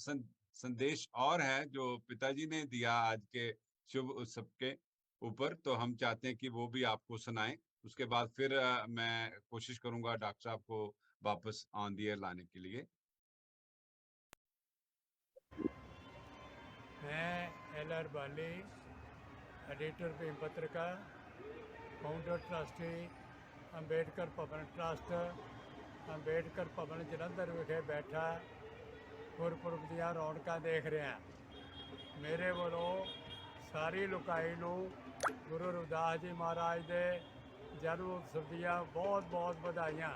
संदेश और है जो पिताजी ने दिया आज के शुभ उत्सव के ऊपर, तो हम चाहते हैं कि वो भी आपको सुनाएं। उसके बाद फिर मैं कोशिश करूंगा डॉक्टर साहब को वापस ऑन द एयर लाने के लिए। मैं LR बाली, एडिटर भीम पत्रिका, फाउंडर ट्रस्टी अंबेडकर भवन ट्रस्ट, अंबेडकर भवन जलंधर विखे बैठा गुरपुरब ਦੀਆਂ ਰੌਣਕਾਂ ਦੇਖ ਰਿਹਾ। ਮੇਰੇ ਵੱਲੋਂ ਸਾਰੀ ਲੋਕਾਈ ਨੂੰ ਗੁਰੂ ਰਵਿਦਾਸ ਜੀ ਮਹਾਰਾਜ ਦੇ ਜਨਮ ਉਤਸਵ ਦੀਆਂ ਬਹੁਤ ਬਹੁਤ ਵਧਾਈਆਂ।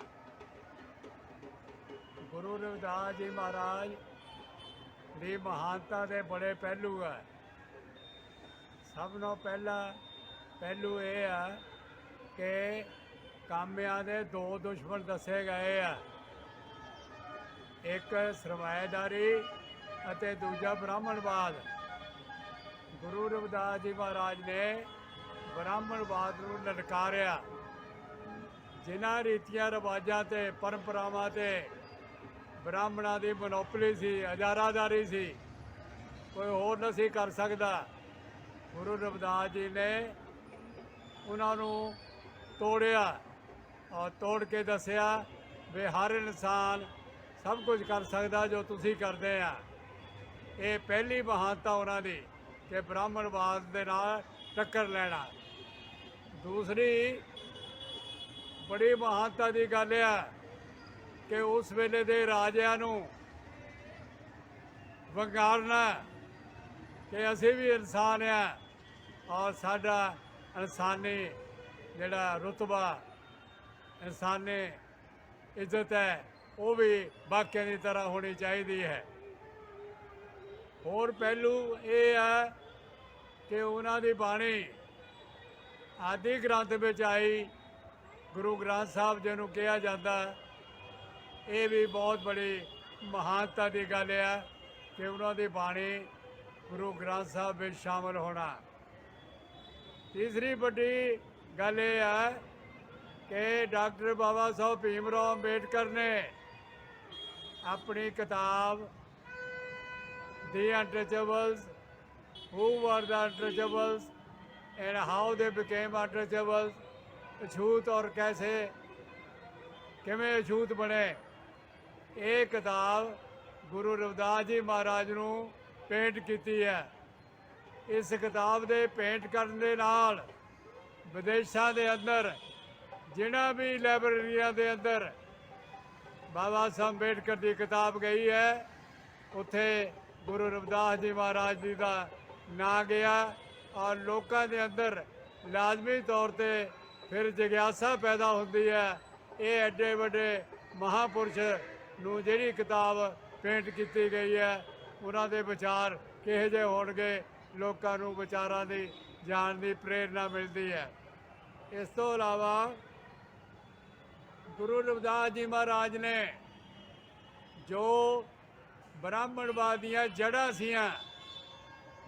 ਗੁਰੂ ਰਵਿਦਾਸ ਜੀ ਮਹਾਰਾਜ ਦੀ ਮਹਾਨਤਾ ਦੇ ਬੜੇ ਪਹਿਲੂ ਹੈ। ਸਭ ਤੋਂ ਪਹਿਲਾ ਪਹਿਲੂ ਇਹ ਆ ਕਿ ਕਾਮਿਆਂ ਦੇ ਦੋ ਦੁਸ਼ਮਣ ਦੱਸੇ ਗਏ ਆ, ਇੱਕ ਸਰਮਾਏਦਾਰੀ ਅਤੇ ਦੂਜਾ ਬ੍ਰਾਹਮਣਵਾਦ। ਗੁਰੂ ਰਵਿਦਾਸ ਜੀ ਮਹਾਰਾਜ ਨੇ ਬ੍ਰਾਹਮਣਵਾਦ ਨੂੰ ਲਲਕਾਰਿਆ। ਜਿਨ੍ਹਾਂ ਰੀਤੀਆਂ ਰਿਵਾਜਾਂ ਤੇ ਪਰੰਪਰਾਵਾਂ ਤੇ ਬ੍ਰਾਹਮਣਾਂ ਦੀ ਮੋਨੋਪੋਲੀ ਸੀ, ਅਜਾਰਾਦਾਰੀ ਸੀ, ਕੋਈ ਹੋਰ ਨਹੀਂ ਸੀ ਕਰ ਸਕਦਾ। ਗੁਰੂ ਰਵਿਦਾਸ ਜੀ ਨੇ ਉਹਨਾਂ ਨੂੰ ਤੋੜਿਆ ਔਰ ਤੋੜ ਕੇ ਦੱਸਿਆ ਵੀ ਹਰ ਇਨਸਾਨ ਸਭ ਕੁਝ ਕਰ ਸਕਦਾ ਜੋ ਤੁਸੀਂ ਕਰਦੇ ਆ। ਇਹ ਪਹਿਲੀ ਮਹਾਨਤਾ ਉਹਨਾਂ ਦੀ ਕਿ ਬ੍ਰਾਹਮਣਵਾਦ ਦੇ ਨਾਲ ਟੱਕਰ ਲੈਣਾ। ਦੂਸਰੀ ਬੜੀ ਮਹਾਨਤਾ ਦੀ ਗੱਲ ਆ ਕਿ ਉਸ ਵੇਲੇ ਦੇ ਰਾਜਿਆਂ ਨੂੰ ਵੰਗਾਰਨਾ ਕਿ ਅਸੀਂ ਵੀ ਇਨਸਾਨ ਆ ਔਰ ਸਾਡਾ ਇਨਸਾਨੀ ਜਿਹੜਾ ਰੁਤਬਾ, ਇਨਸਾਨੀ ਇੱਜ਼ਤ ਹੈ ਉਹ ਵੀ ਬਾਕੀਆਂ ਦੀ ਤਰ੍ਹਾਂ ਹੋਣੀ ਚਾਹੀਦੀ ਹੈ। ਹੋਰ ਪਹਿਲੂ ਇਹ ਹੈ ਕਿ ਉਹਨਾਂ ਦੀ ਬਾਣੀ ਆਦਿ ਗ੍ਰੰਥ ਵਿੱਚ ਆਈ, ਗੁਰੂ ਗ੍ਰੰਥ ਸਾਹਿਬ ਜਿਹਨੂੰ ਕਿਹਾ ਜਾਂਦਾ, ਇਹ ਵੀ ਬਹੁਤ ਬੜੀ ਮਹਾਨਤਾ ਦੀ ਗੱਲ ਹੈ ਕਿ ਉਹਨਾਂ ਦੀ ਬਾਣੀ ਗੁਰੂ ਗ੍ਰੰਥ ਸਾਹਿਬ ਵਿੱਚ ਸ਼ਾਮਲ ਹੋਣਾ। ਤੀਸਰੀ ਵੱਡੀ ਗੱਲ ਇਹ ਹੈ ਕਿ ਡਾਕਟਰ ਬਾਬਾ ਸਾਹਿਬ ਭੀਮ ਰਾਓ ਅੰਬੇਡਕਰ ਨੇ ਆਪਣੀ ਕਿਤਾਬ The Untouchables, Who Were the Untouchables and How They Became Untouchables, ਅਛੂਤ ਔਰ ਕੈਸੇ, ਕਿਵੇਂ ਅਛੂਤ ਬਣੇ, ਇਹ ਕਿਤਾਬ ਗੁਰੂ ਰਵਿਦਾਸ ਜੀ ਮਹਾਰਾਜ ਨੂੰ ਪੇਂਟ ਕੀਤੀ ਹੈ। ਇਸ ਕਿਤਾਬ ਦੇ ਪੇਂਟ ਕਰਨ ਦੇ ਨਾਲ ਵਿਦੇਸ਼ਾਂ ਦੇ ਅੰਦਰ ਜਿਨ੍ਹਾਂ ਵੀ ਲਾਇਬ੍ਰੇਰੀਆਂ ਦੇ ਅੰਦਰ ਬਾਬਾ ਸਾਹਿਬ ਅੰਬੇਡਕਰ ਦੀ ਕਿਤਾਬ ਗਈ ਹੈ, ਉੱਥੇ ਗੁਰੂ ਰਵਿਦਾਸ ਜੀ ਮਹਾਰਾਜ ਜੀ ਦਾ ਨਾਂ ਗਿਆ ਔਰ ਲੋਕਾਂ ਦੇ ਅੰਦਰ ਲਾਜ਼ਮੀ ਤੌਰ ਤੇ ਫਿਰ ਜਿਗਿਆਸਾ ਪੈਦਾ ਹੁੰਦੀ ਹੈ। ਇਹ ਐਡੇ ਵੱਡੇ ਮਹਾਂਪੁਰਸ਼ ਨੂੰ ਜਿਹੜੀ ਕਿਤਾਬ ਪੇਂਟ ਕੀਤੀ ਗਈ ਹੈ ਉਹਨਾਂ ਦੇ ਵਿਚਾਰ ਕਿਹੋ ਜਿਹੇ ਹੋਣਗੇ, ਲੋਕਾਂ ਨੂੰ ਵਿਚਾਰਾਂ ਦੀ ਜਾਣ ਦੀ ਪ੍ਰੇਰਨਾ ਮਿਲਦੀ ਹੈ। ਇਸ ਤੋਂ ਇਲਾਵਾ ਗੁਰੂ ਰਵਿਦਾਸ ਜੀ ਮਹਾਰਾਜ ਨੇ ਜੋ ਬ੍ਰਾਹਮਣਵਾਦ ਦੀਆਂ ਜੜ੍ਹਾਂ ਸੀਆਂ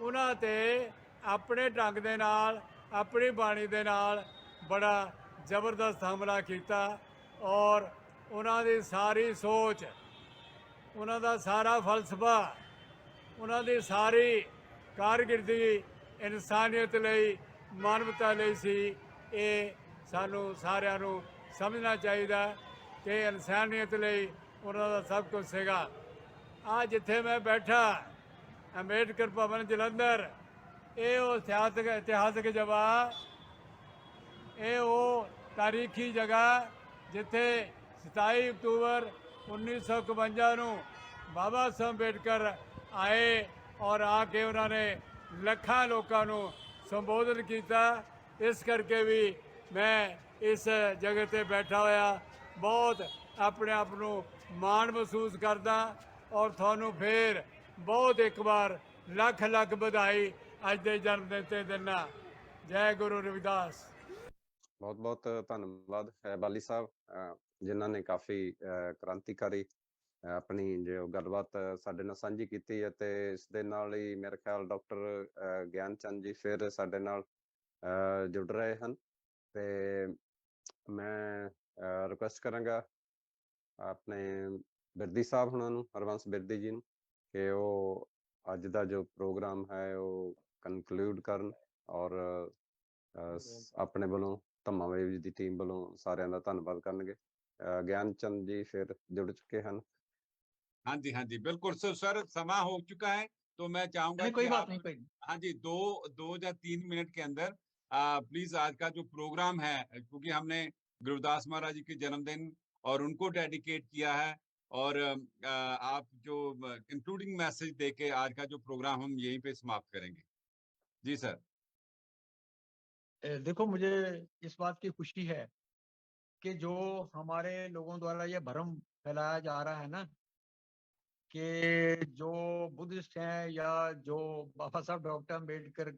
ਉਹਨਾਂ 'ਤੇ ਆਪਣੇ ਢੰਗ ਦੇ ਨਾਲ, ਆਪਣੀ ਬਾਣੀ ਦੇ ਨਾਲ ਬੜਾ ਜ਼ਬਰਦਸਤ ਹਮਲਾ ਕੀਤਾ ਔਰ ਉਹਨਾਂ ਦੀ ਸਾਰੀ ਸੋਚ, ਉਹਨਾਂ ਦਾ ਸਾਰਾ ਫਲਸਫਾ, ਉਹਨਾਂ ਦੀ ਸਾਰੀ ਕਾਰਕਿਰਦੀ ਇਨਸਾਨੀਅਤ ਲਈ ਮਾਨਵਤਾ ਲਈ ਸੀ। ਇਹ ਸਾਨੂੰ ਸਾਰਿਆਂ ਨੂੰ ਸਮਝਣਾ ਚਾਹੀਦਾ ਕਿ ਇਨਸਾਨੀਅਤ ਲਈ ਉਹਨਾਂ ਦਾ ਸਭ ਕੁਝ ਸੀਗਾ। ਆ ਜਿੱਥੇ ਮੈਂ ਬੈਠਾ ਅੰਬੇਡਕਰ ਭਵਨ ਜਲੰਧਰ, ਇਹ ਉਹ ਇਤਿਹਾਸਕ ਜਗ੍ਹਾ, ਇਹ ਉਹ ਤਾਰੀਖੀ ਜਗ੍ਹਾ ਜਿੱਥੇ 27 ਅਕਤੂਬਰ 1951 ਨੂੰ ਬਾਬਾ ਸਾਹਿਬ ਅੰਬੇਡਕਰ ਆਏ ਔਰ ਆ ਕੇ ਉਹਨਾਂ ਨੇ ਲੱਖਾਂ ਲੋਕਾਂ ਨੂੰ ਸੰਬੋਧਨ ਕੀਤਾ। ਇਸ ਕਰਕੇ ਵੀ ਮੈਂ ਇਸ ਜਗ੍ਹਾ ਤੇ ਬੈਠਾ ਹੋਇਆ ਬਹੁਤ ਆਪਣੇ ਆਪ ਨੂੰ ਮਾਣ ਮਹਿਸੂਸ ਕਰਦਾ ਔਰ ਤੁਹਾਨੂੰ ਫੇਰ ਬਹੁਤ ਇੱਕ ਵਾਰ ਲੱਖ ਲੱਖ ਵਧਾਈ ਅੱਜ ਦੇ ਜਨਮ ਦਿਨ ਤੇ ਦਿੰਦਾ। ਜੈ ਗੁਰੂ ਰਵਿਦਾਸ। ਬਹੁਤ ਬਹੁਤ ਧੰਨਵਾਦ ਬਾਲੀ ਸਾਹਿਬ, ਜਿਨ੍ਹਾਂ ਨੇ ਕਾਫੀ ਕ੍ਰਾਂਤੀਕਾਰੀ ਆਪਣੀ ਜੋ ਗੱਲਬਾਤ ਸਾਡੇ ਨਾਲ ਸਾਂਝੀ ਕੀਤੀ ਹੈ। ਤੇ ਇਸ ਦੇ ਨਾਲ ਹੀ ਮੇਰੇ ਖਿਆਲ ਡਾਕਟਰ ਗਿਆਨ ਚੰਦ ਜੀ ਫਿਰ ਸਾਡੇ ਨਾਲ ਜੁੜ ਰਹੇ ਹਨ। ਤੇ ਮੈਂ ਰਿਕੁਐਸਟ ਕਰਾਂਗਾ ਆਪਣੇ ਬਿਰਦੀ ਸਾਹਿਬ ਹੁਣਾਂ ਨੂੰ, ਹਰਬੰਸ ਬਿਰਦੀ ਜੀ ਨੂੰ, ਕਿ ਉਹ ਅੱਜ ਦਾ ਜੋ ਪ੍ਰੋਗਰਾਮ ਹੈ ਉਹ ਕਨਕਲੂਡ ਕਰਨ ਔਰ ਆਪਣੇ ਵੱਲੋਂ ਧੰਮਾ ਵੇਵ ਦੀ ਟੀਮ ਵੱਲੋਂ ਸਾਰਿਆਂ ਦਾ ਧੰਨਵਾਦ ਕਰਨਗੇ। ਗਿਆਨ ਚੰਦ ਜੀ ਫਿਰ ਜੁੜ ਚੁੱਕੇ ਹਨ। हाँ जी, हाँ जी, बिल्कुल। सर समय हो चुका है, तो मैं चाहूंगा कोई कि बात आप नहीं, कोई नहीं। हाँ जी, दो या 3 मिनट के अंदर प्लीज आज का जो प्रोग्राम है, क्योंकि हमने गुरुदास महाराज जी के जन्मदिन और उनको डेडिकेट किया है, और आप जो इंक्लूडिंग मैसेज देके आज का जो प्रोग्राम हम यहीं पे समाप्त करेंगे। जी सर। देखो, मुझे इस बात की खुशी है कि जो हमारे लोगों द्वारा ये भ्रम फैलाया जा रहा है ना कि जो बुद्धिस्ट हैं या जो बाबा साहब डॉक्टर अम्बेडकर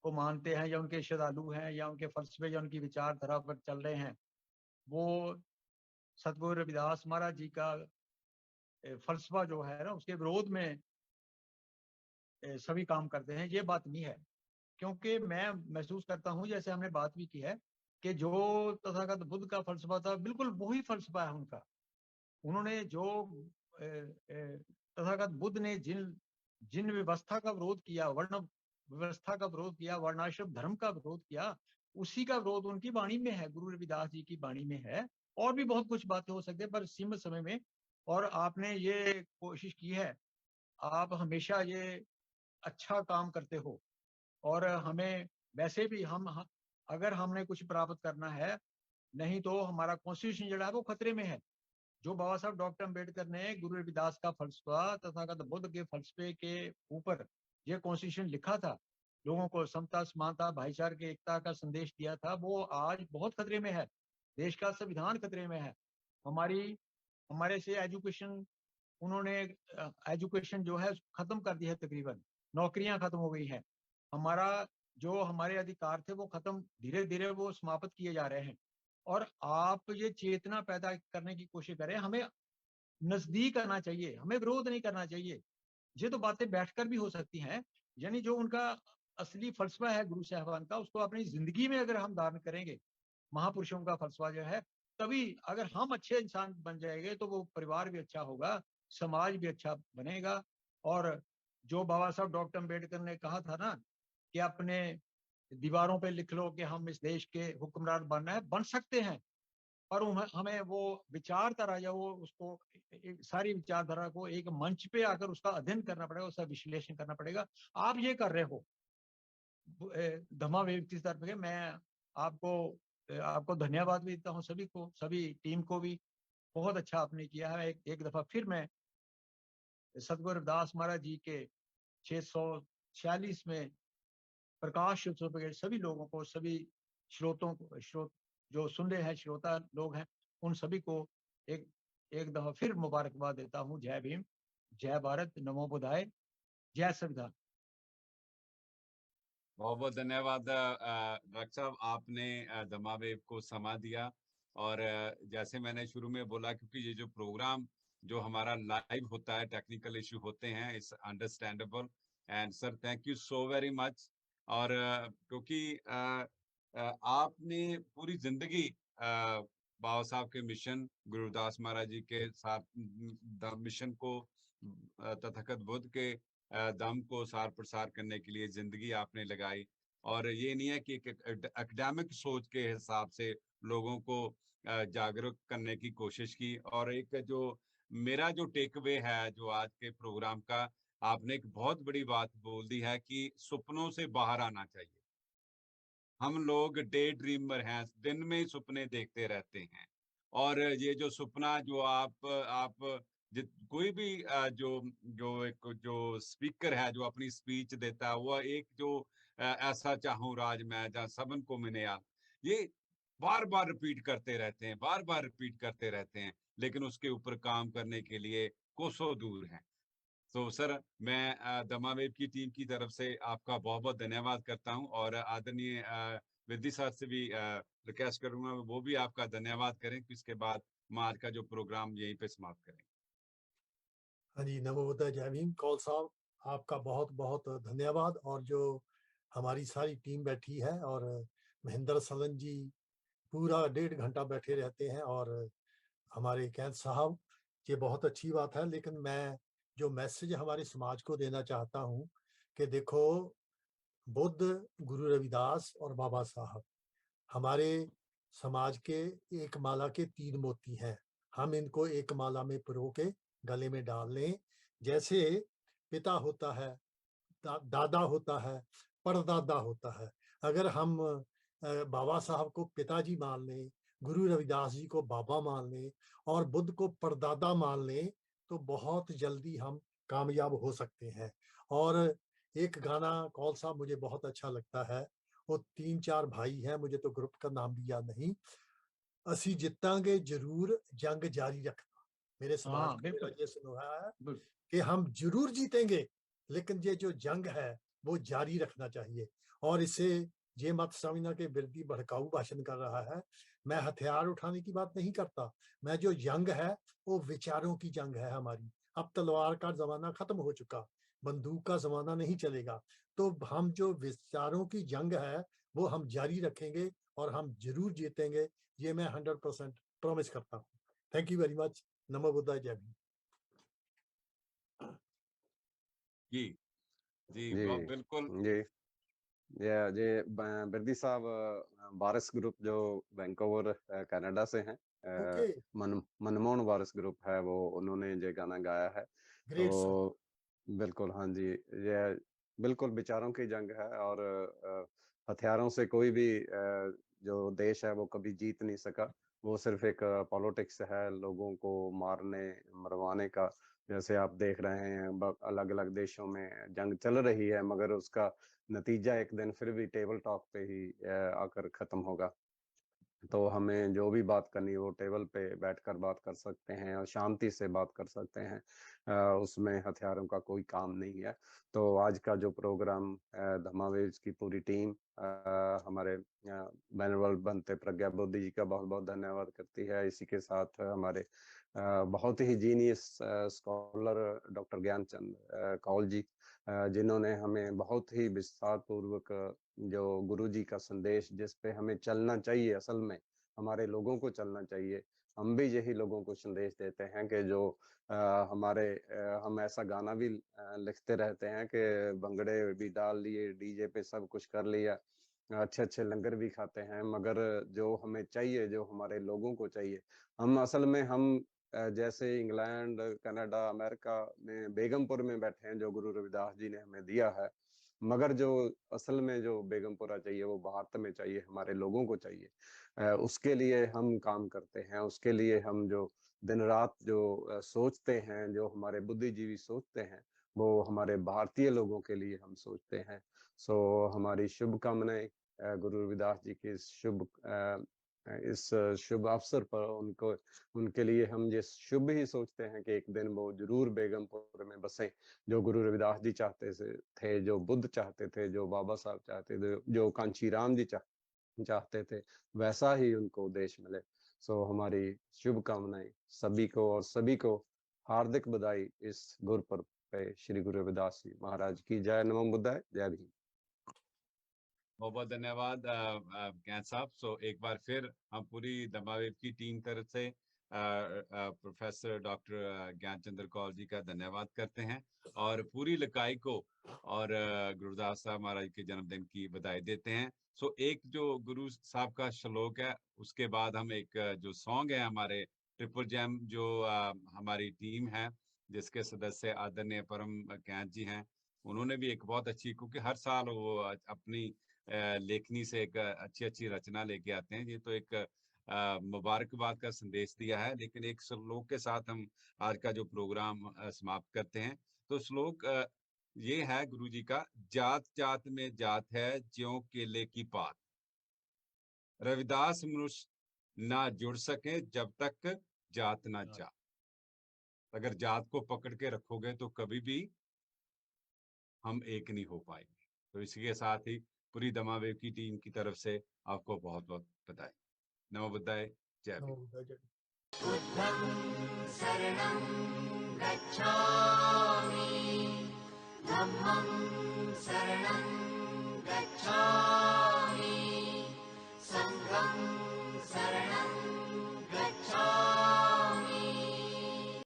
को मानते हैं या उनके श्रद्धालु हैं या उनके फलसफे या उनकी विचारधारा पर चल रहे हैं, वो सतगुरु रविदास महाराज जी का फलसफा जो है ना उसके विरोध में सभी काम करते हैं। ये बात नहीं है, क्योंकि मैं महसूस करता हूँ, जैसे हमने बात भी की है, कि जो तथागत बुद्ध का फलसफा था बिल्कुल वही फलसफा है उनका। उन्होंने जो तथागत बुद्ध ने जिन व्यवस्था का विरोध किया, वर्ण व्यवस्था का विरोध किया, वर्णाश्रम धर्म का विरोध किया, उसी का विरोध उनकी वाणी में है, गुरु रविदास जी की वाणी में है। और भी बहुत कुछ बातें हो सकती है पर सीमित समय में, और आपने ये कोशिश की है, आप हमेशा ये अच्छा काम करते हो। और हमें वैसे भी हम अगर हमने कुछ प्राप्त करना है, नहीं तो हमारा कॉन्स्टिट्यूशन जो है वो खतरे में है। जो बाबा साहब डॉक्टर अम्बेडकर ने गुरु रविदास का फलसफा तथागत बुद्ध के फलसफे के ऊपर ये कॉन्स्टिट्यूशन लिखा था, लोगों को समता, समानता, भाईचारे की एकता का संदेश दिया था, वो आज बहुत खतरे में है। देश का संविधान खतरे में है। हमारे से एजुकेशन, उन्होंने एजुकेशन जो है खत्म कर दी है, तकरीबन नौकरियां खत्म हो गई हैं। हमारे अधिकार थे वो खत्म, धीरे धीरे वो समाप्त किए जा रहे हैं। और आप ये चेतना पैदा करने की कोशिश करें, हमें नजदीक आना चाहिए, हमें विरोध नहीं करना चाहिए। ये तो बातें बैठकर भी हो सकती हैं, यानी जो उनका असली फलसफा है गुरु साहबान का, उसको अपनी जिंदगी में अगर हम धारण करेंगे, महापुरुषों का फलसफा जो है, तभी अगर हम अच्छे इंसान बन जाएंगे तो वो परिवार भी अच्छा होगा, समाज भी अच्छा बनेगा। और जो बाबा साहब डॉक्टर अम्बेडकर ने कहा था ना कि अपने दीवारों पे लिख लो कि हम इस देश के हुक्मरान बनना है, बन सकते हैं, पर हमें वो विचारधारा या वो उसको सारी विचारधारा को एक मंच पे आकर उसका अध्ययन करना पड़ेगा, उसका विश्लेषण करना पड़ेगा। आप ये कर रहे हो धम्मा वेव की तरफ से। मैं आपको धन्यवाद भी देता हूँ, सभी को, सभी टीम को भी। बहुत अच्छा आपने किया है। एक दफा फिर मैं सतगुरु रविदास महाराज जी के 646 में प्रकाश उत्सव के सभी लोगों को, सभी जो सुन रहे हैं, श्रोता लोग हैं, उन सभी को एक दफा फिर मुबारकबाद देता हूँ। जय भीम, जय भारत, नमो बुद्धाय, जय संविधान। बहुत बहुत धन्यवाद डॉक्टर साहब, आपने धम्मा वेव को समा दिया। और जैसे मैंने शुरू में बोला, क्योंकि ये जो प्रोग्राम जो हमारा लाइव होता है, टेक्निकल इशू होते हैं, it's understandable. And sir thank you so very much. और क्योंकि आपने पूरी जिंदगी बाबा साहब के मिशन, गुरुदास महाराज जी के साथ मिशन को, तथागत बुद्ध के दम को सार प्रसार करने के लिए जिंदगी आपने लगाई। और ये नहीं है कि एक एकेडमिक सोच के हिसाब से लोगों को जागरूक करने की कोशिश की। और एक जो मेरा जो टेक अवे है जो आज के प्रोग्राम का, आपने एक बहुत बड़ी बात बोल दी है कि सपनों से बाहर आना चाहिए। हम लोग डे ड्रीमर हैं, दिन में ही सपने देखते रहते हैं। और ये जो सपना जो आप कोई भी जो जो एक जो स्पीकर है जो अपनी स्पीच देता है, वो एक जो ऐसा चाहूं राज मैं जहाँ सबन को मिले यार, ये बार बार रिपीट करते रहते हैं, बार बार रिपीट करते रहते हैं, लेकिन उसके ऊपर काम करने के लिए कोसों दूर हैं। तो सर, मैं दमावेव की टीम की तरफ से आपका बहुत बहुत धन्यवाद करता हूं, और आदरणीय विद्धि सर से भी रिक्वेस्ट करूंगा वो भी आपका धन्यवाद करें, कि इसके बाद हम आज का जो प्रोग्राम यहीं पे समाप्त करें। हाँ जी, नमो बुद्धाय, जय भीम। कौल साहब, आपका बहुत बहुत धन्यवाद। और जो हमारी सारी टीम बैठी है, और महेंद्र सलन जी पूरा 1.5 घंटा बैठे रहते हैं, और हमारे कैंथ साहब, ये बहुत अच्छी बात है। लेकिन मैं जो मैसेज हमारे समाज को देना चाहता हूँ कि देखो, बुद्ध, गुरु रविदास और बाबा साहब हमारे समाज के एक माला के 3 मोती हैं। हम इनको एक माला में पिरो के गले में डाल लें। जैसे पिता होता है, दादा होता है, परदादा होता है। अगर हम बाबा साहब को पिताजी मान लें, गुरु रविदास जी को बाबा मान लें, और बुद्ध को परदादा मान लें, तो बहुत जल्दी हम कामयाब हो सकते हैं। और एक गाना कौल साहब मुझे बहुत अच्छा लगता है, वो 3-4 भाई हैं, मुझे तो ग्रुप का नाम भी याद नहीं। असी जितांगे जरूर, जंग जारी रखना। मेरे समाज हाँ को मेरा बिल्कुल ये सुना है बिल्कुल। कि हम जरूर जीतेंगे, लेकिन ये जो जंग है वो जारी रखना चाहिए। और इसे ये मत समझना कि विरोधी भड़काऊ भाषण कर रहा है। मैं हथियार उठाने की बात नहीं करता। मैं जो जंग है वो विचारों की जंग है हमारी। अब तलवार का जमाना खत्म हो चुका, बंदूक का जमाना नहीं चलेगा। तो हम जो विचारों की जंग है वो हम जारी रखेंगे, और हम जरूर जीतेंगे। ये मैं 100% प्रॉमिस करता हूँ। Thank you very much. नमो बुद्धाय, जय भीम। जी जी जी बिल्कुल। जी ये बिरदी साहब वारिस ग्रुप जो वैंकूवर कनाडा से हैं, ओके, मनमोहन वारिस ग्रुप है वो, उन्होंने ये गाना गाया है। Great sir. तो बिल्कुल हाँ जी, ये बिल्कुल विचारों की जंग है। और हथियारों से कोई भी जो देश है वो कभी जीत नहीं सका। वो सिर्फ एक पॉलिटिक्स है, लोगों को मारने मरवाने का। जैसे आप देख रहे हैं अलग अलग देशों में जंग चल रही है, मगर उसका नतीजा एक दिन फिर भी टेबल टॉक पे ही आकर खत्म होगा। तो हमें जो भी बात करनी है वो टेबल पे बैठकर बात कर सकते हैं और शांति से बात कर सकते हैं। उसमें हथियारों का कोई काम नहीं है। तो आज का जो प्रोग्राम धमावेज की पूरी टीम हमारे बैनरवाल बनते प्रज्ञा बुद्धि जी का बहुत बहुत धन्यवाद करती है। इसी के साथ हमारे बहुत ही genius scholar doctor Gyanchand Kaul ji, जिन्होंने हमें बहुत ही विस्तार पूर्वक जो गुरु जी का संदेश जिस पे हमें चलना चाहिए, असल में हमारे लोगों को चलना चाहिए। हम भी यही लोगों को संदेश देते हैं कि जो हम ऐसा गाना भी लिखते रहते हैं कि भंगड़े भी डाल लिए, डीजे पे सब कुछ कर लिया, अच्छे अच्छे लंगर भी खाते हैं, मगर जो हमें चाहिए, जो हमारे लोगों को चाहिए, हम असल में हम जैसे इंग्लैंड, कनाडा, अमेरिका में बेगमपुर में बैठे हैं, जो गुरु रविदास जी ने हमें दिया है, मगर जो असल में जो बेगमपुरा चाहिए वो भारत में चाहिए, हमारे लोगों को चाहिए। उसके लिए हम काम करते हैं, उसके लिए हम जो दिन रात जो सोचते हैं, जो हमारे बुद्धिजीवी सोचते हैं, वो हमारे भारतीय लोगों के लिए हम सोचते हैं। सो हमारी शुभकामनाएं गुरु रविदास जी के इस शुभ अवसर पर उनको, उनके लिए हम ये शुभ ही सोचते हैं कि एक दिन वो जरूर बेगमपुर में बसें, जो गुरु रविदास जी चाहते थे, जो बुद्ध चाहते थे, जो बाबा साहब चाहते थे, जो कांचीराम जी चाहते थे, वैसा ही उनको देश मिले। सो हमारी शुभकामनाएं सभी को, और सभी को हार्दिक बधाई इस गुरुपर्व पे। श्री गुरु रविदास जी महाराज की जय। नमो बुद्धाय, जय भीम। बहुत बहुत धन्यवाद ज्ञान साहब। सो एक बार फिर हम पूरी दमावेव की टीम तरफ से प्रोफेसर डॉक्टर ज्ञान चंद्र कौर जी का धन्यवाद करते हैं और पूरी लकाई को और गुरुदास साहब महाराज के जन्मदिन की बधाई देते हैं। सो एक जो गुरु साहब का श्लोक है, उसके बाद हम एक जो सॉन्ग है हमारे ट्रिपल जैम जो हमारी टीम है जिसके सदस्य आदरणीय परम कैंथ जी हैं, उन्होंने भी एक बहुत अच्छी, क्योंकि हर साल वो अपनी लेखनी से एक अच्छी रचना लेके आते हैं। ये तो एक मुबारकबाद का संदेश दिया है, लेकिन एक श्लोक के साथ हम आज का जो प्रोग्राम समाप्त करते हैं। तो श्लोक ये है गुरु जी का, जात जात में जात है ज्यों केले की पात, रविदास मनुष्य ना जुड़ सके जब तक जात ना जात। अगर जात को पकड़ के रखोगे तो कभी भी हम एक नहीं हो पाएंगे। तो इसी के साथ ही पूरी दमावेव की टीम की तरफ से आपको बहुत बहुत बधाई। नमो बुद्धाय, जय भीम। नमो बुद्धाय, जय। बुद्धं शरणं गच्छामि।